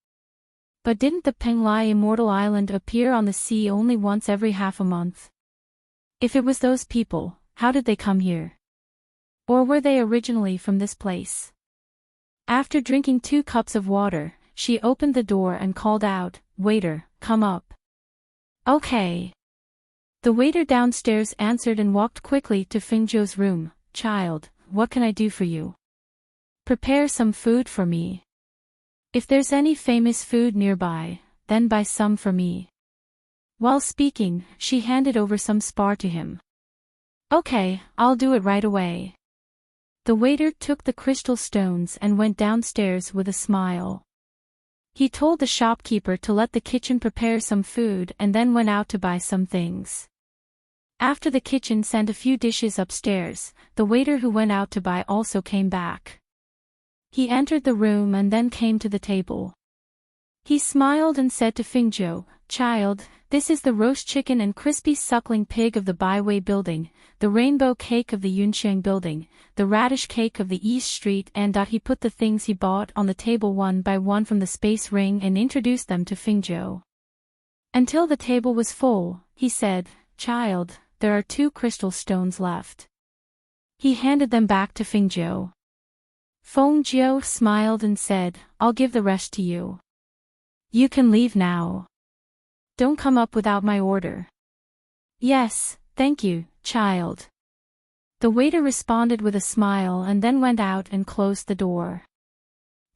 But didn't the Penglai Immortal Island appear on the sea only once every half a month? If it was those people, how did they come here? Or were they originally from this place? After drinking 2 cups of water, she opened the door and called out, "Waiter, come up." "Okay." The waiter downstairs answered and walked quickly to Fengzhou's room. "Child, what can I do for you?" "Prepare some food for me. If there's any famous food nearby, then buy some for me." While speaking, she handed over some spar to him. "Okay, I'll do it right away." The waiter took the crystal stones and went downstairs with a smile. He told the shopkeeper to let the kitchen prepare some food and then went out to buy some things. After the kitchen sent a few dishes upstairs, the waiter who went out to buy also came back. He entered the room and then came to the table. He smiled and said to Fengzhou, "Child, this is the roast chicken and crispy suckling pig of the Byway building, the rainbow cake of the Yunxiang building, the radish cake of the East Street," and he put the things he bought on the table one by one from the space ring and introduced them to Fengzhou. Until the table was full, he said, "Child, there are 2 crystal stones left." He handed them back to Fengzhou. Fengzhou smiled and said, "I'll give the rest to you. You can leave now. Don't come up without my order." "Yes, thank you, child." The waiter responded with a smile and then went out and closed the door.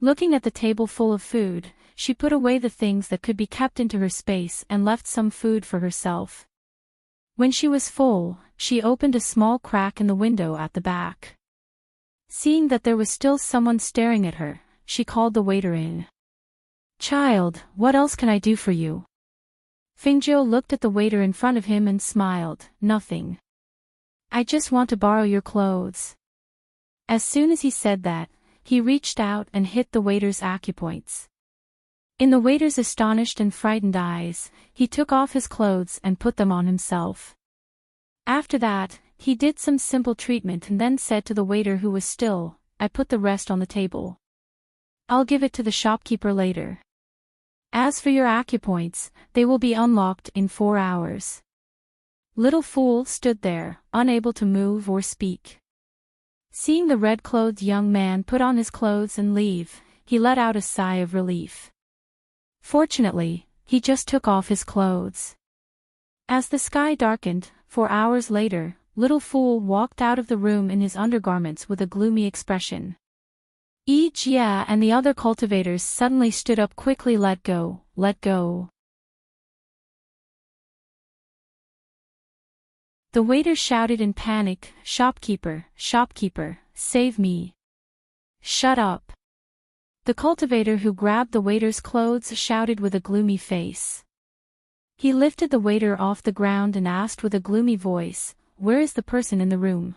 Looking at the table full of food, she put away the things that could be kept into her space and left some food for herself. When she was full, she opened a small crack in the window at the back. Seeing that there was still someone staring at her, she called the waiter in. Child, what else can I do for you? Fingzhou looked at the waiter in front of him and smiled. Nothing. I just want to borrow your clothes. As soon as he said that, he reached out and hit the waiter's acupoints. In the waiter's astonished and frightened eyes, he took off his clothes and put them on himself. After that, he did some simple treatment and then said to the waiter who was still, I put the rest on the table. I'll give it to the shopkeeper later. As for your acupoints, they will be unlocked in 4 hours. Little Fool stood there, unable to move or speak. Seeing the red-clothed young man put on his clothes and leave, he let out a sigh of relief. Fortunately, he just took off his clothes. As the sky darkened, 4 hours later, Little Fool walked out of the room in his undergarments with a gloomy expression. Jia and the other cultivators suddenly stood up quickly. Let go, let go. The waiter shouted in panic, Shopkeeper, shopkeeper, save me. Shut up. The cultivator who grabbed the waiter's clothes shouted with a gloomy face. He lifted the waiter off the ground and asked with a gloomy voice, where is the person in the room?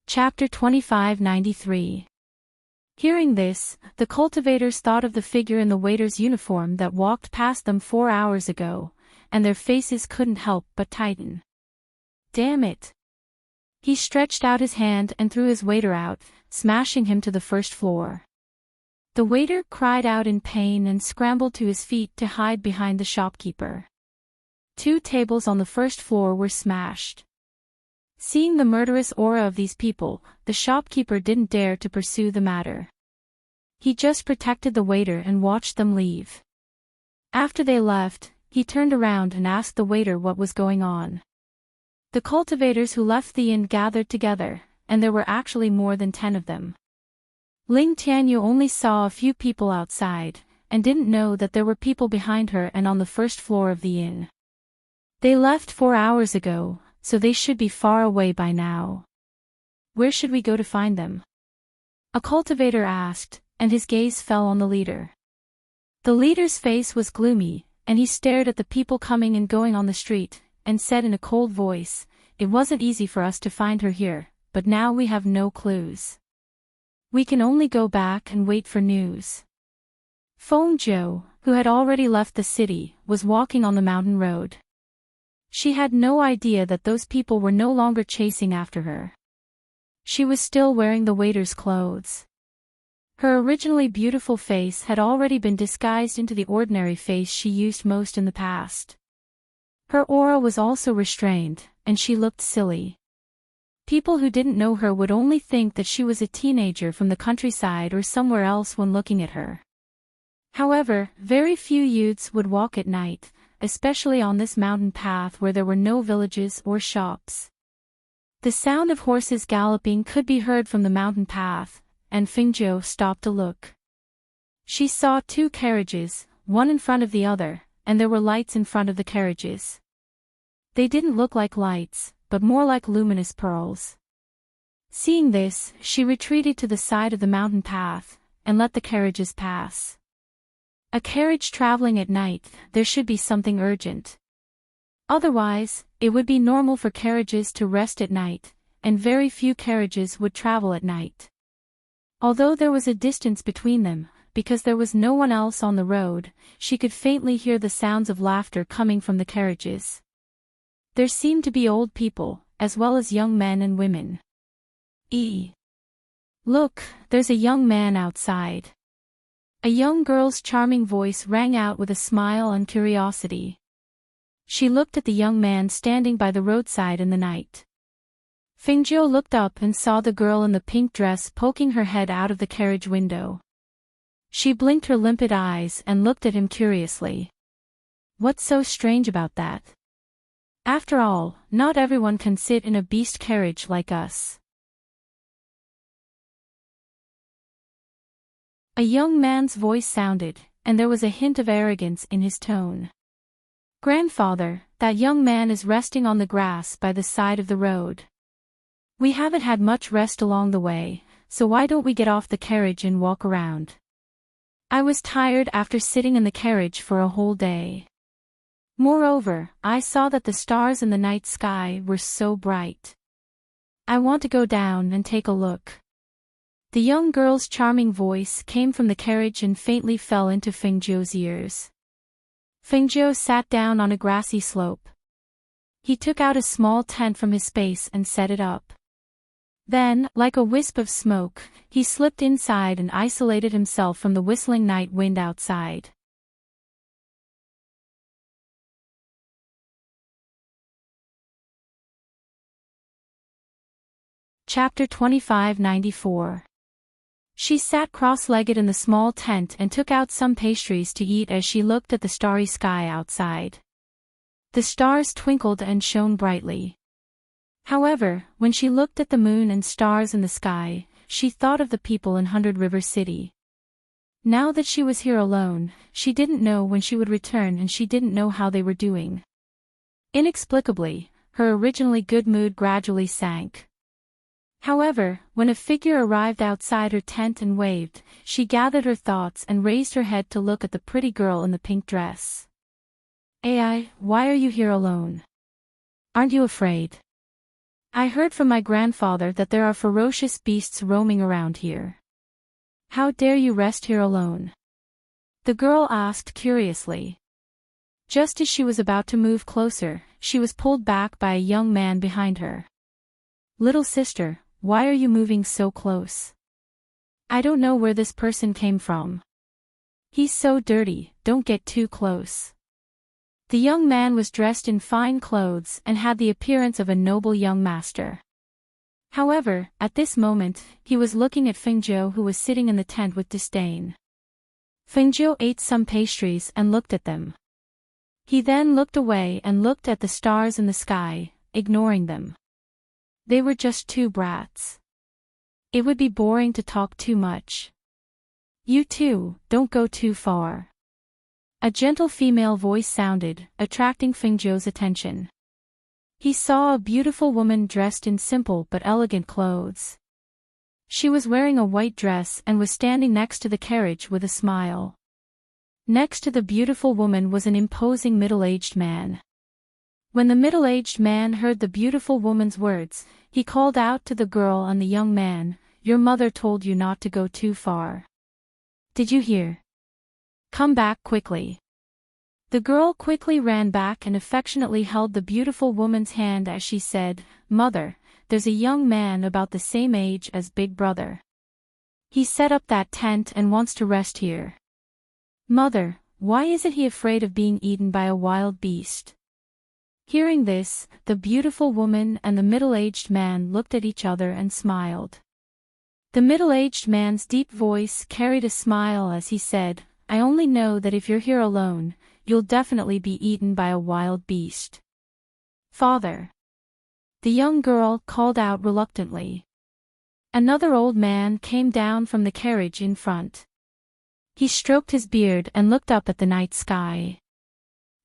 Chapter 2593. Hearing this, the cultivators thought of the figure in the waiter's uniform that walked past them 4 hours ago, and their faces couldn't help but tighten. Damn it! He stretched out his hand and threw his waiter out, smashing him to the first floor. The waiter cried out in pain and scrambled to his feet to hide behind the shopkeeper. 2 tables on the first floor were smashed. Seeing the murderous aura of these people, the shopkeeper didn't dare to pursue the matter. He just protected the waiter and watched them leave. After they left, he turned around and asked the waiter what was going on. The cultivators who left the inn gathered together, and there were actually more than 10 of them. Ling Tianyu only saw a few people outside, and didn't know that there were people behind her and on the first floor of the inn. They left 4 hours ago, so they should be far away by now. Where should we go to find them? A cultivator asked, and his gaze fell on the leader. The leader's face was gloomy, and he stared at the people coming and going on the street, and said in a cold voice, it wasn't easy for us to find her here, but now we have no clues. We can only go back and wait for news. Feng Zhou, who had already left the city, was walking on the mountain road. She had no idea that those people were no longer chasing after her. She was still wearing the waiter's clothes. Her originally beautiful face had already been disguised into the ordinary face she used most in the past. Her aura was also restrained, and she looked silly. People who didn't know her would only think that she was a teenager from the countryside or somewhere else when looking at her. However, very few youths would walk at night, especially on this mountain path where there were no villages or shops. The sound of horses galloping could be heard from the mountain path, and Fingzhou stopped to look. She saw 2 carriages, one in front of the other, and there were lights in front of the carriages. They didn't look like lights, but more like luminous pearls. Seeing this, she retreated to the side of the mountain path, and let the carriages pass. A carriage traveling at night, there should be something urgent. Otherwise, it would be normal for carriages to rest at night, and very few carriages would travel at night. Although there was a distance between them, because there was no one else on the road, she could faintly hear the sounds of laughter coming from the carriages. There seemed to be old people, as well as young men and women. Look, there's a young man outside. A young girl's charming voice rang out with a smile and curiosity. She looked at the young man standing by the roadside in the night. Fingzhou looked up and saw the girl in the pink dress poking her head out of the carriage window. She blinked her limpid eyes and looked at him curiously. What's so strange about that? After all, not everyone can sit in a beast carriage like us. A young man's voice sounded, and there was a hint of arrogance in his tone. Grandfather, that young man is resting on the grass by the side of the road. We haven't had much rest along the way, so why don't we get off the carriage and walk around? I was tired after sitting in the carriage for a whole day. Moreover, I saw that the stars in the night sky were so bright. I want to go down and take a look. The young girl's charming voice came from the carriage and faintly fell into Fengjiu's ears. Fengjiu sat down on a grassy slope. He took out a small tent from his space and set it up. Then, like a wisp of smoke, he slipped inside and isolated himself from the whistling night wind outside. Chapter 2594. She sat cross-legged in the small tent and took out some pastries to eat as she looked at the starry sky outside. The stars twinkled and shone brightly. However, when she looked at the moon and stars in the sky, she thought of the people in Hundred River City. Now that she was here alone, she didn't know when she would return and she didn't know how they were doing. Inexplicably, her originally good mood gradually sank. However, when a figure arrived outside her tent and waved, she gathered her thoughts and raised her head to look at the pretty girl in the pink dress. "Ai, why are you here alone? Aren't you afraid? I heard from my grandfather that there are ferocious beasts roaming around here. How dare you rest here alone?" The girl asked curiously. Just as she was about to move closer, she was pulled back by a young man behind her. "Little sister, why are you moving so close? I don't know where this person came from. He's so dirty, don't get too close." The young man was dressed in fine clothes and had the appearance of a noble young master. However, at this moment, he was looking at Fengjiu, who was sitting in the tent with disdain. Fengjiu ate some pastries and looked at them. He then looked away and looked at the stars in the sky, ignoring them. They were just two brats. It would be boring to talk too much. "You two, don't go too far." A gentle female voice sounded, attracting Fengjiu's attention. He saw a beautiful woman dressed in simple but elegant clothes. She was wearing a white dress and was standing next to the carriage with a smile. Next to the beautiful woman was an imposing middle-aged man. When the middle-aged man heard the beautiful woman's words, he called out to the girl and the young man, "Your mother told you not to go too far. Did you hear? Come back quickly." The girl quickly ran back and affectionately held the beautiful woman's hand as she said, "Mother, there's a young man about the same age as Big Brother. He set up that tent and wants to rest here. Mother, why isn't he afraid of being eaten by a wild beast?" Hearing this, the beautiful woman and the middle-aged man looked at each other and smiled. The middle-aged man's deep voice carried a smile as he said, "I only know that if you're here alone, you'll definitely be eaten by a wild beast." "Father." The young girl called out reluctantly. Another old man came down from the carriage in front. He stroked his beard and looked up at the night sky.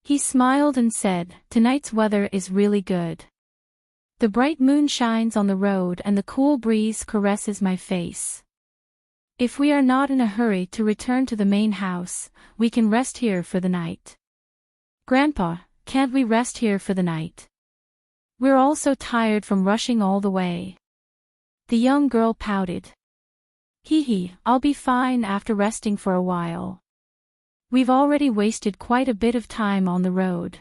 He smiled and said, "Tonight's weather is really good. The bright moon shines on the road and the cool breeze caresses my face. If we are not in a hurry to return to the main house, we can rest here for the night." "Grandpa, can't we rest here for the night? We're all so tired from rushing all the way." The young girl pouted. "Hee, I'll be fine after resting for a while. We've already wasted quite a bit of time on the road.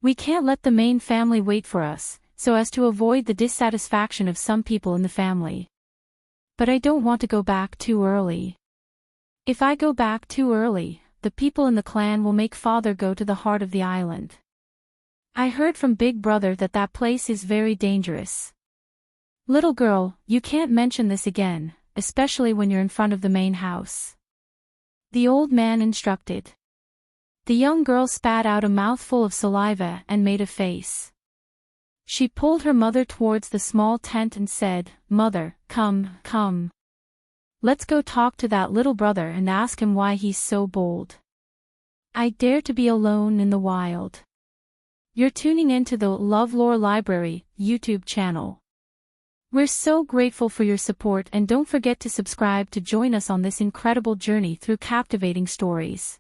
We can't let the main family wait for us, so as to avoid the dissatisfaction of some people in the family. But I don't want to go back too early. If I go back too early, the people in the clan will make father go to the heart of the island. I heard from Big Brother that that place is very dangerous. Little girl, you can't mention this again, especially when you're in front of the main house," the old man instructed. The young girl spat out a mouthful of saliva and made a face. She pulled her mother towards the small tent and said, "Mother, come. Let's go talk to that little brother and ask him why he's so bold. I dare to be alone in the wild. You're tuning into the LoveLore Library YouTube channel. We're so grateful for your support, and don't forget to subscribe to join us on this incredible journey through captivating stories.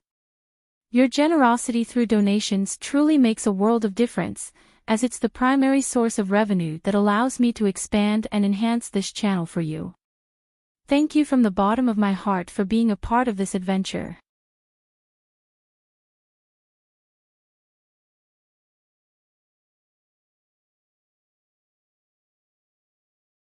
Your generosity through donations truly makes a world of difference, as it's the primary source of revenue that allows me to expand and enhance this channel for you. Thank you from the bottom of my heart for being a part of this adventure.